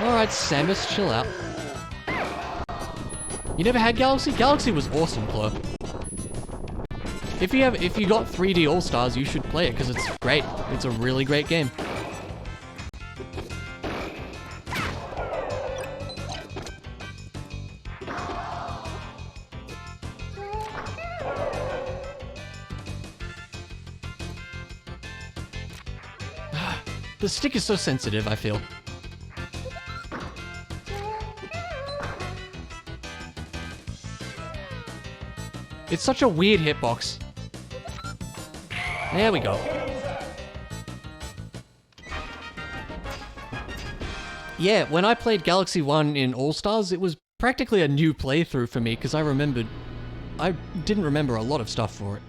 Alright, Samus, chill out. You never had Galaxy? Galaxy was awesome, Chloe. If you got 3D All-Stars, you should play it, because it's great. It's a really great game. The stick is so sensitive, I feel. It's such a weird hitbox. There we go. Yeah, when I played Galaxy 1 in All-Stars, it was practically a new playthrough for me, because I didn't remember a lot of stuff for it.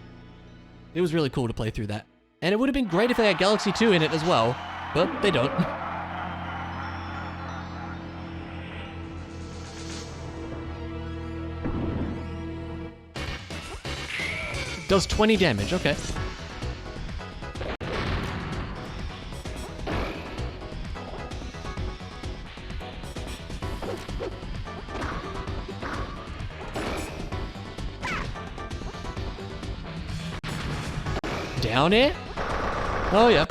It was really cool to play through that. And it would have been great if they had Galaxy 2 in it as well, but they don't. Does 20 damage, okay. Down air? Oh yeah.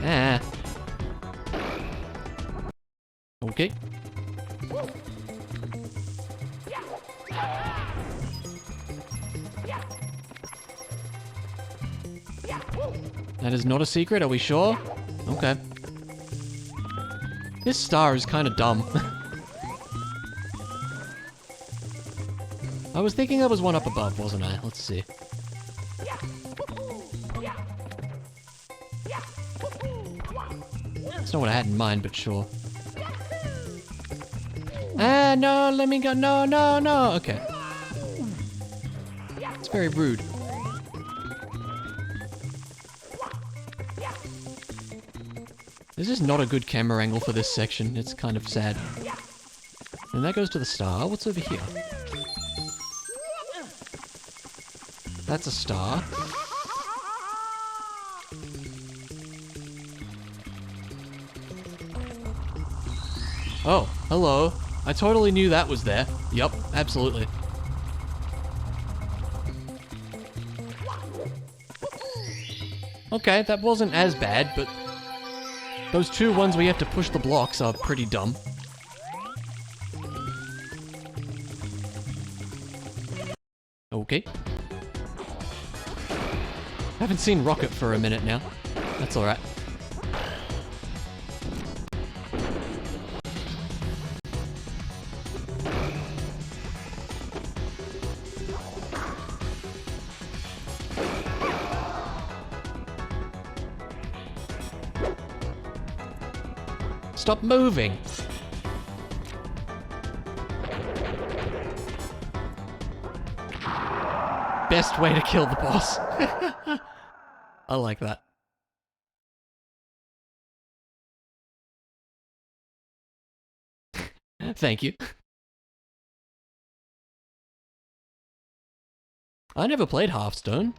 Ah. Okay. That is not a secret, are we sure? Okay. This star is kind of dumb. I was thinking there was one up above, wasn't I? Let's see. That's not what I had in mind, but sure. Ah, no, let me go. No, no, no. Okay. It's very rude. This is not a good camera angle for this section. It's kind of sad. And that goes to the star. What's over here? That's a star. Oh, hello. I totally knew that was there. Yup, absolutely. Okay, that wasn't as bad, but those two ones where you have to push the blocks are pretty dumb. Okay. Haven't seen Rocket for a minute now. That's alright. Stop moving! Best way to kill the boss. I like that. Thank you. I never played Hearthstone.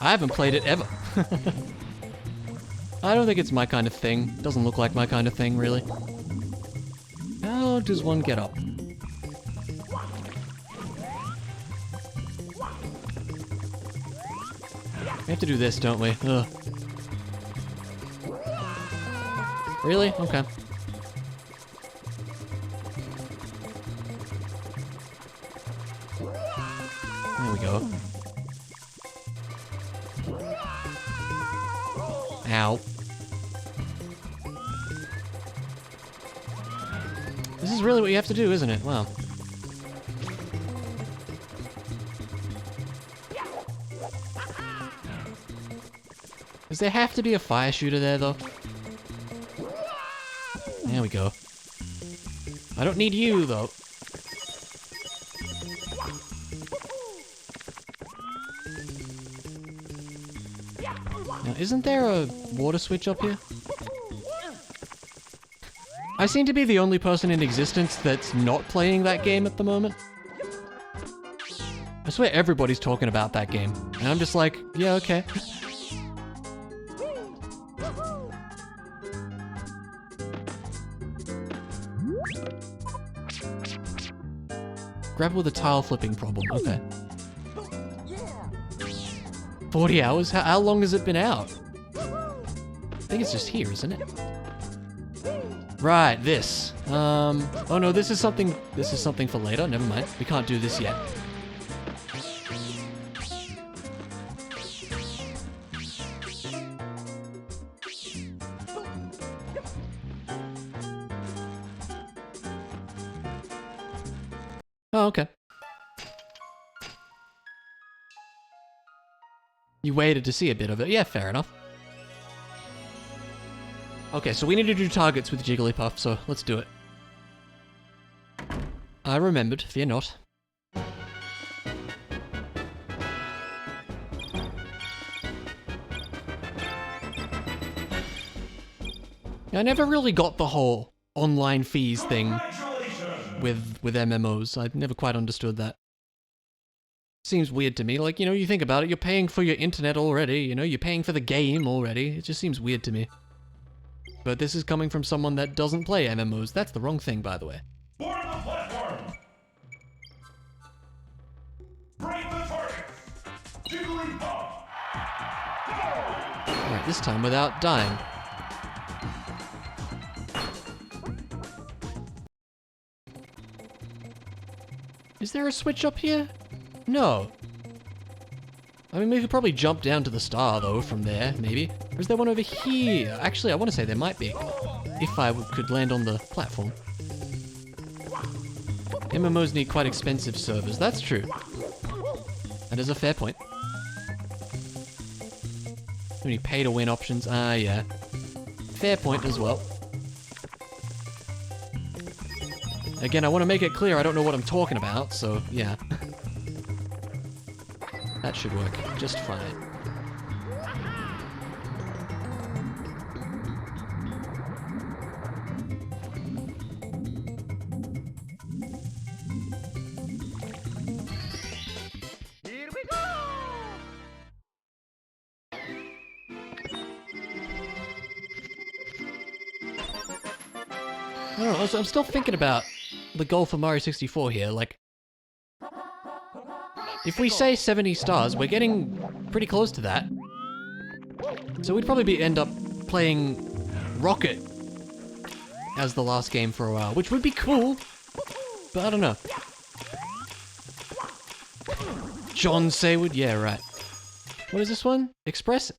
I haven't played it ever. I don't think it's my kind of thing. Doesn't look like my kind of thing, really. How does one get up? We have to do this, don't we? Ugh. Really? Okay. There we go. Ow. This is really what you have to do, isn't it? Wow. Does there have to be a fire shooter there, though? There we go. I don't need you, though. Now, isn't there a water switch up here? I seem to be the only person in existence that's not playing that game at the moment. I swear everybody's talking about that game. And I'm just like, yeah, okay. Grab with a tile flipping problem, okay. 40 hours? How long has it been out? I think it's just here, isn't it? Right, this. Oh no, this is something for later, never mind. We can't do this yet. Oh, okay. You waited to see a bit of it. Yeah, fair enough. Okay, so we need to do targets with Jigglypuff, so let's do it. I remembered, fear not. I never really got the whole online fees thing with MMOs. I never quite understood that. Seems weird to me. Like, you know, you think about it, you're paying for your internet already, you know, you're paying for the game already. It just seems weird to me. But this is coming from someone that doesn't play MMOs. That's the wrong thing, by the way. Board the platform. Bring the target. Jigglypuff. Go! Alright, this time without dying. Is there a switch up here? No. I mean, we could probably jump down to the star, though, from there, maybe. Or is there one over here? Actually, I want to say there might be. If I could land on the platform. MMOs need quite expensive servers. That's true. That is a fair point. Too many pay-to-win options. Ah, yeah. Fair point as well. Again, I want to make it clear I don't know what I'm talking about, so yeah. That should work just fine. Here we go! I don't know, I'm still thinking about the goal for Mario 64 here, like... If we say 70 stars, we're getting pretty close to that. So we'd probably end up playing Rocket as the last game for a while, which would be cool, but I don't know. John Saywood? Yeah, right. What is this one? Express?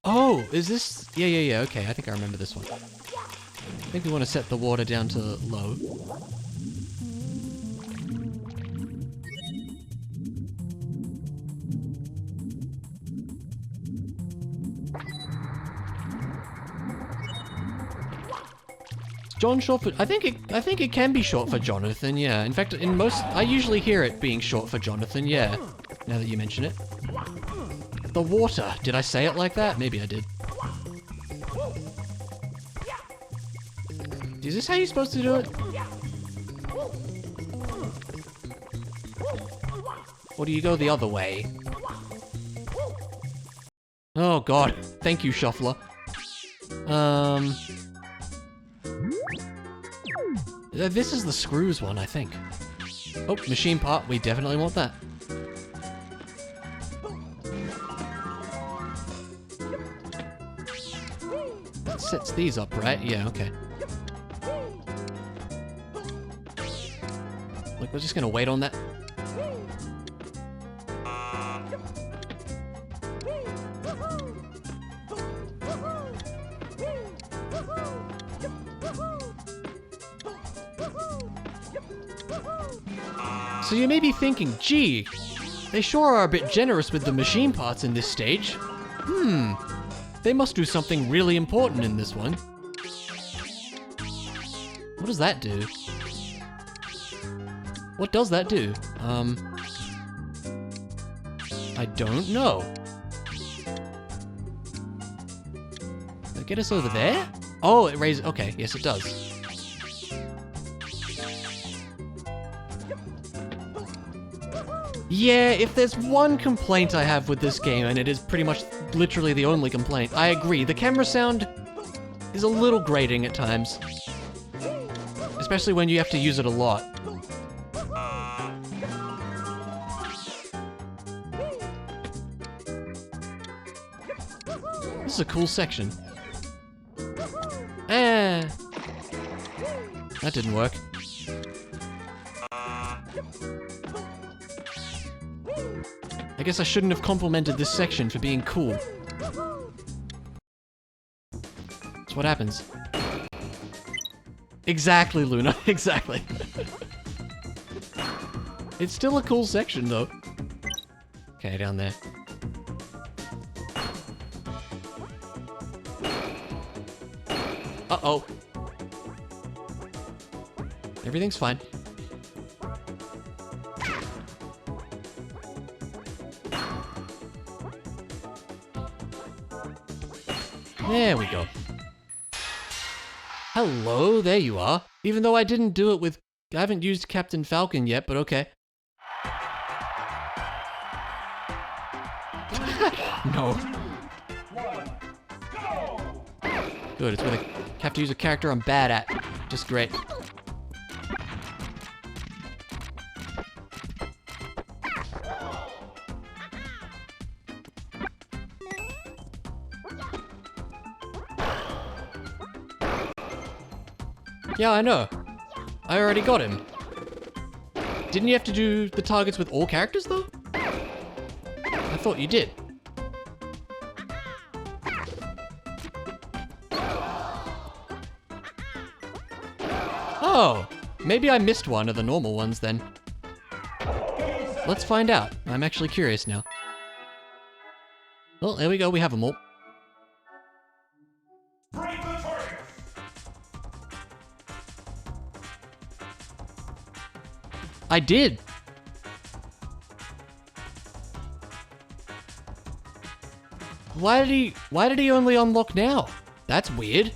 Oh, is this... Yeah, okay, I think I remember this one. I think we want to set the water down to low. John short for... I think it can be short for Jonathan, yeah. In fact, in most... I usually hear it being short for Jonathan, yeah. Now that you mention it. The water. Did I say it like that? Maybe I did. Is this how you're supposed to do it? Or do you go the other way? Oh god. Thank you, Shuffler. This is the screws one, I think. Oh, machine part. We definitely want that. That sets these up, right? Yeah, okay. Like, we're just gonna wait on that. So you may be thinking, gee, they sure are a bit generous with the machine parts in this stage. They must do something really important in this one. What does that do? What does that do? I don't know. Does it get us over there? Oh, it raises, okay, yes it does. Yeah, if there's one complaint I have with this game, and it is pretty much literally the only complaint, I agree. The camera sound is a little grating at times. Especially when you have to use it a lot. This is a cool section. That didn't work. I guess I shouldn't have complimented this section for being cool. That's what happens. Exactly, Luna. Exactly. It's still a cool section, though. Okay, down there. Uh-oh. Everything's fine. There we go. Hello, there you are. Even though I didn't do it with... I haven't used Captain Falcon yet, but okay. No. Good, it's when I have to use a character I'm bad at. Just great. Yeah, I know. I already got him. Didn't you have to do the targets with all characters, though? I thought you did. Oh, maybe I missed one of the normal ones then. Let's find out. I'm actually curious now. Well, there we go. We have them all. Bring the target. I did. Why did he only unlock now? That's weird.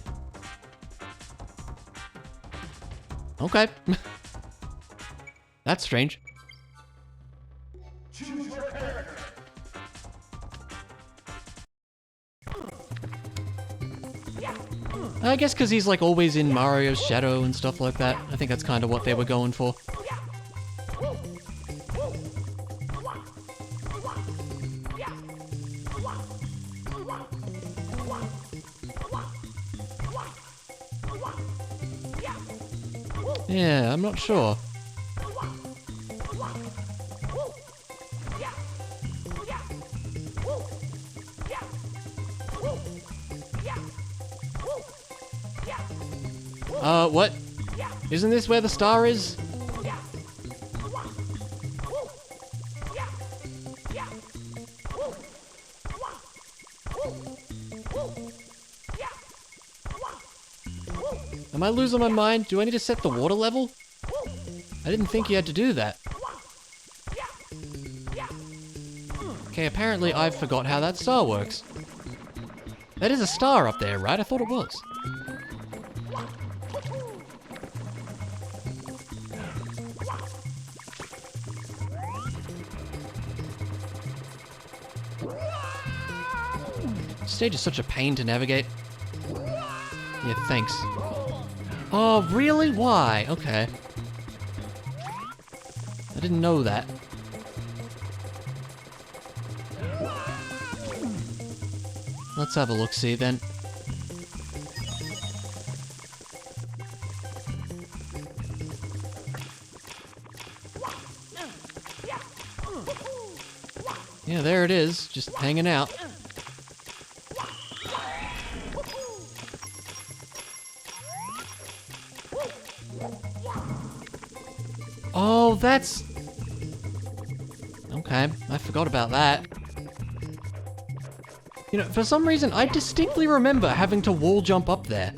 Okay. That's strange. Choose your character. I guess because he's like always in Mario's shadow and stuff like that. I think that's kind of what they were going for. Yeah, I'm not sure. What? Isn't this where the star is? Am I losing my mind? Do I need to set the water level? I didn't think you had to do that. Okay, apparently I forgot how that star works. That is a star up there, right? I thought it was. stage is such a pain to navigate. Yeah, thanks. Oh, really? Why? Okay. I didn't know that. Let's have a look-see then. Yeah, there it is, just hanging out. Oh, that's... Okay, I forgot about that. You know, for some reason, I distinctly remember having to wall jump up there.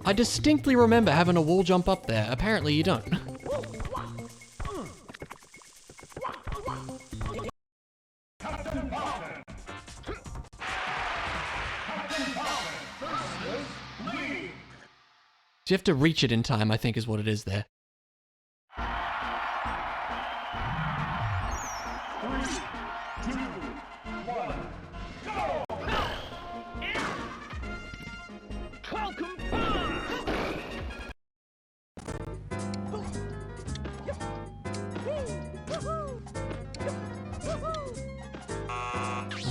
I distinctly remember having a wall jump up there. Apparently you don't. So you have to reach it in time, I think is what it is there.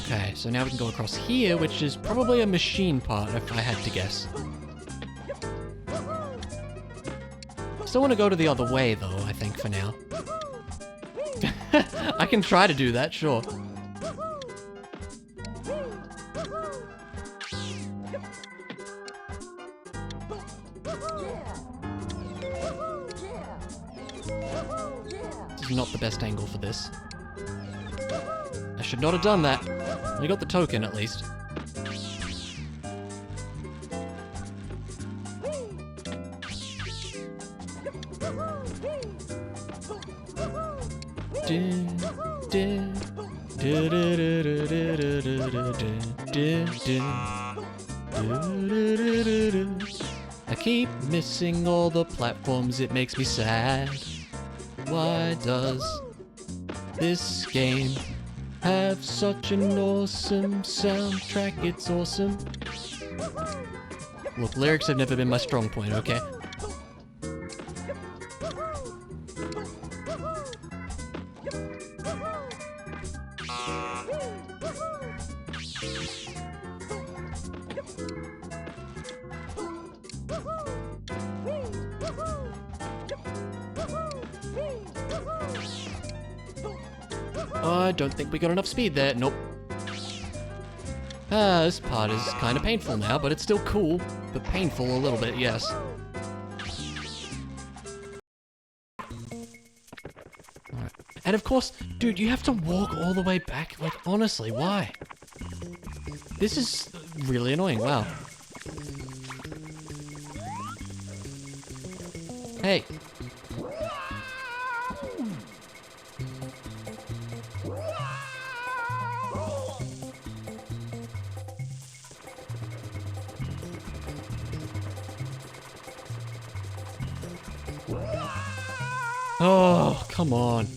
Okay, so now we can go across here, which is probably a machine part, if I had to guess. Still want to go to the other way, though, I think, for now. I can try to do that, sure. This is not the best angle for this. I should not have done that. We got the token, at least. I keep missing all the platforms, it makes me sad. Why does this game have such an awesome soundtrack? It's awesome. Look, lyrics have never been my strong point, okay? I don't think we got enough speed there. Nope. This part is kind of painful now, but it's still cool. But painful a little bit, yes. Alright. And of course, dude, you have to walk all the way back. Like, honestly, why? This is really annoying, wow. Hey. Oh, come on.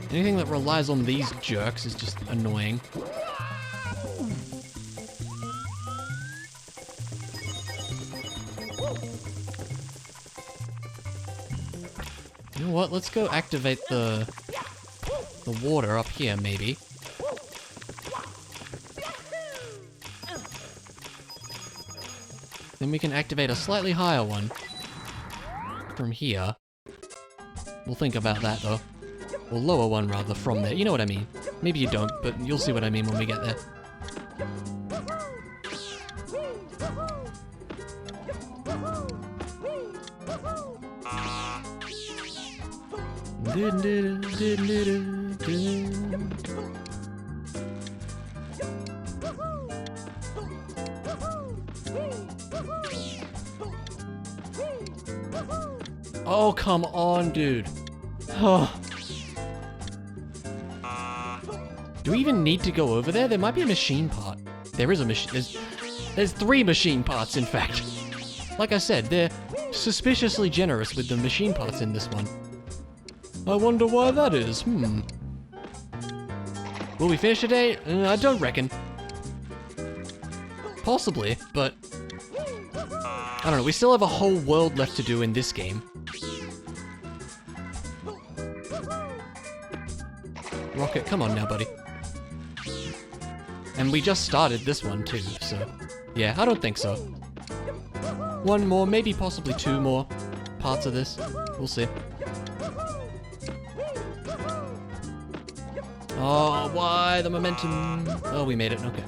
Anything that relies on these jerks is just annoying. You know what? Let's go activate the water up here, maybe. Then we can activate a slightly higher one from here. We'll think about that, though. Or lower one, rather, from there. You know what I mean. Maybe you don't, but you'll see what I mean when we get there. Oh, come on, dude. Oh. Do we even need to go over there? There might be a machine part. There is a machine. There's 3 machine parts, in fact. Like I said, they're suspiciously generous with the machine parts in this one. I wonder why that is. Will we finish today? I don't reckon. Possibly, but I don't know. We still have a whole world left to do in this game. Rocket, come on now, buddy. And we just started this one too, so yeah, I don't think so. One more, maybe possibly two more parts of this. We'll see. Oh, why the momentum? Oh, we made it, okay.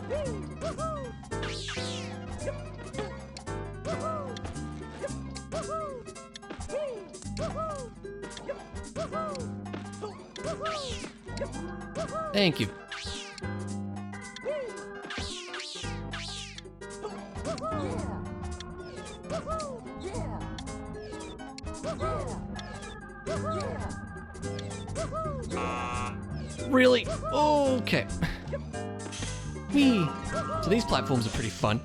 Thank you. Really? Okay. Whee! So these platforms are pretty fun.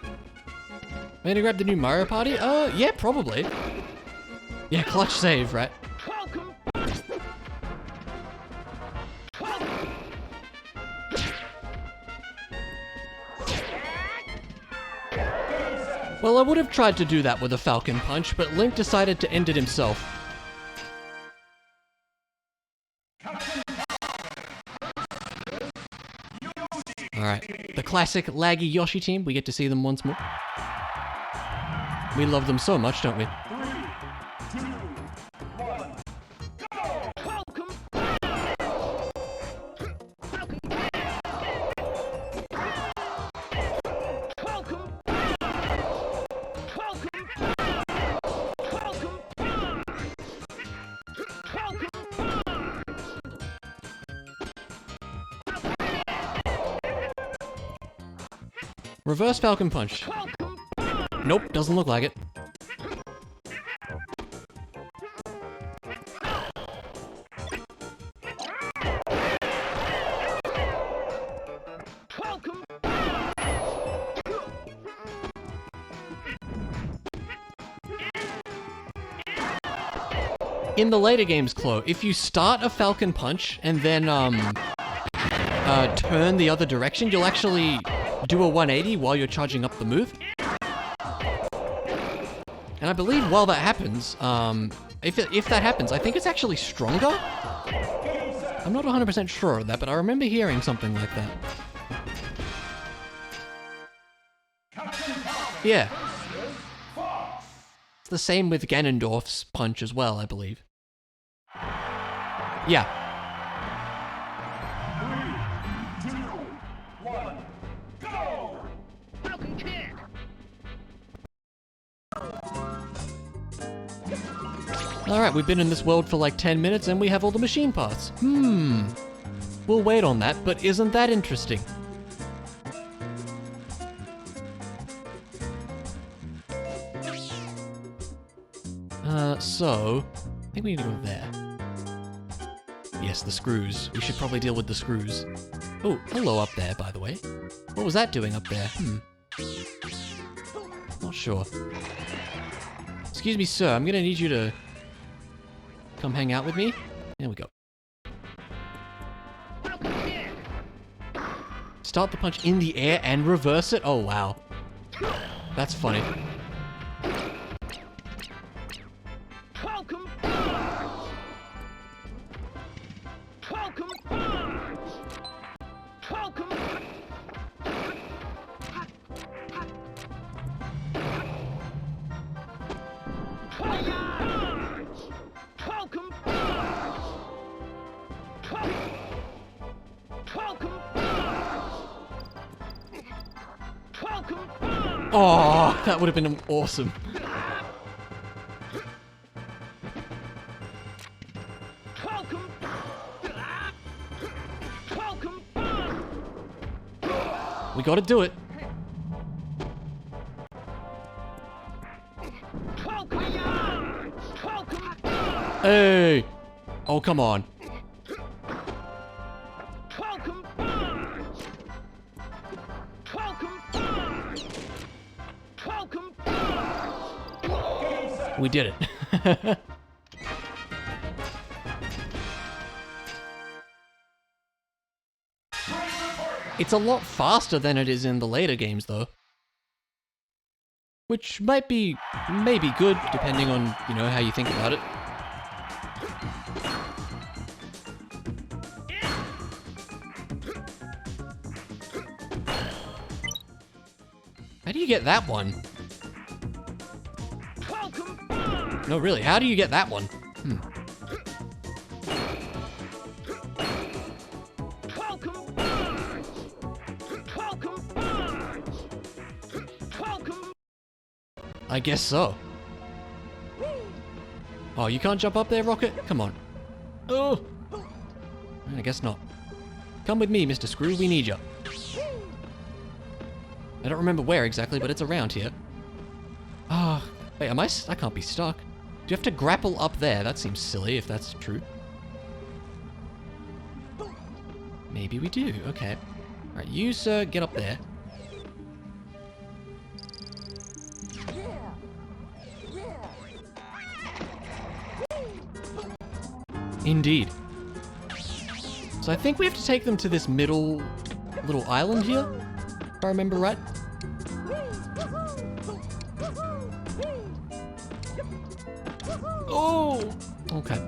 Am I gonna grab the new Mario Party? Yeah, probably. Yeah, clutch save, right? Well, I would have tried to do that with a Falcon Punch, but Link decided to end it himself. Alright, the classic laggy Yoshi team, we get to see them once more. We love them so much, don't we? Reverse Falcon Punch. Nope, doesn't look like it. In the later games, Chloe, if you start a Falcon Punch and then turn the other direction, you'll actually do a 180 while you're charging up the move. And I believe while that happens, if that happens, I think it's actually stronger? I'm not 100% sure of that, but I remember hearing something like that. Yeah. It's the same with Ganondorf's punch as well, I believe. Yeah. 3, 2, 1, go! Falcon Kid! Alright, we've been in this world for like 10 minutes and we have all the machine parts. We'll wait on that, but isn't that interesting? So I think we need to go there. Yes, the screws. We should probably deal with the screws. Oh, hello up there, by the way. What was that doing up there? Not sure. Excuse me, sir. I'm gonna need you to come hang out with me. There we go. Start the punch in the air and reverse it? Oh, wow. That's funny. Oh, that would have been awesome. We gotta do it. Hey! Oh, come on. We did it. It's a lot faster than it is in the later games, though. Which might be, maybe good, depending on, you know, how you think about it. How do you get that one? No, really, how do you get that one? I guess so. Oh, you can't jump up there, Rocket? Come on. Oh! I guess not. Come with me, Mr. Screw, we need you. I don't remember where exactly, but it's around here. Ah, wait, I can't be stuck. Do you have to grapple up there? That seems silly if that's true. Maybe we do, okay. Alright, you, sir, get up there. Indeed. So I think we have to take them to this middle little island here, if I remember right. Oh! Okay.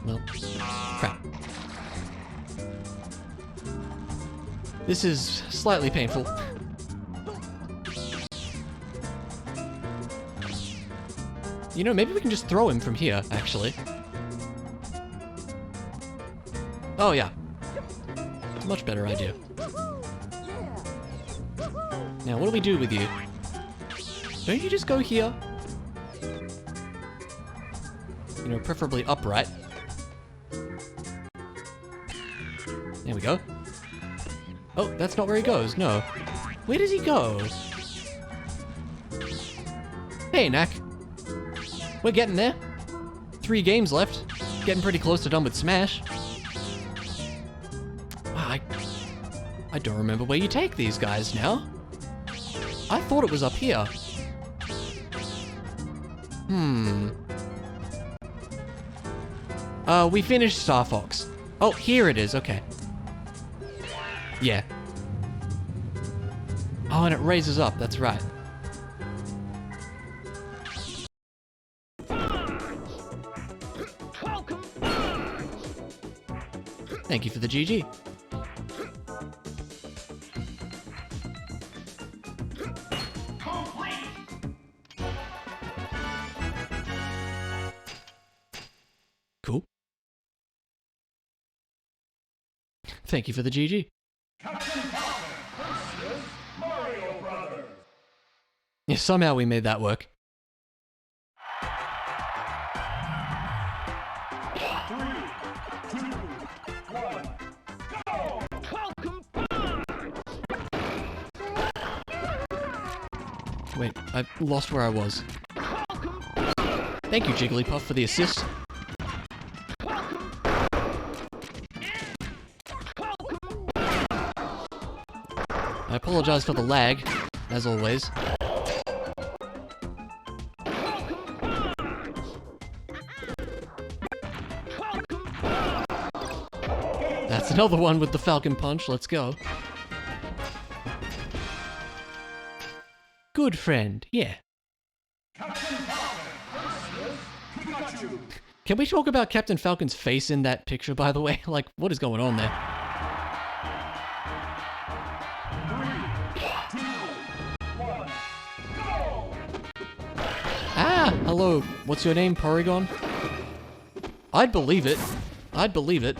Well, crap. This is slightly painful. You know, maybe we can just throw him from here, actually. Oh, yeah. Much better idea. Now, what do we do with you? Don't you just go here? You know, preferably upright. There we go. Oh, that's not where he goes, no. Where does he go? Hey, Knack. We're getting there. 3 games left. Getting pretty close to done with Smash. I don't remember where you take these guys now. I thought it was up here. We finished Star Fox. Oh, here it is, okay. Yeah. Oh, and it raises up, that's right. Thank you for the GG. Cool. Thank you for the GG. Captain Falcon versus Mario Brothers. Yeah, somehow we made that work. 3, 2, 1, go! Wait, I lost where I was. Thank you, Jigglypuff, for the assist. I apologize for the lag, as always. That's another one with the Falcon Punch, let's go. Good friend, yeah. Captain Falcon versus Pikachu. Can we talk about Captain Falcon's face in that picture, by the way? Like, what is going on there? 3, 2, 1, go! Ah, hello. What's your name, Porygon? I'd believe it. I'd believe it.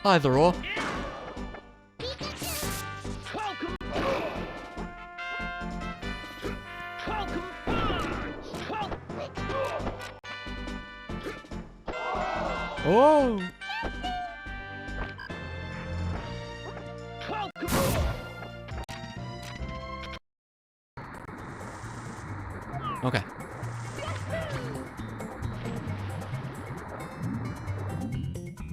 Either or. Oh! Okay.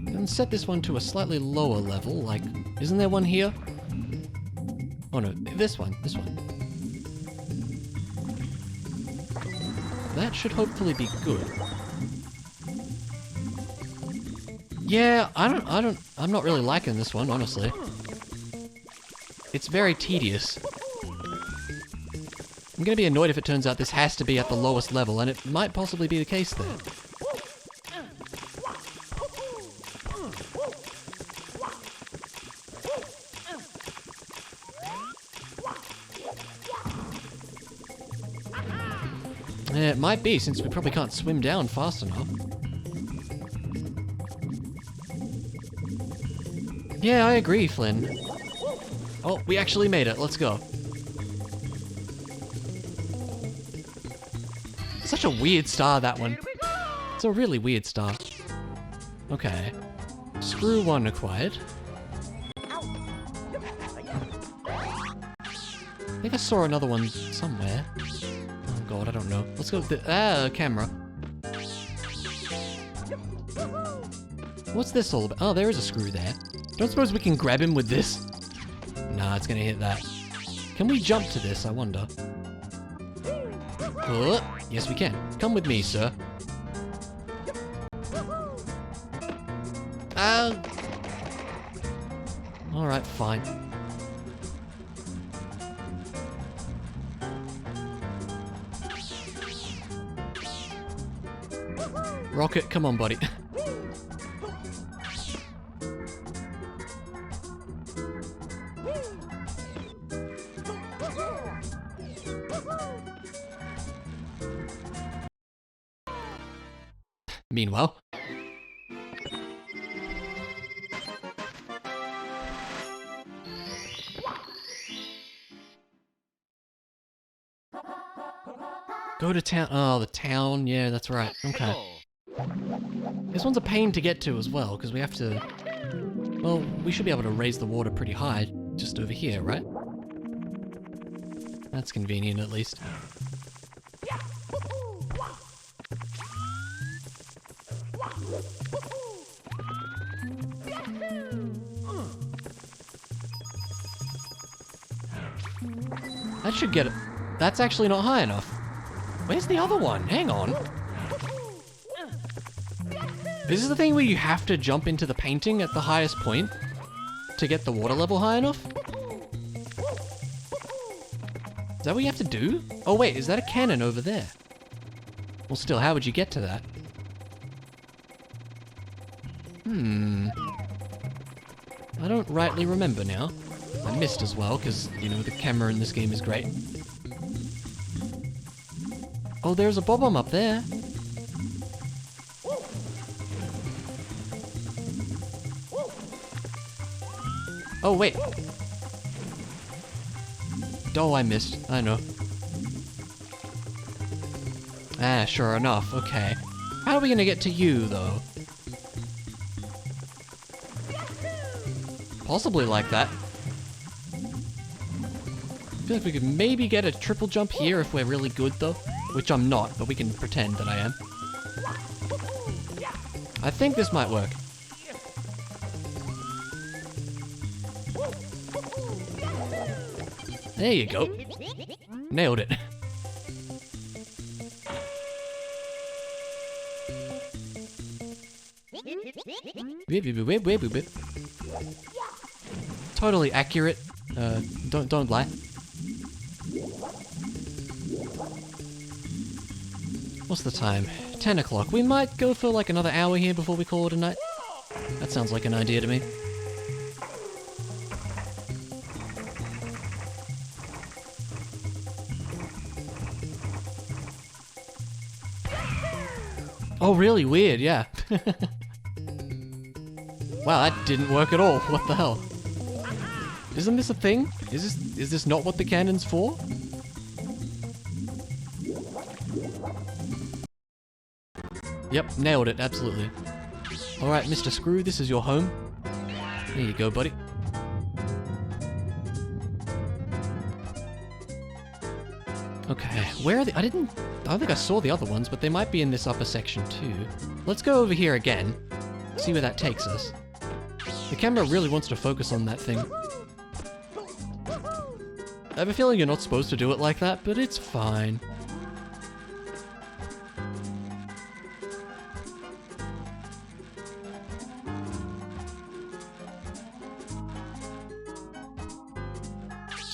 And set this one to a slightly lower level, like, isn't there one here? Oh no, this one, this one. that should hopefully be good. Yeah, I'm not really liking this one, honestly. It's very tedious. I'm gonna be annoyed if it turns out this has to be at the lowest level, and it might possibly be the case there. Yeah, it might be, since we probably can't swim down fast enough. Yeah, I agree, Flynn. Oh, we actually made it. Let's go. Such a weird star, that one. It's a really weird star. Okay. Screw 1 acquired. I think I saw another one somewhere. Oh god, I don't know. Let's go with the camera. What's this all about? Oh, there is a screw there. Don't suppose we can grab him with this? Nah, it's gonna hit that. Can we jump to this, I wonder? Yes, we can. Come with me, sir. Alright, fine. Rocket, come on, buddy. Meanwhile. Go to town. Oh, the town. Yeah, that's right. Okay. This one's a pain to get to as well, because we have to... Well, we should be able to raise the water pretty high just over here, right? That's convenient, at least. That should get it. That's actually not high enough. Where's the other one? Hang on. This is the thing where you have to jump into the painting at the highest point to get the water level high enough? Is that what you have to do? Oh wait, is that a cannon over there? Well still, how would you get to that? I don't rightly remember now. I missed as well, because, you know, the camera in this game is great. Oh, there's a bob-omb up there. Oh, wait. Oh, I missed. I know. Ah, sure enough. Okay. How are we gonna get to you, though? Possibly like that. I feel like we could maybe get a triple jump here if we're really good, though. Which I'm not, but we can pretend that I am. I think this might work. There you go. Nailed it. Totally accurate. Don't lie. What's the time? 10 o'clock. We might go for like another hour here before we call it a night. That sounds like an idea to me. Oh, really weird, yeah. Wow, that didn't work at all. What the hell? Isn't this a thing? Is this not what the cannon's for? Yep, nailed it, absolutely. Alright, Mr. Screw, this is your home. There you go, buddy. Okay, where are they? I don't think I saw the other ones, but they might be in this upper section too. Let's go over here again. See where that takes us. The camera really wants to focus on that thing. I have a feeling you're not supposed to do it like that, but it's fine.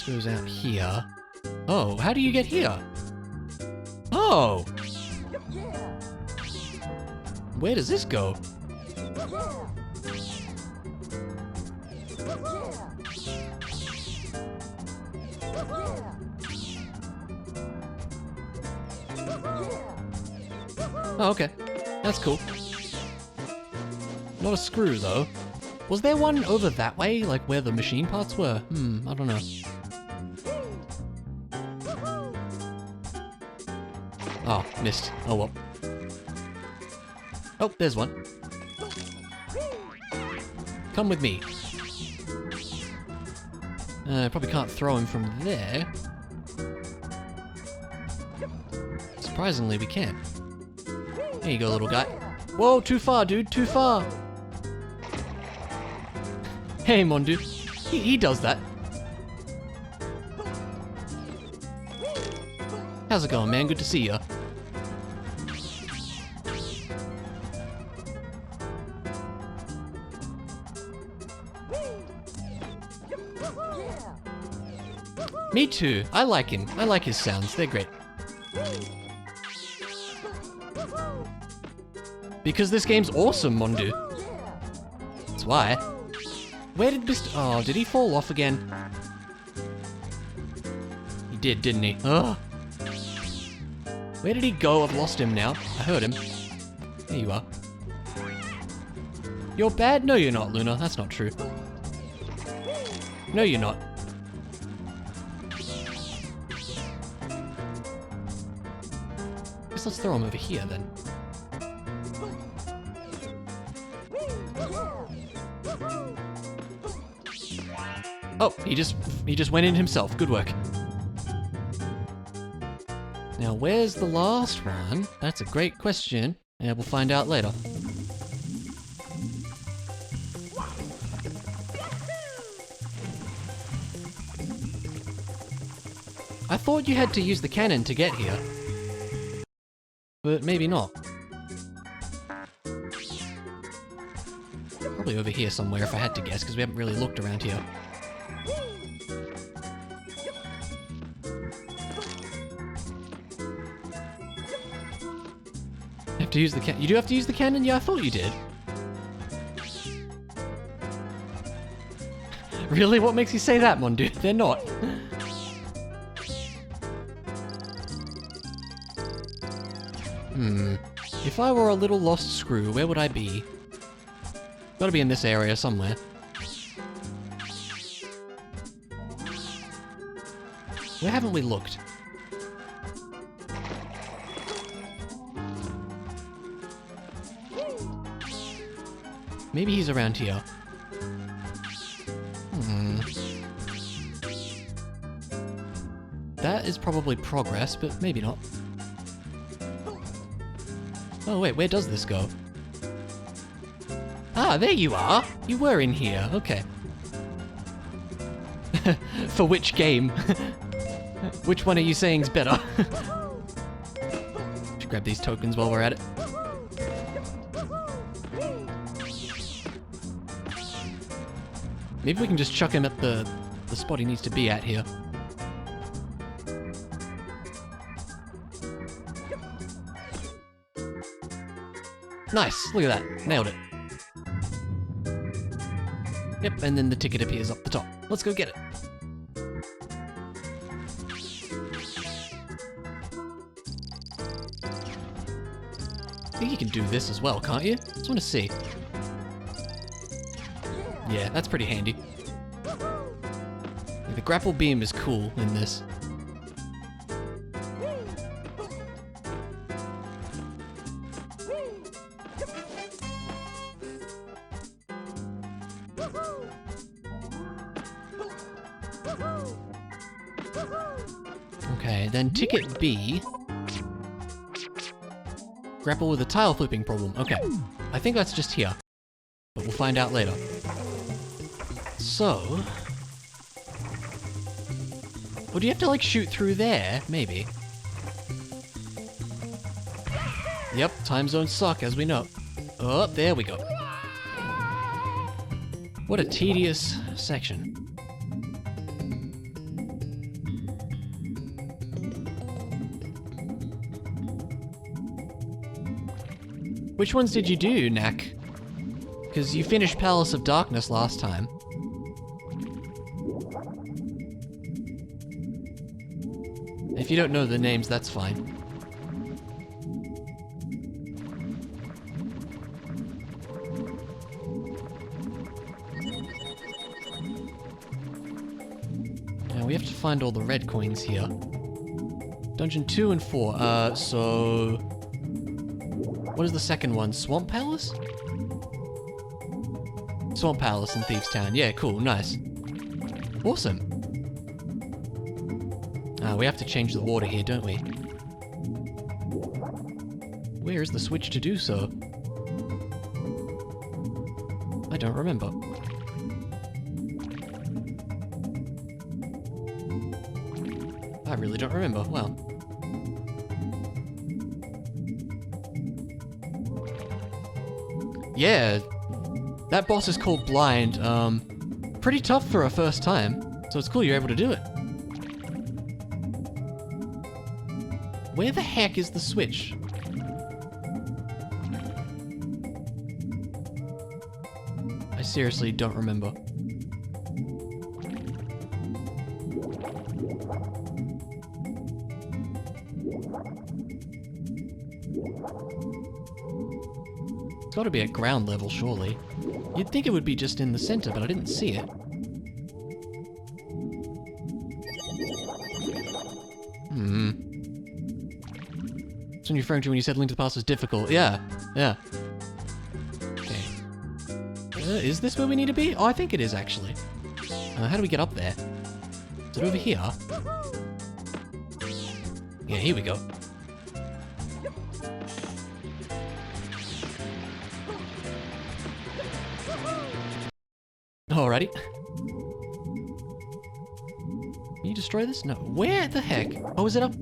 goes out here. Oh, how do you get here? Oh! Where does this go? Oh, okay. That's cool. Not a screw, though. Was there one over that way, like where the machine parts were? I don't know. Oh, missed. Oh well. Oh, there's one. Come with me. Probably can't throw him from there. Surprisingly, we can. There you go, little guy. Whoa, too far, dude, too far. Hey, Mondu. He does that. How's it going, man? Good to see ya. Me too. I like him. I like his sounds. They're great. Because this game's awesome, Mondu. That's why. Where did Mr. Oh, did he fall off again? He did, didn't he? Ugh. Where did he go? I've lost him now. I heard him. There you are. You're bad? No, you're not, Luna. That's not true. No, you're not. Guess let's throw him over here, then. Oh, he just went in himself. Good work. Now, where's the last one? That's a great question, and we'll find out later. I thought you had to use the cannon to get here. But maybe not. Probably over here somewhere if I had to guess, because we haven't really looked around here. Have to use the cannon. You do have to use the cannon? Yeah, I thought you did. Really? What makes you say that, Mondu? They're not. If I were a little lost screw, where would I be? Gotta be in this area somewhere. Where haven't we looked? Maybe he's around here. That is probably progress, but maybe not. Oh wait, where does this go? Ah, there you are! You were in here, okay. For which game? Which one are you saying's better? Should grab these tokens while we're at it. Maybe we can just chuck him at the spot he needs to be at here. Nice, look at that, nailed it. Yep, and then the ticket appears up the top. Let's go get it. I think you can do this as well, can't you? Just want to see. Yeah, that's pretty handy. The grapple beam is cool in this. Okay, then ticket B. Grapple with a tile flipping problem. Okay, I think that's just here, but we'll find out later. So... Well, do you have to, like, shoot through there? Maybe. Yep, time zones suck, as we know. Oh, there we go. What a tedious section. Which ones did you do, Knack? Because you finished Palace of Darkness last time. If you don't know the names, that's fine. Now we have to find all the red coins here. Dungeon 2 and 4. So... What is the second one? Swamp Palace? Swamp Palace in Thieves Town. Yeah, cool, nice. Awesome. We have to change the water here, don't we? Where is the switch to do so? I don't remember. I really don't remember. Well. Yeah, that boss is called Blind. Pretty tough for a first time, so it's cool you're able to do it. Where the heck is the switch? I seriously don't remember. It's gotta be at ground level, surely. You'd think it would be just in the center, but I didn't see it. That's what you're referring to when you said Link to the Past was difficult. Yeah, yeah. Okay. Is this where we need to be? Oh, I think it is, actually. How do we get up there? Is it over here? Yeah, here we go. Alrighty. Can you destroy this? No. Where the heck? Oh, is it up?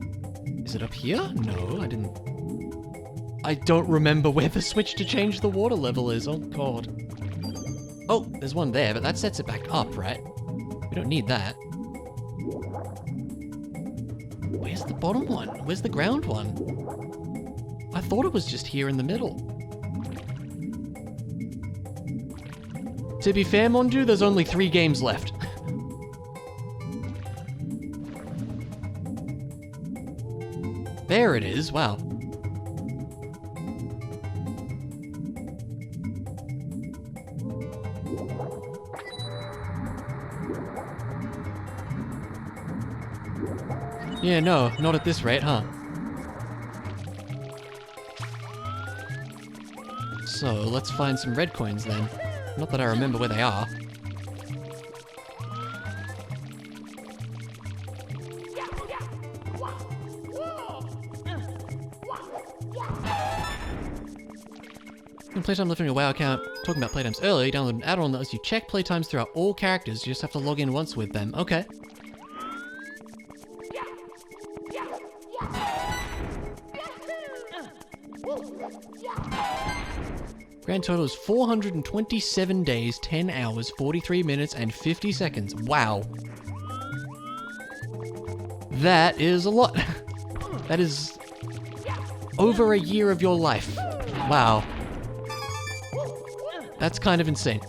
Is it up here? No, I didn't. I don't remember where the switch to change the water level is. Oh, God. Oh, there's one there, but that sets it back up, right? We don't need that. Where's the bottom one? Where's the ground one? I thought it was just here in the middle. To be fair, Mondu, there's only 3 games left. There it is, wow. Yeah, no, not at this rate, huh? So, let's find some red coins then. Not that I remember where they are. In playtime left on your WoW account, talking about playtimes earlier, you download an add-on that lets you check playtimes throughout all characters. You just have to log in once with them. Okay. Grand total is 427 days, 10 hours, 43 minutes, and 50 seconds. Wow. That is a lot. That is over a year of your life. Wow. That's kind of insane.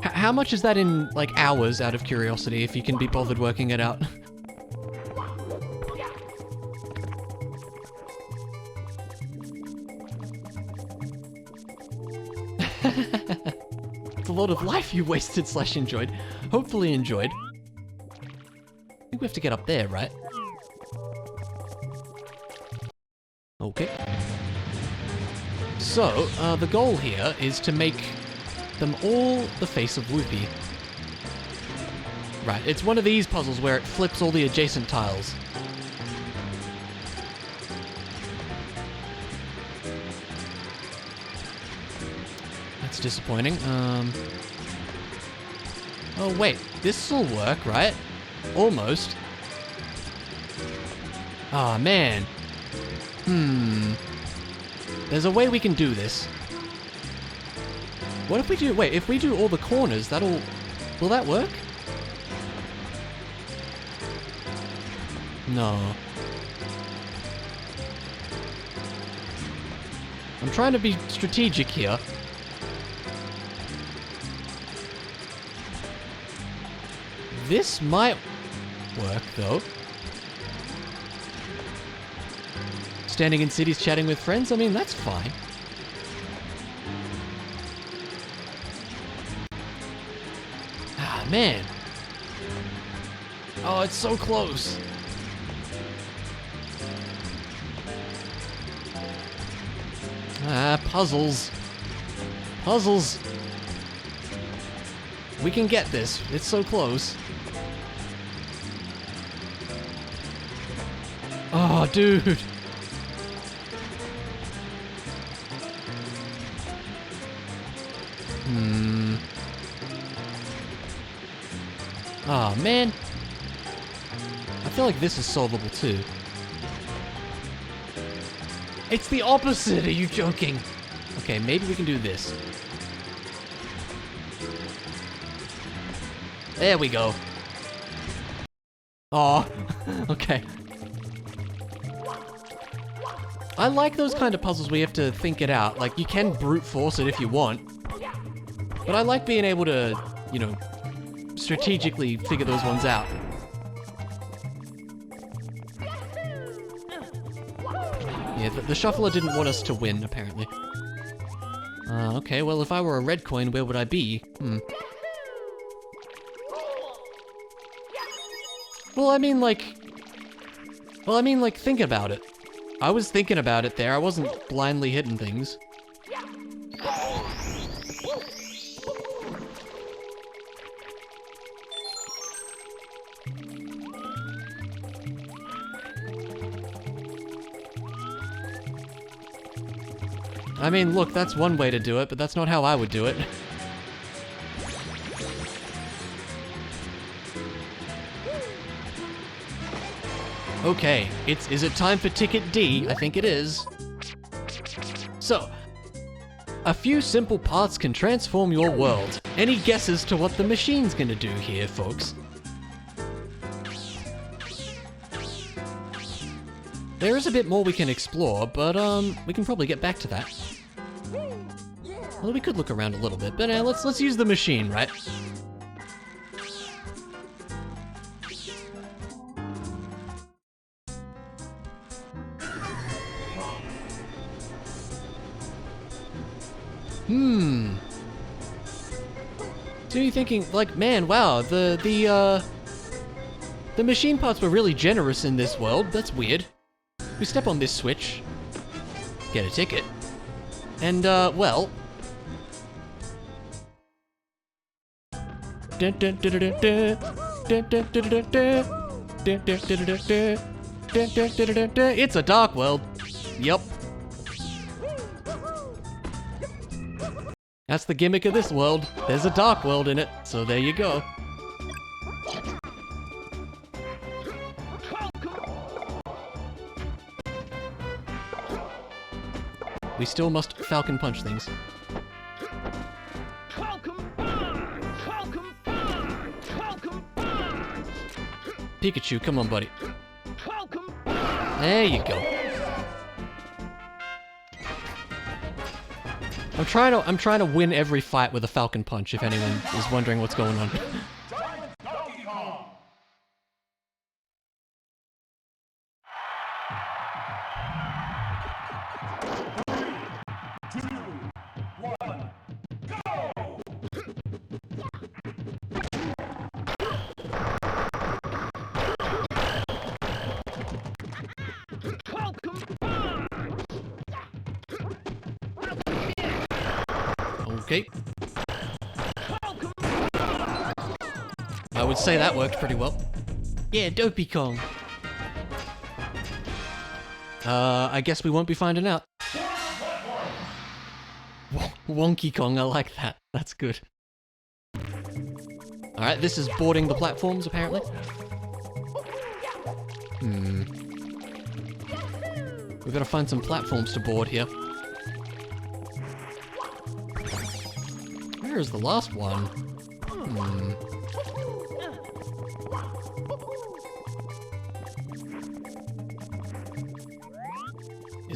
How much is that in, like, hours, out of curiosity, if you can be bothered working it out? It's a lot of life you wasted / enjoyed. Hopefully enjoyed. I think we have to get up there, right? Okay. So, the goal here is to make them all the face of Whoopi. Right, it's one of these puzzles where it flips all the adjacent tiles. That's disappointing. Oh wait, this'll work, right? Almost. Ah, man. There's a way we can do this. What if we do... Wait, if we do all the corners, that'll... Will that work? No. I'm trying to be strategic here. This might work, though. Standing in cities chatting with friends? I mean, that's fine. Ah, man. Oh, it's so close. Ah, puzzles. Puzzles. We can get this. It's so close. Oh, dude. Oh, man. I feel like this is solvable, too. It's the opposite! Are you joking? Okay, maybe we can do this. There we go. Aw. Okay. I like those kind of puzzles where you have to think it out. Like, you can brute force it if you want. But I like being able to, you know, strategically figure those ones out. Yeah, the shuffler didn't want us to win, apparently. Okay, well, if I were a red coin, where would I be? Well, I mean, like, think about it. I was thinking about it there. I wasn't blindly hitting things. I mean, look, that's one way to do it, but that's not how I would do it. Okay, is it time for ticket D? I think it is. So, a few simple parts can transform your world. Any guesses to what the machine's gonna do here, folks? There is a bit more we can explore, but we can probably get back to that. Well, we could look around a little bit, but let's use the machine, right? So you're thinking, like, man, wow, the machine parts were really generous in this world. That's weird. We step on this switch, get a ticket, and, well... It's a dark world. Yup. That's the gimmick of this world. There's a dark world in it, so there you go. We still must Falcon Punch things. Pikachu, come on, buddy. There you go. I'm trying to win every fight with a Falcon Punch, if anyone is wondering what's going on. Okay. I would say that worked pretty well. Yeah, Dopey Kong. I guess we won't be finding out. Wonky Kong, I like that. That's good. Alright, this is boarding the platforms, apparently. We've got to find some platforms to board here. Where is the last one?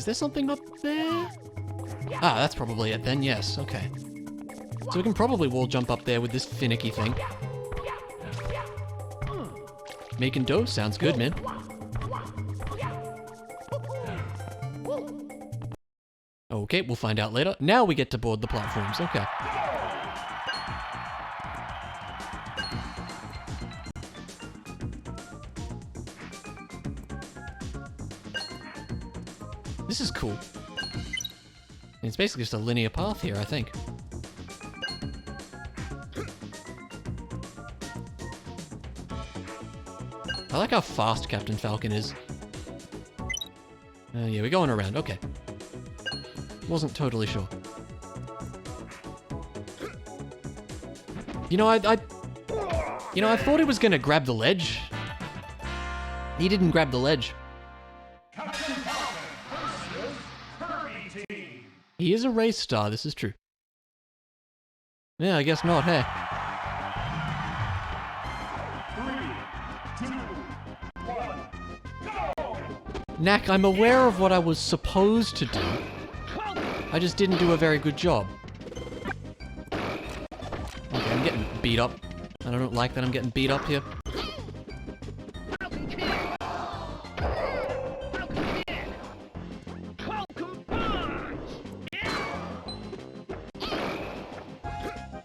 there something up there? Ah, that's probably it then, yes, okay. So we can probably wall jump up there with this finicky thing. Making dough sounds good, man. Okay, we'll find out later. Now we get to board the platforms, okay. This is cool. It's basically just a linear path here, I think. I like how fast Captain Falcon is. Yeah, we're going around, okay. Wasn't totally sure. You know, I thought he was gonna grab the ledge. He didn't grab the ledge. Captain Falcon versus Kirby Team. He is a race star, this is true. Yeah, I guess not, hey. 3, 2, 1, go! Knack, I'm aware of what I was supposed to do. I just didn't do a very good job. Okay, I'm getting beat up. I don't like that I'm getting beat up here.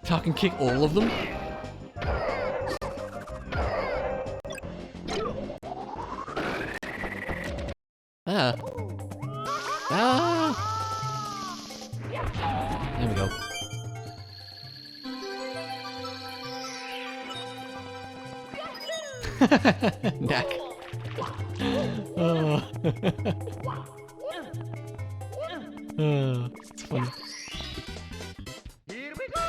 Falcon kick all of them? Ah. Ah! There we go. Knack. Oh. Oh, it's funny. Here we go!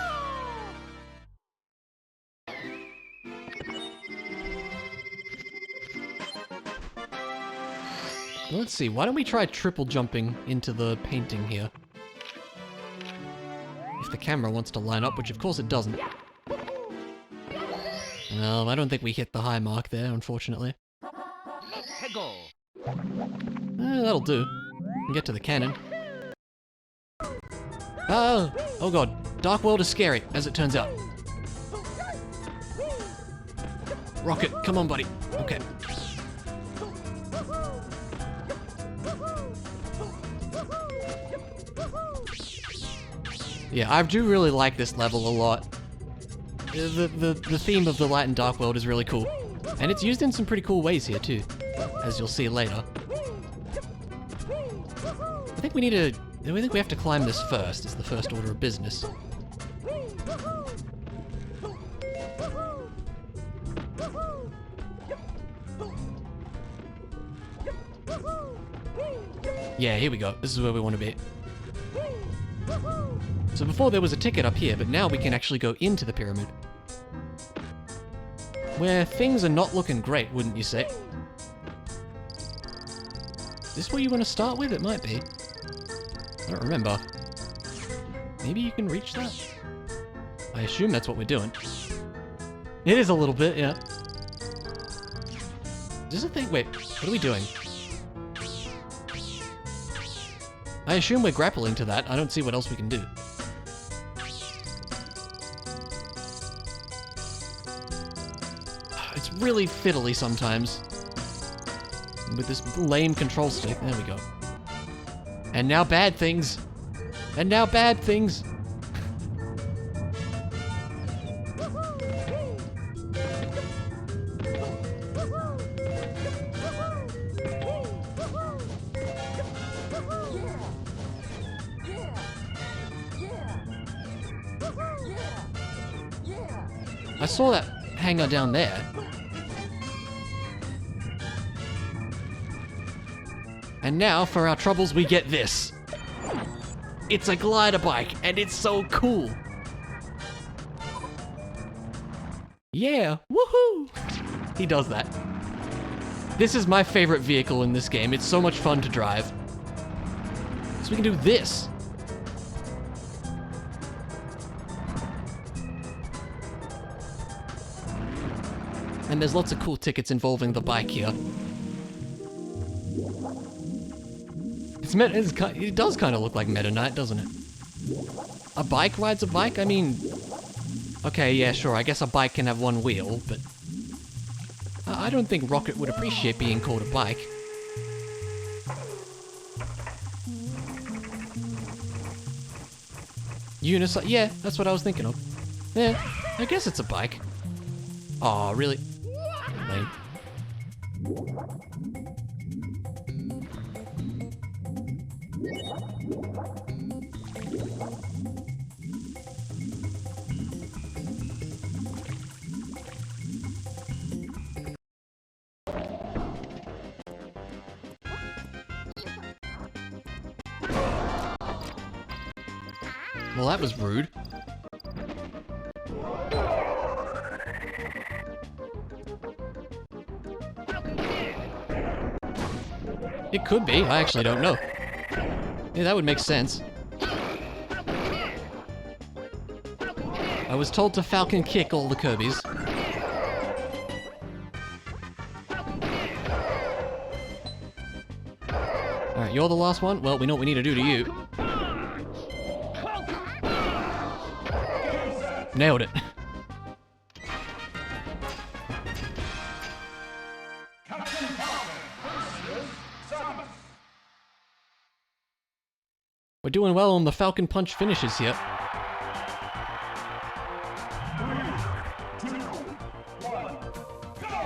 Let's see, why don't we try triple jumping into the painting here? If the camera wants to line up, which of course it doesn't. Well, I don't think we hit the high mark there, unfortunately. Go. That'll do. We can get to the cannon. Oh! Oh god. Dark World is scary, as it turns out. Rocket, come on, buddy. Okay. Yeah, I do really like this level a lot. The theme of the light and dark world is really cool. And it's used in some pretty cool ways here too, as you'll see later. I think we have to climb this first, is the first order of business. Yeah, here we go. This is where we want to be. So before there was a ticket up here, but now we can actually go into the pyramid. Where things are not looking great, wouldn't you say? Is this where you want to start with? It might be. I don't remember. Maybe you can reach that? I assume that's what we're doing. It is a little bit, yeah. Is this a thing? Wait, what are we doing? I assume we're grappling to that. I don't see what else we can do. It's really fiddly sometimes. With this lame control stick. There we go. And now bad things. And now bad things. I saw that hanger down there. And now, for our troubles, we get this. It's a glider bike, and it's so cool. Yeah, woohoo! He does that. This is my favorite vehicle in this game. It's so much fun to drive. So we can do this. And there's lots of cool tickets involving the bike here. It does kind of look like Meta Knight, doesn't it? A bike rides a bike? I mean... Okay, yeah, sure, I guess a bike can have one wheel, but... I don't think Rocket would appreciate being called a bike. Unicycle? Yeah, that's what I was thinking of. Yeah, I guess it's a bike. Aw, really? Lame. Well, that was rude. It could be. I actually don't know. Yeah, that would make sense. I was told to Falcon kick all the Kirbys. Alright, you're the last one? Well, we know what we need to do to you. Nailed it. Captain Falcon versus Samus. We're doing well on the Falcon Punch finishes here. 3, 2, 1, go!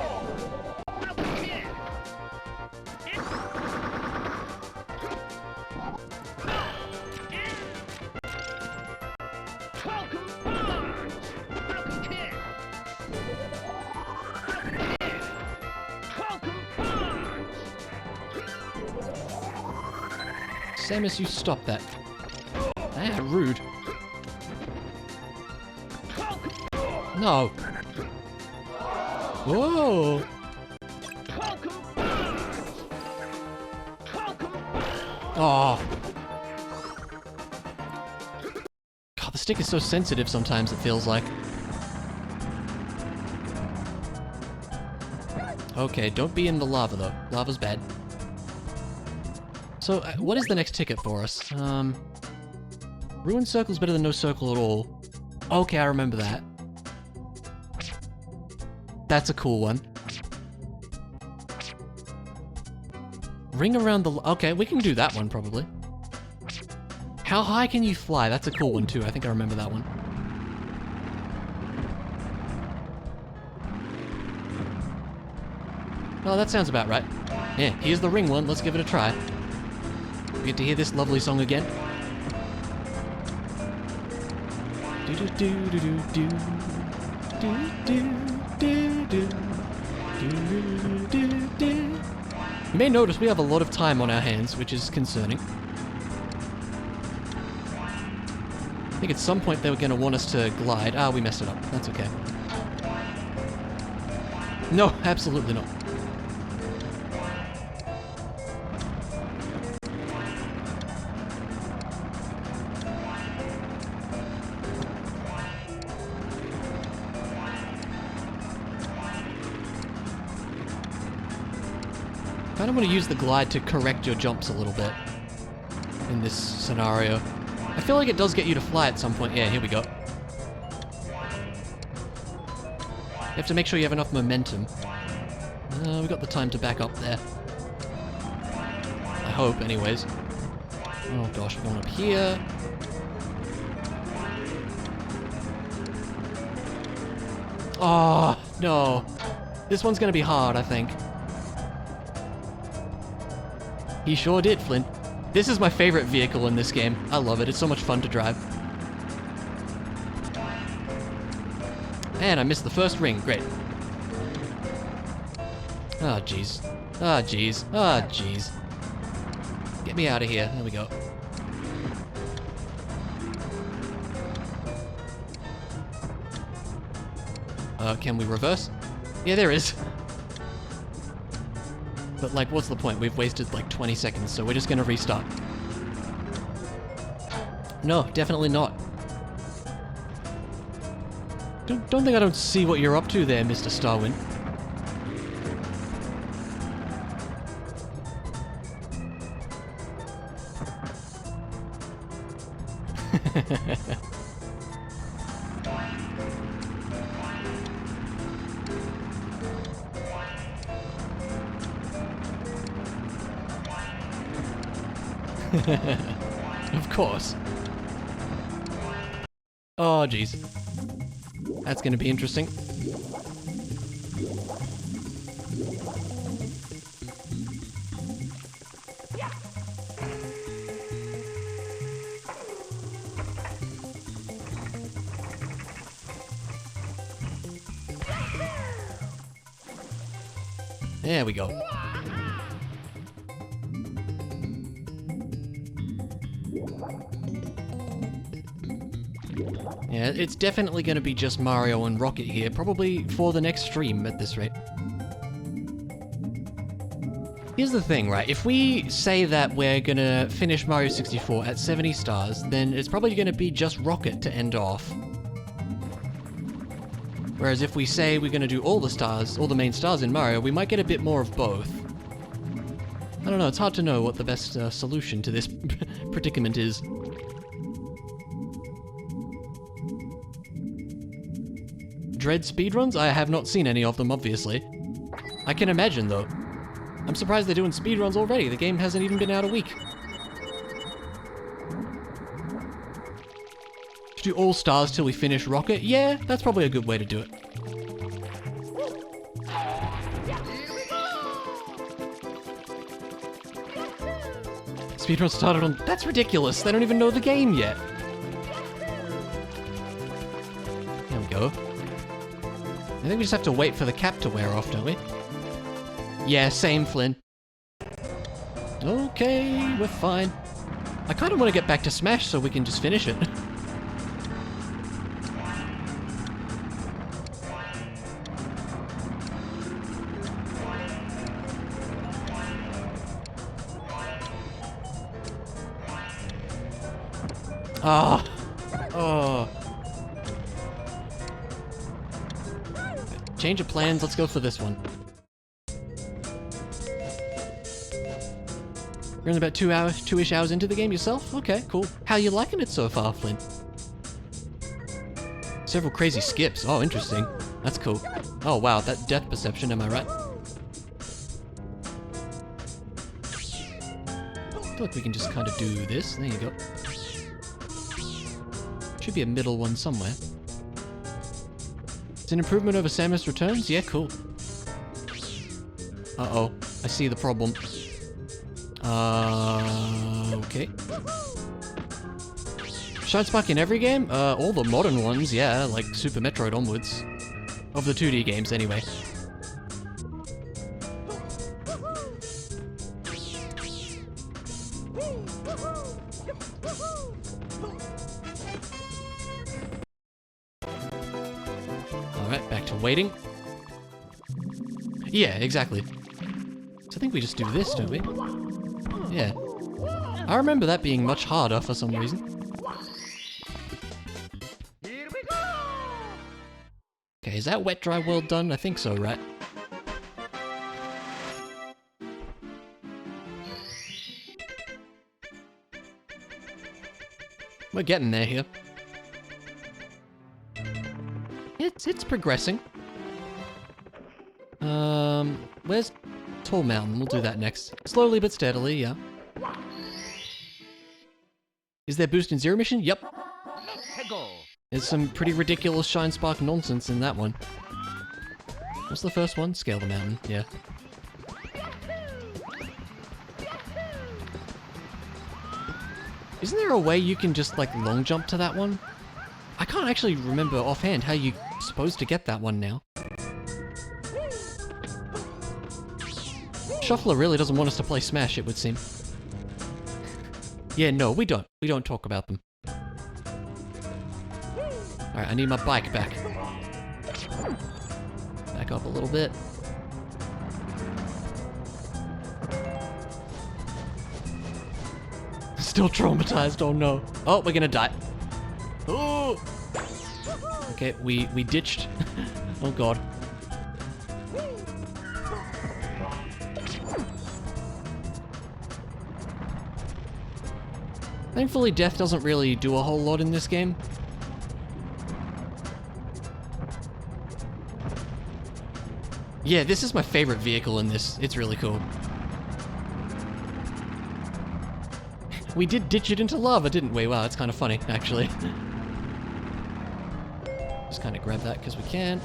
Samus, you stop that. Ah, rude. No. Whoa. Oh. God, the stick is so sensitive sometimes, it feels like. Okay, don't be in the lava though. Lava's bad. So, what is the next ticket for us? Ruined Circle's better than no circle at all. Okay, I remember that. That's a cool one. Ring around the... Okay, we can do that one, probably. How high can you fly? That's a cool one, too. I think I remember that one. Oh, that sounds about right. Yeah, here's the ring one. Let's give it a try. We get to hear this lovely song again. You may notice we have a lot of time on our hands, which is concerning. I think at some point they were going to want us to glide. Ah, we messed it up. That's okay. No, absolutely not. I kind of want to use the glide to correct your jumps a little bit in this scenario. I feel like it does get you to fly at some point. Yeah, here we go. You have to make sure you have enough momentum. We got the time to back up there. I hope, anyways. Oh gosh, we're going up here. Oh, no. This one's gonna be hard, I think. He sure did, Flint. This is my favorite vehicle in this game. I love it. It's so much fun to drive. And I missed the first ring. Great. Ah, jeez. Ah, jeez. Ah, jeez. Get me out of here. There we go. Can we reverse? Yeah, there is. But, like, what's the point? We've wasted, like, 20 seconds, so we're just gonna restart. No, definitely not. Don't think I don't see what you're up to there, Mr. Starwind. Of course. Oh, jeez. That's gonna be interesting. There we go. Yeah, it's definitely going to be just Mario and Rocket here, probably for the next stream at this rate. Here's the thing, right? If we say that we're going to finish Mario 64 at 70 stars, then it's probably going to be just Rocket to end off. Whereas if we say we're going to do all the stars, all the main stars in Mario, we might get a bit more of both. I don't know, it's hard to know what the best solution to this predicament is. Dread speedruns? I have not seen any of them, obviously. I can imagine, though. I'm surprised they're doing speedruns already. The game hasn't even been out a week. Should do all stars till we finish Rocket? Yeah, that's probably a good way to do it. Speedrun started on... That's ridiculous. They don't even know the game yet. There we go. I think we just have to wait for the cap to wear off, don't we? Yeah, same, Flynn. Okay, we're fine. I kind of want to get back to Smash so we can just finish it. Ah. Oh. Change of plans, let's go for this one. You're in about 2-ish hours into the game yourself? Okay, cool. How you liking it so far, Flynn? Several crazy skips. Oh, interesting. That's cool. Oh, wow, that depth perception, am I right? I feel like we can just kind of do this. There you go. Should be a middle one somewhere. It's an improvement over Samus Returns? Yeah, cool. Uh-oh. I see the problem. Okay. Shine Spark in every game? All the modern ones, yeah, like Super Metroid onwards. Of the 2D games, anyway. Alright, back to waiting. Yeah, exactly. So I think we just do this, don't we? Yeah. I remember that being much harder for some reason. Here we go! Okay, is that Wet Dry World done? I think so, right? We're getting there here. It's progressing. Where's Tall Mountain? We'll do that next. Slowly but steadily, yeah. Is there boost in Zero Mission? Yep. There's some pretty ridiculous Shine Spark nonsense in that one. What's the first one? Scale the mountain, yeah. Isn't there a way you can just, like, long jump to that one? I can't actually remember offhand how you're supposed to get that one now. Shuffler really doesn't want us to play Smash, it would seem. Yeah, no, we don't. We don't talk about them. Alright, I need my bike back. Back up a little bit. Still traumatized, oh no. Oh, we're gonna die. Oh! Okay, we ditched. Oh god. Thankfully, death doesn't really do a whole lot in this game. Yeah, this is my favorite vehicle in this. It's really cool. We did ditch it into lava, didn't we? Wow, that's kind of funny, actually. Just kind of grab that because we can.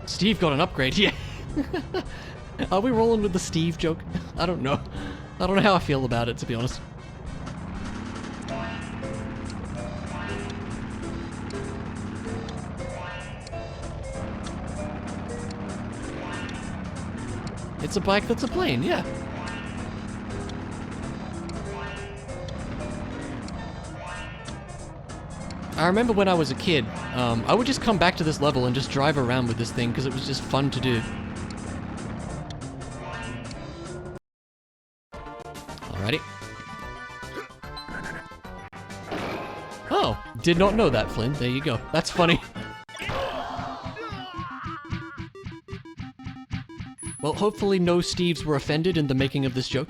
Steve got an upgrade, yeah. Are we rolling with the Steve joke? I don't know. I don't know how I feel about it, to be honest. It's a bike that's a plane, yeah. I remember when I was a kid, I would just come back to this level and just drive around with this thing because it was just fun to do. Alrighty. Oh, did not know that, Flynn. There you go. That's funny. Well, hopefully no Steves were offended in the making of this joke.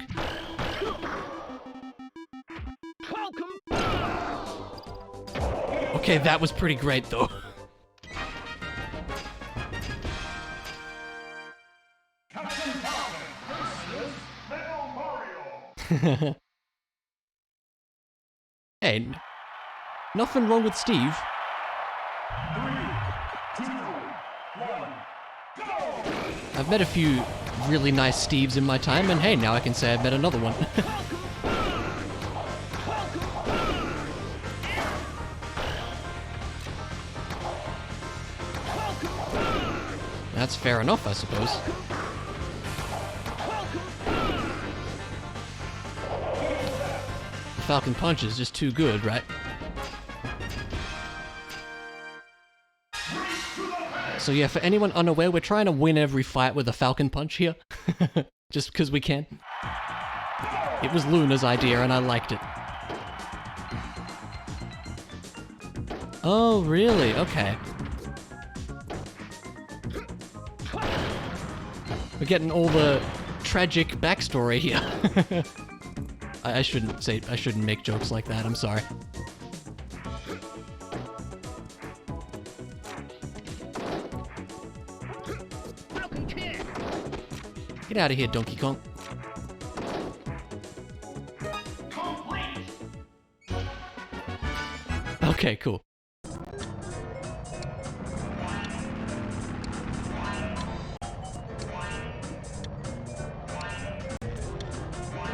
Okay, that was pretty great, though. Captain Falcon versus Metal Mario. Hey, nothing wrong with Steve. 3, 2, 1, go! I've met a few really nice Steves in my time, and hey, now I can say I've met another one. That's fair enough, I suppose. The Falcon Punch is just too good, right? So yeah, for anyone unaware, we're trying to win every fight with a Falcon Punch here. Just because we can. It was Luna's idea and I liked it. Oh, really? Okay. We're getting all the tragic backstory here. I shouldn't make jokes like that, I'm sorry. Get out of here, Donkey Kong. Okay, cool.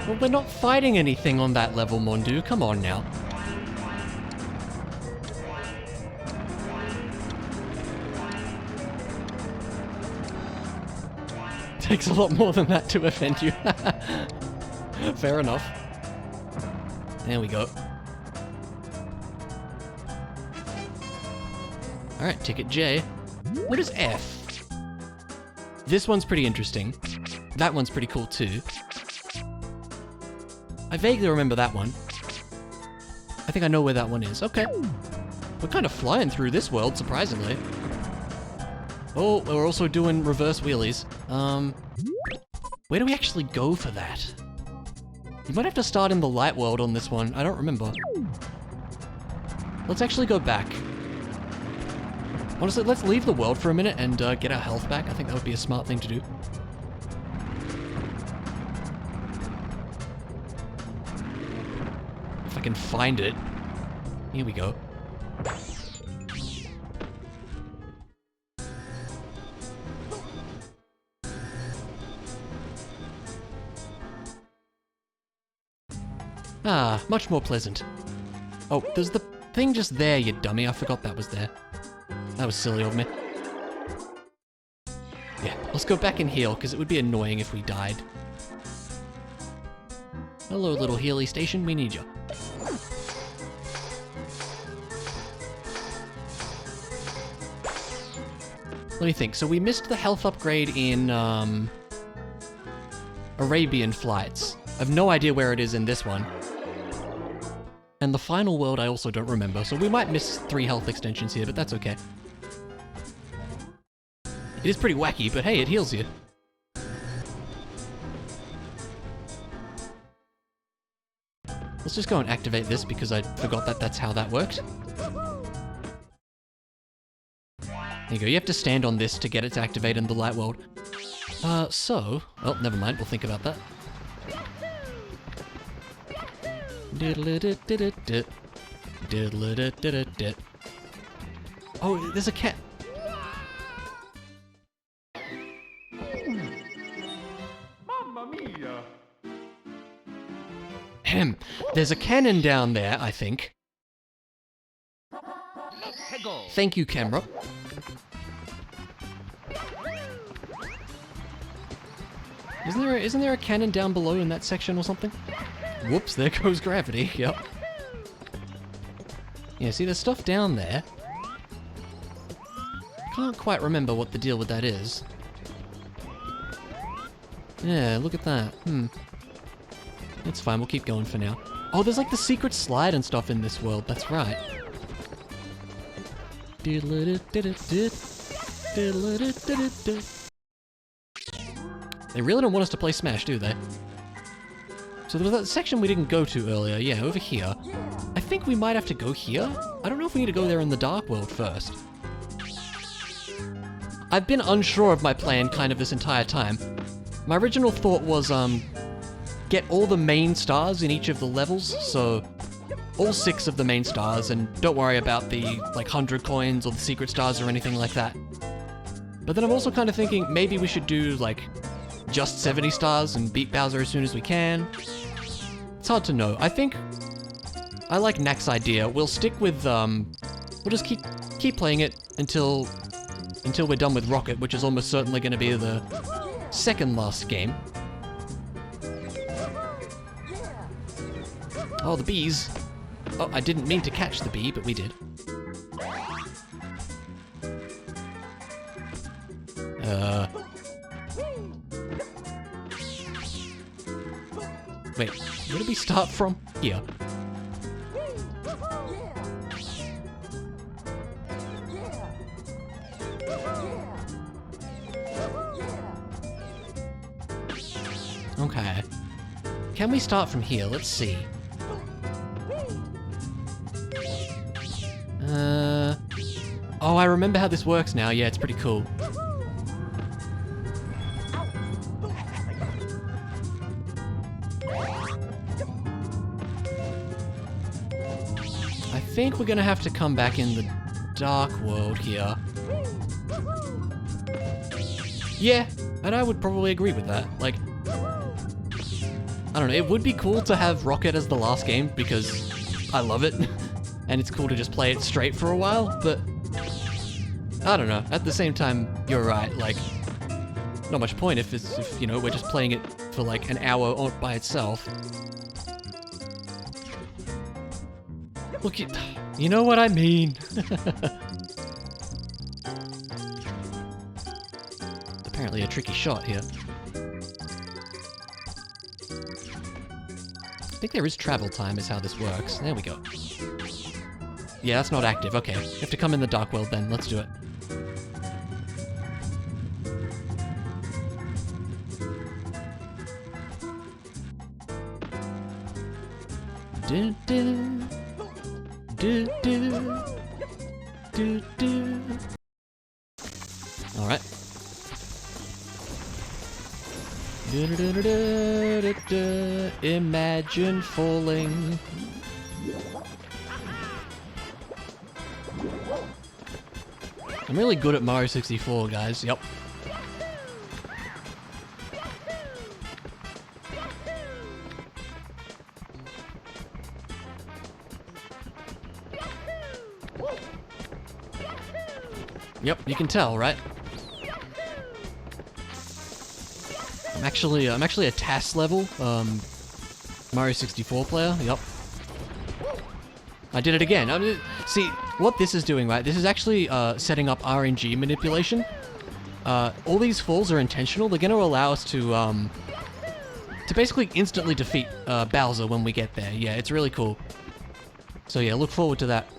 Well, we're not fighting anything on that level, Mondu. Come on now. Takes a lot more than that to offend you. Fair enough. There we go. Alright, ticket J. What is F? This one's pretty interesting. That one's pretty cool too. I vaguely remember that one. I think I know where that one is. Okay. We're kind of flying through this world, surprisingly. Oh, we're also doing reverse wheelies. Where do we actually go for that? You might have to start in the light world on this one. I don't remember. Let's actually go back. Honestly, let's leave the world for a minute and get our health back. I think that would be a smart thing to do. If I can find it. Here we go. Ah, much more pleasant. Oh, there's the thing just there, you dummy. I forgot that was there. That was silly of me. Yeah, let's go back and heal, because it would be annoying if we died. Hello, little Healy station. We need you. Let me think. So we missed the health upgrade in Arabian Flights. I've no idea where it is in this one. And the final world I also don't remember, so we might miss 3 health extensions here, but that's okay. It is pretty wacky, but hey, it heals you. Let's just go and activate this because I forgot that that's how that worked. There you go, you have to stand on this to get it to activate in the light world. Oh, never mind, we'll think about that. Oh, there's a cat. Mamma mia! There's a cannon down there, I think. Thank you, camera. Isn't there a cannon down below in that section or something? Whoops, there goes gravity, yep. Yeah, see, there's stuff down there. Can't quite remember what the deal with that is. Yeah, look at that. That's fine, we'll keep going for now. Oh, there's like the secret slide and stuff in this world, that's right. They really don't want us to play Smash, do they? So there was that section we didn't go to earlier, yeah, over here. I think we might have to go here? I don't know if we need to go there in the Dark World first. I've been unsure of my plan kind of this entire time. My original thought was, get all the main stars in each of the levels, so all 6 of the main stars, and don't worry about the, like, 100 coins or the secret stars or anything like that. But then I'm also kind of thinking maybe we should do, like, just 70 stars and beat Bowser as soon as we can. It's hard to know. I think I like Knack's idea. We'll stick with, we'll just keep playing it until we're done with Rocket, which is almost certainly going to be the second last game. Oh, the bees. Oh, I didn't mean to catch the bee, but we did. Wait, where did we start from? Here. Okay. Can we start from here? Let's see. Oh, I remember how this works now. Yeah, it's pretty cool. I think we're gonna have to come back in the Dark World here. Yeah, and I would probably agree with that. Like, I don't know, it would be cool to have Rocket as the last game because I love it. And it's cool to just play it straight for a while, but I don't know. At the same time, you're right, like, not much point if you know, we're just playing it for like an hour by itself. Look, you know what I mean. Apparently a tricky shot here. I think there is travel time is how this works. There we go. Yeah, that's not active. Okay. You have to come in the Dark World then. Let's do it. Do do do do do do. All right. Do, do, do, do, do, do. Imagine falling. I'm really good at Mario 64, guys. Yep. Yep, you can tell, right? I'm actually a TAS level, Mario 64 player. Yep. I did it again. I mean, see, what this is doing, right? This is actually setting up RNG manipulation. All these falls are intentional. They're going to allow us to basically instantly defeat Bowser when we get there. Yeah, it's really cool. So yeah, look forward to that.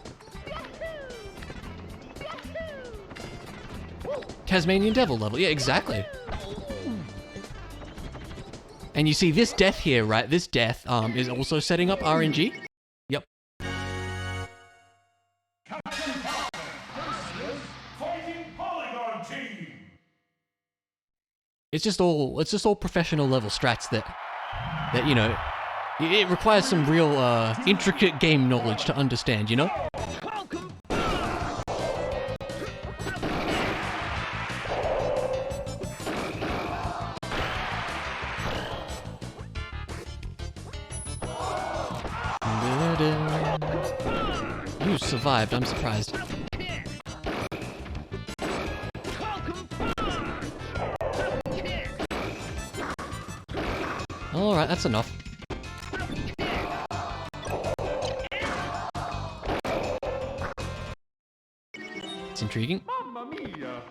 Tasmanian Devil level. Yeah, exactly. And you see this death here, right? This death is also setting up RNG. Yep. Fighting Polygon Team! It's just all professional level strats that you know, it requires some real intricate game knowledge to understand, you know? You survived, I'm surprised. Alright, that's enough. It's intriguing. Mamma mia!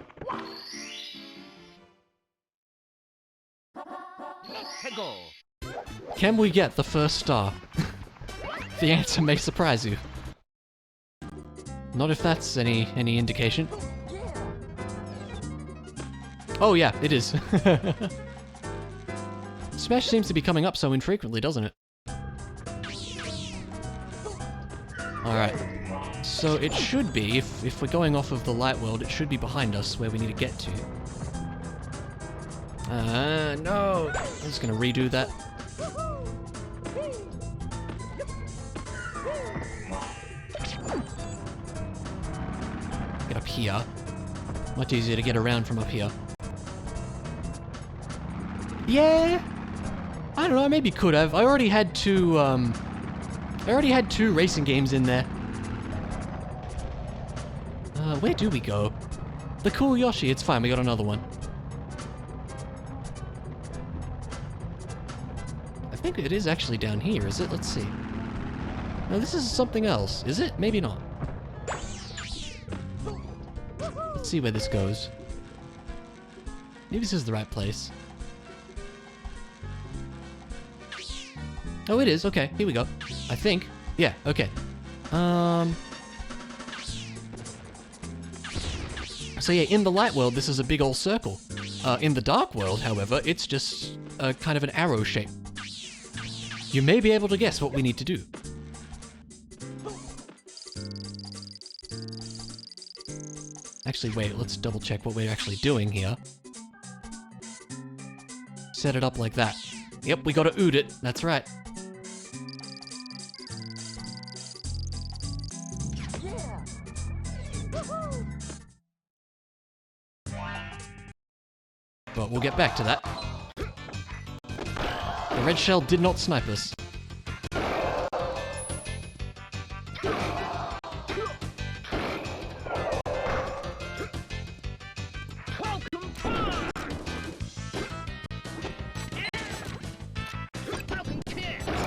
Can we get the first star? The answer may surprise you. Not if that's any indication. Oh yeah, it is. Smash seems to be coming up so infrequently, doesn't it? Alright. So it should be, if we're going off of the light world, it should be behind us where we need to get to. No! I'm just gonna redo that. Get up here. Much easier to get around from up here. Yeah! I don't know, maybe could have. I already had two racing games in there. Where do we go? The cool Yoshi, it's fine, we got another one. I think it is actually down here, is it? Let's see. No, this is something else. Is it? Maybe not. Let's see where this goes. Maybe this is the right place. Oh, it is. Okay, here we go. I think. Yeah, okay. So yeah, in the light world, this is a big old circle. In the dark world, however, it's just a kind of an arrow shape. You may be able to guess what we need to do. Actually, wait, let's double check what we're actually doing here. Set it up like that. Yep, we gotta oot it. That's right. But we'll get back to that. The red shell did not snipe us.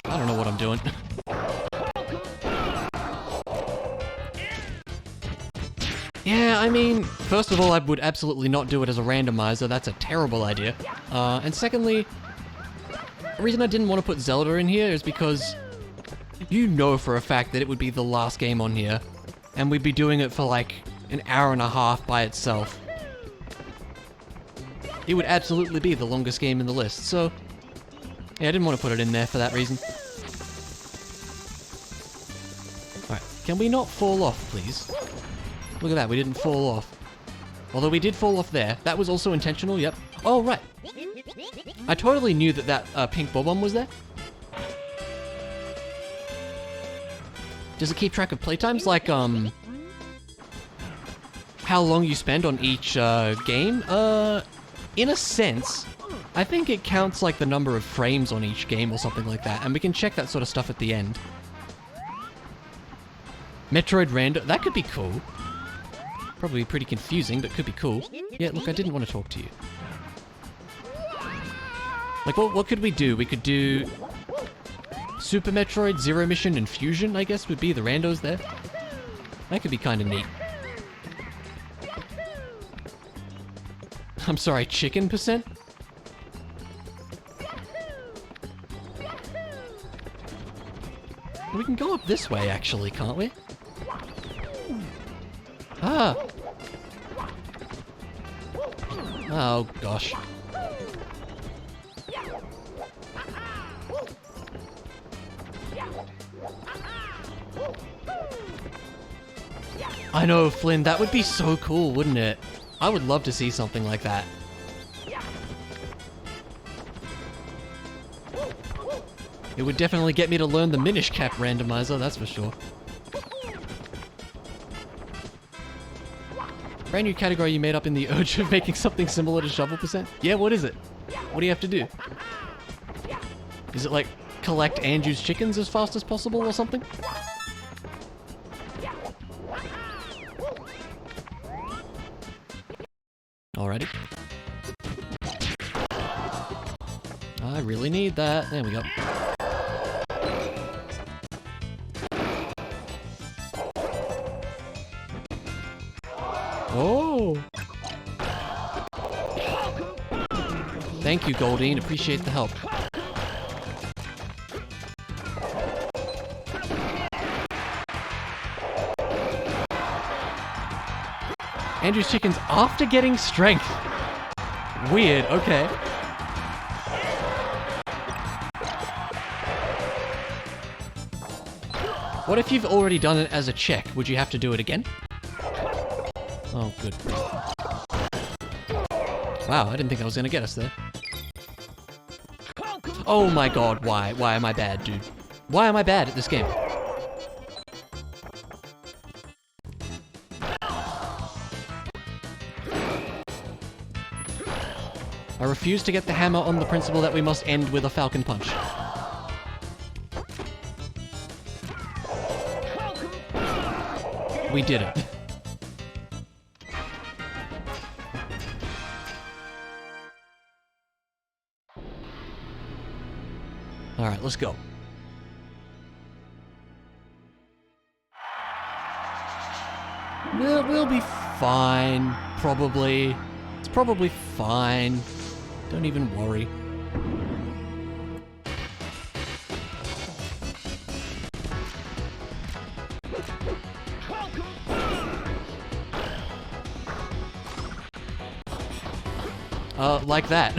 I don't know what I'm doing. Yeah, I mean, first of all, I would absolutely not do it as a randomizer. That's a terrible idea. And secondly, the reason I didn't want to put Zelda in here is because you know for a fact that it would be the last game on here, and we'd be doing it for like an hour and a half by itself. It would absolutely be the longest game in the list, so yeah, I didn't want to put it in there for that reason. Alright, can we not fall off, please? Look at that, we didn't fall off. Although we did fall off there. That was also intentional, yep. Oh, right. I totally knew that that pink bob-omb was there. Does it keep track of playtimes? Like, how long you spend on each game? In a sense, I think it counts like the number of frames on each game or something like that, and we can check that sort of stuff at the end. Metroid Random, that could be cool. Probably pretty confusing, but could be cool. Yeah, look, I didn't want to talk to you. Like, what could we do? We could do Super Metroid, Zero Mission, and Fusion, I guess, would be the randos there. That could be kind of neat. I'm sorry, chicken percent? We can go up this way, actually, can't we? Ah! I know, Flynn, that would be so cool, wouldn't it? I would love to see something like that. It would definitely get me to learn the Minish Cap randomizer, that's for sure. Brand new category you made up in the urge of making something similar to Shovel Percent? Yeah, what is it? What do you have to do? Is it like collect Andrew's chickens as fast as possible or something? Alrighty. I really need that. There we go. Oh! Thank you, Goldine. Appreciate the help. Andrew's chickens after getting strength. Weird, okay. What if you've already done it as a check? Would you have to do it again? Oh, good. Wow, I didn't think I was gonna get us there. Oh my god, why? Why am I bad, dude? Why am I bad at this game? I refuse to get the hammer on the principle that we must end with a falcon punch. We did it. Alright, let's go. We'll be fine, probably. It's probably fine. Don't even worry. Like that.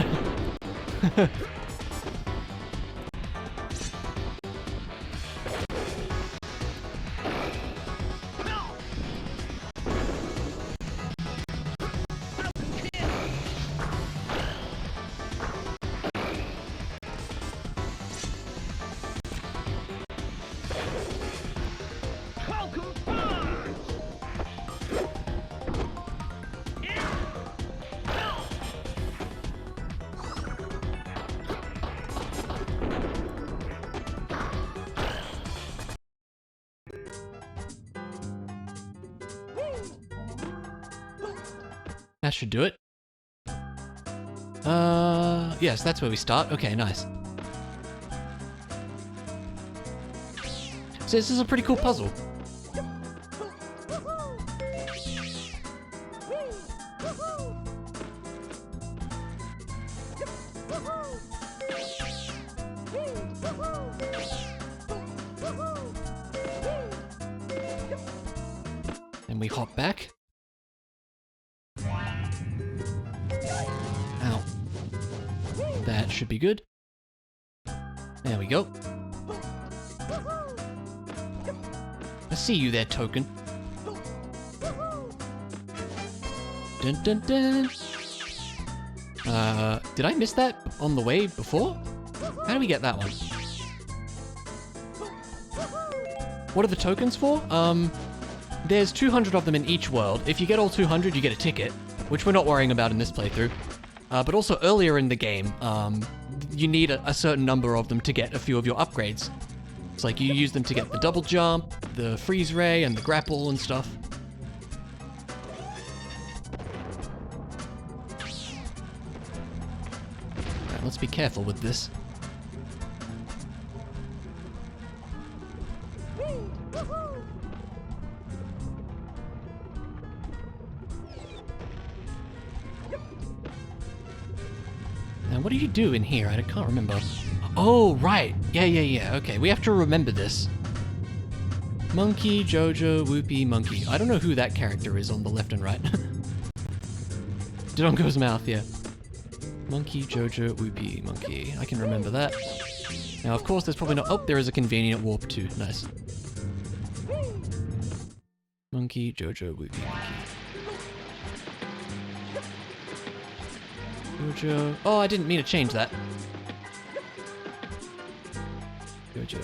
That should do it. Yes, that's where we start. Okay, nice. So this is a pretty cool puzzle. And we hop back. Ow. That should be good. There we go. I see you there, token. Dun dun dun. Did I miss that on the way before? How do we get that one? What are the tokens for? There's 200 of them in each world. If you get all 200, you get a ticket, which we're not worrying about in this playthrough. But also earlier in the game, you need a certain number of them to get a few of your upgrades. It's like you use them to get the double jump, the freeze ray, and the grapple and stuff. Alright, let's be careful with this. Now, what do you do in here? I can't remember. Oh, right. Yeah. Okay, we have to remember this. Monkey, Jojo, Whoopie, Monkey. I don't know who that character is on the left and right. Dodongo's mouth, yeah. Monkey, Jojo, Whoopie, Monkey. I can remember that. Now, of course, there's probably not... Oh, there is a convenient warp too. Nice. Monkey, Jojo, Whoopie, Monkey. Jojo. Oh, I didn't mean to change that. Jojo.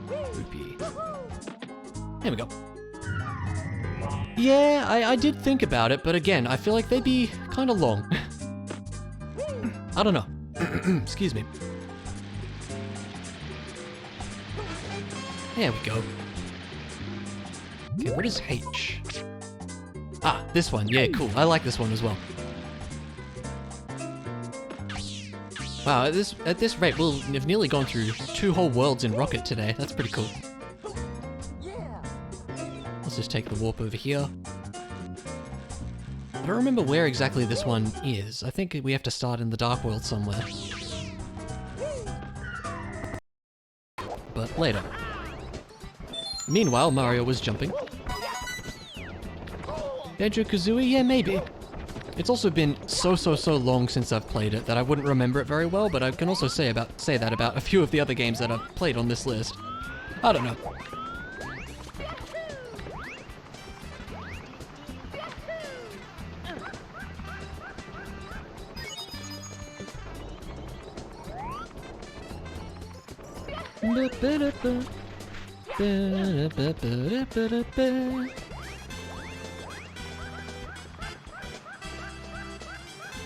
Whoopie. There we go. Yeah, I did think about it, but again, I feel like they'd be kind of long. I don't know. Excuse me. There we go. Okay, what is H? Ah, this one. Yeah, cool. I like this one as well. Wow, at this rate, we'll have nearly gone through 2 whole worlds in Rocket today. That's pretty cool. Let's just take the warp over here. I don't remember where exactly this one is. I think we have to start in the Dark World somewhere. But later. Meanwhile, Mario was jumping. Banjo-Kazooie? Yeah, maybe. It's also been so long since I've played it that I wouldn't remember it very well, but I can also say that about a few of the other games that I've played on this list. I don't know.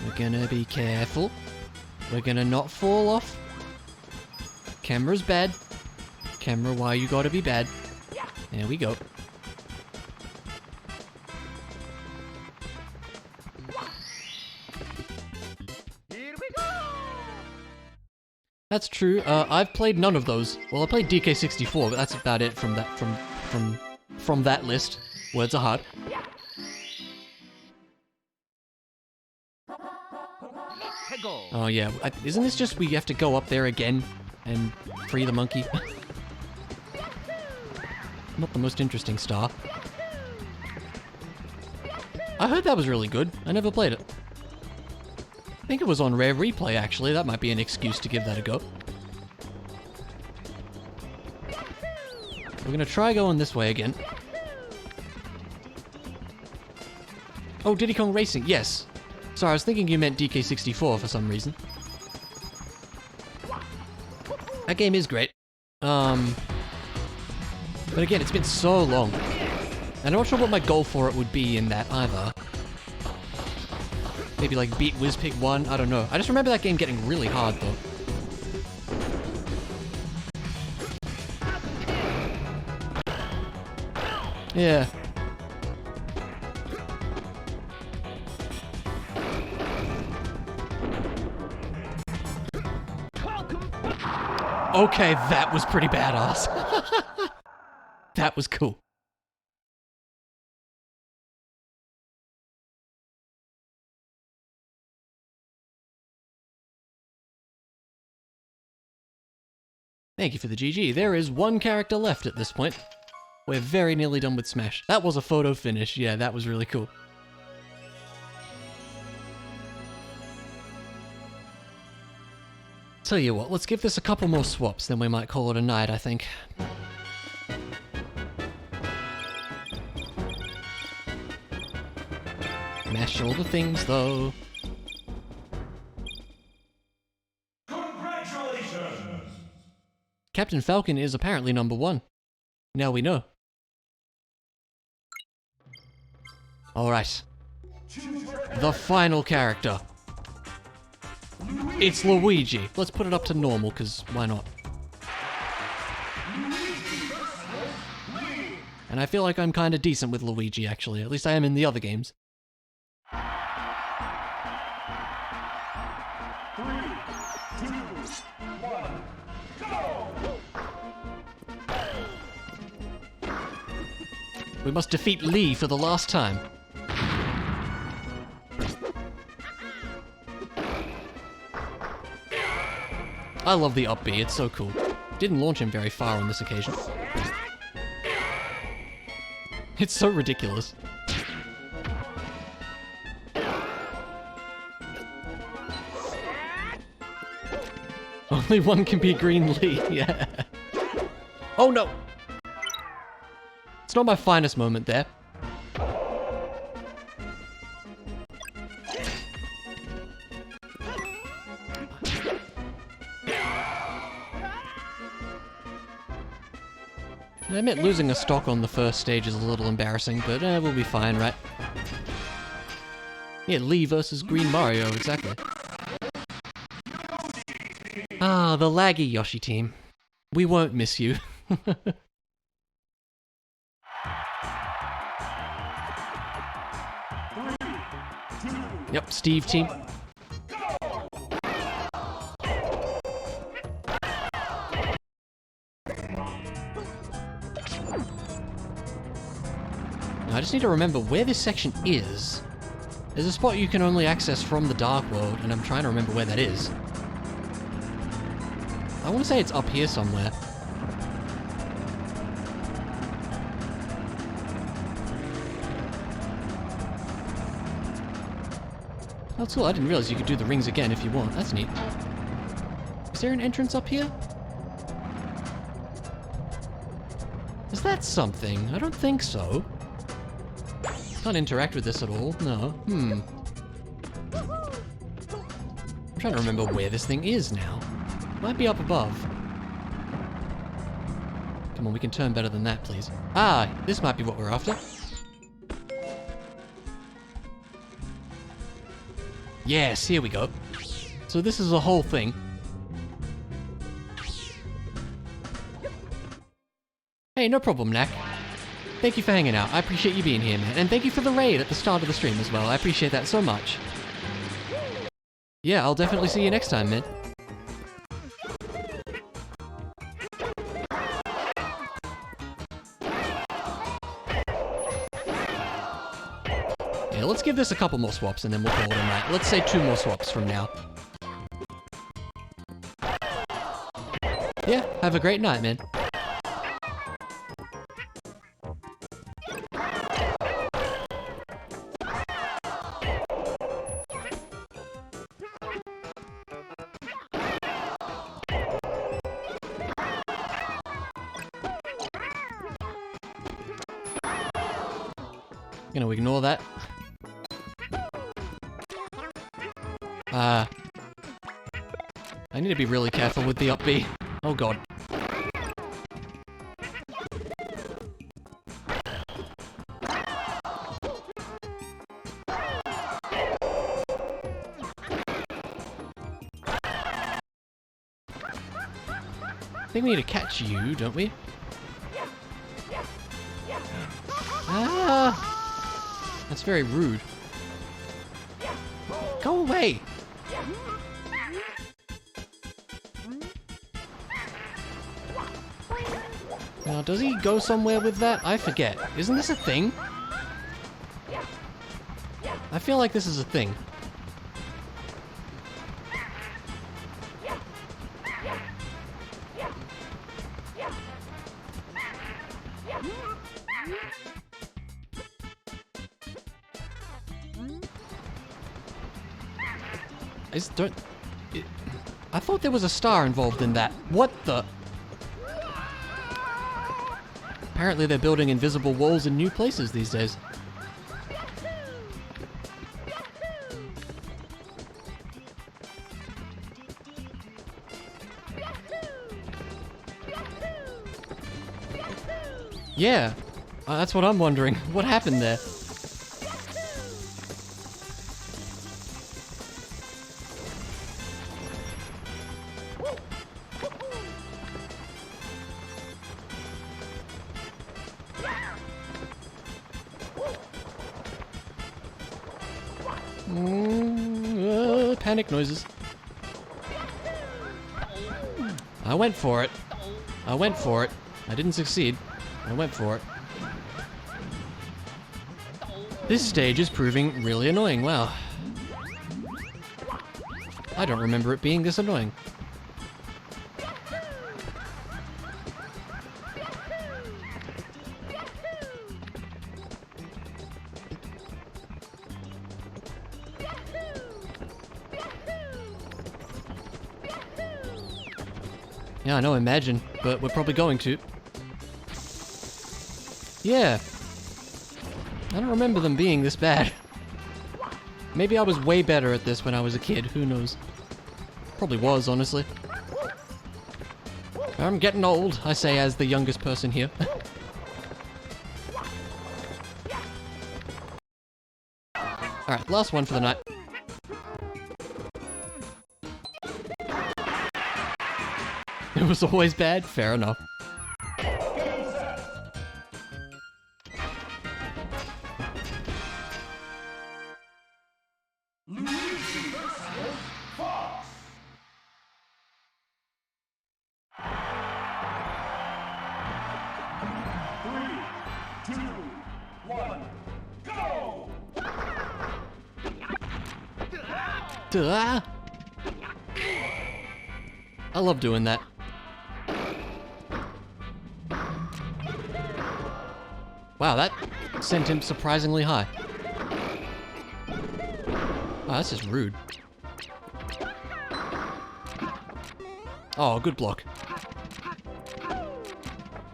We're gonna be careful. We're gonna not fall off. Camera's bad. Camera, why you gotta be bad? There we go. Here we go! That's true. I've played none of those. Well, I played DK64, but that's about it from that list. Words are hard. Oh yeah, isn't this just we have to go up there again and free the monkey? Not the most interesting star. I heard that was really good. I never played it. I think it was on Rare Replay actually. That might be an excuse to give that a go. We're gonna try going this way again. Oh, Diddy Kong Racing, yes. Sorry, I was thinking you meant DK64 for some reason. That game is great. But again, it's been so long. And I'm not sure what my goal for it would be in that either. Maybe like beat WizPig 1, I don't know. I just remember that game getting really hard though. Yeah. Okay, that was pretty badass. That was cool. Thank you for the GG. There is one character left at this point. We're very nearly done with Smash. That was a photo finish. Yeah, that was really cool. Tell you what, let's give this a couple more swaps, then we might call it a night, I think. Mash all the things, though. Congratulations! Captain Falcon is apparently number 1. Now we know. Alright. The final character. It's Luigi. Let's put it up to normal, because why not? And I feel like I'm kind of decent with Luigi, actually. At least I am in the other games. 3, 2, 1, go! We must defeat Lee for the last time. I love the up B, it's so cool. Didn't launch him very far on this occasion. It's so ridiculous. Only one can be Green Lee, yeah. Oh no! It's not my finest moment there. I admit losing a stock on the first stage is a little embarrassing, but we'll be fine, right? Yeah, Lee versus Green Mario, exactly. Ah, the laggy Yoshi team. We won't miss you. Yep, Steve team. Now, I just need to remember where this section is. There's a spot you can only access from the Dark World, and I'm trying to remember where that is. I want to say it's up here somewhere. That's cool, I didn't realize you could do the rings again if you want. That's neat. Is there an entrance up here? Is that something? I don't think so. Can't interact with this at all, no. I'm trying to remember where this thing is now. Might be up above. Come on, we can turn better than that, please. Ah, this might be what we're after. Yes, here we go. So this is the whole thing. Hey, no problem, Knack. Thank you for hanging out. I appreciate you being here, man. And thank you for the raid at the start of the stream as well. I appreciate that so much. Yeah, I'll definitely see you next time, man. Yeah, let's give this a couple more swaps and then we'll call it a night. Let's say 2 more swaps from now. Yeah, have a great night, man. Gonna ignore that. I need to be really careful with the up B. Oh god. I think we need to catch you, don't we? Ah! That's very rude. Go away! Now, does he go somewhere with that? I forget. Isn't this a thing? I feel like this is a thing. I thought there was a star involved in that. What the? Apparently they're building invisible walls in new places these days. Yeah, that's what I'm wondering. What happened there? Panic noises. I went for it. I went for it. I didn't succeed. I went for it. This stage is proving really annoying. Wow. I don't remember it being this annoying. Yeah, I know, imagine, but we're probably going to. Yeah. I don't remember them being this bad. Maybe I was way better at this when I was a kid, who knows. Probably was, honestly. I'm getting old, I say as the youngest person here. Alright, last one for the night. It was always bad? Fair enough. Duh. I love doing that. Wow, that sent him surprisingly high. Wow, that's just rude. Oh, good block.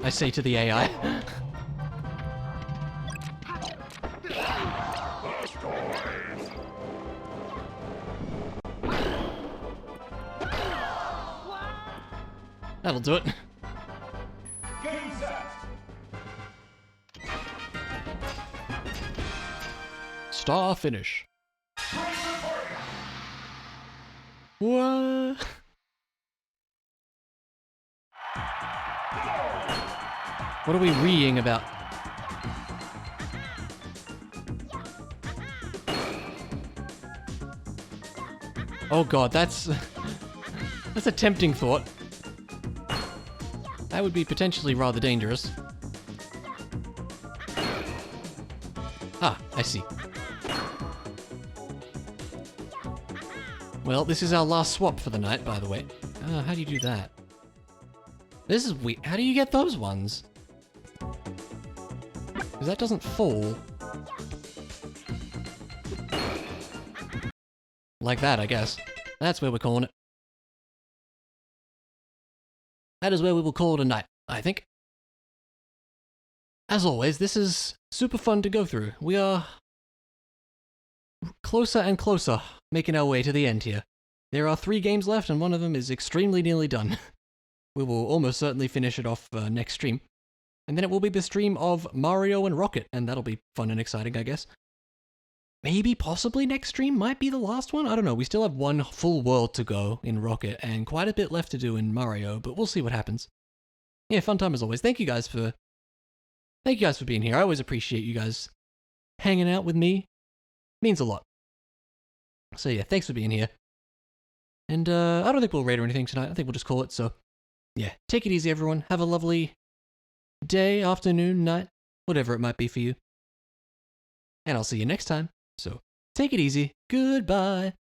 I say to the AI. That'll do it. Game set. Star finish. What? What are we reading about? Oh god, that's a tempting thought. That would be potentially rather dangerous. Ah, I see. Well, this is our last swap for the night, by the way. How do you do that? This is weird. How do you get those ones? Because that doesn't fall. Like that, I guess. That's where we're calling it. That is where we will call it a night, I think. As always, this is super fun to go through. We are closer and closer, making our way to the end here. There are 3 games left, and one of them is extremely nearly done. We will almost certainly finish it off next stream. And then it will be the stream of Mario and Rocket, and that'll be fun and exciting, I guess. Maybe, possibly next stream might be the last one? I don't know, we still have 1 full world to go in Rocket, and quite a bit left to do in Mario, but we'll see what happens. Yeah, fun time as always. Thank you guys for being here. I always appreciate you guys hanging out with me. Means a lot. So yeah, thanks for being here. And I don't think we'll raid or anything tonight. I think we'll just call it, so yeah. Take it easy, everyone. Have a lovely day, afternoon, night, whatever it might be for you. And I'll see you next time. So, take it easy. Goodbye.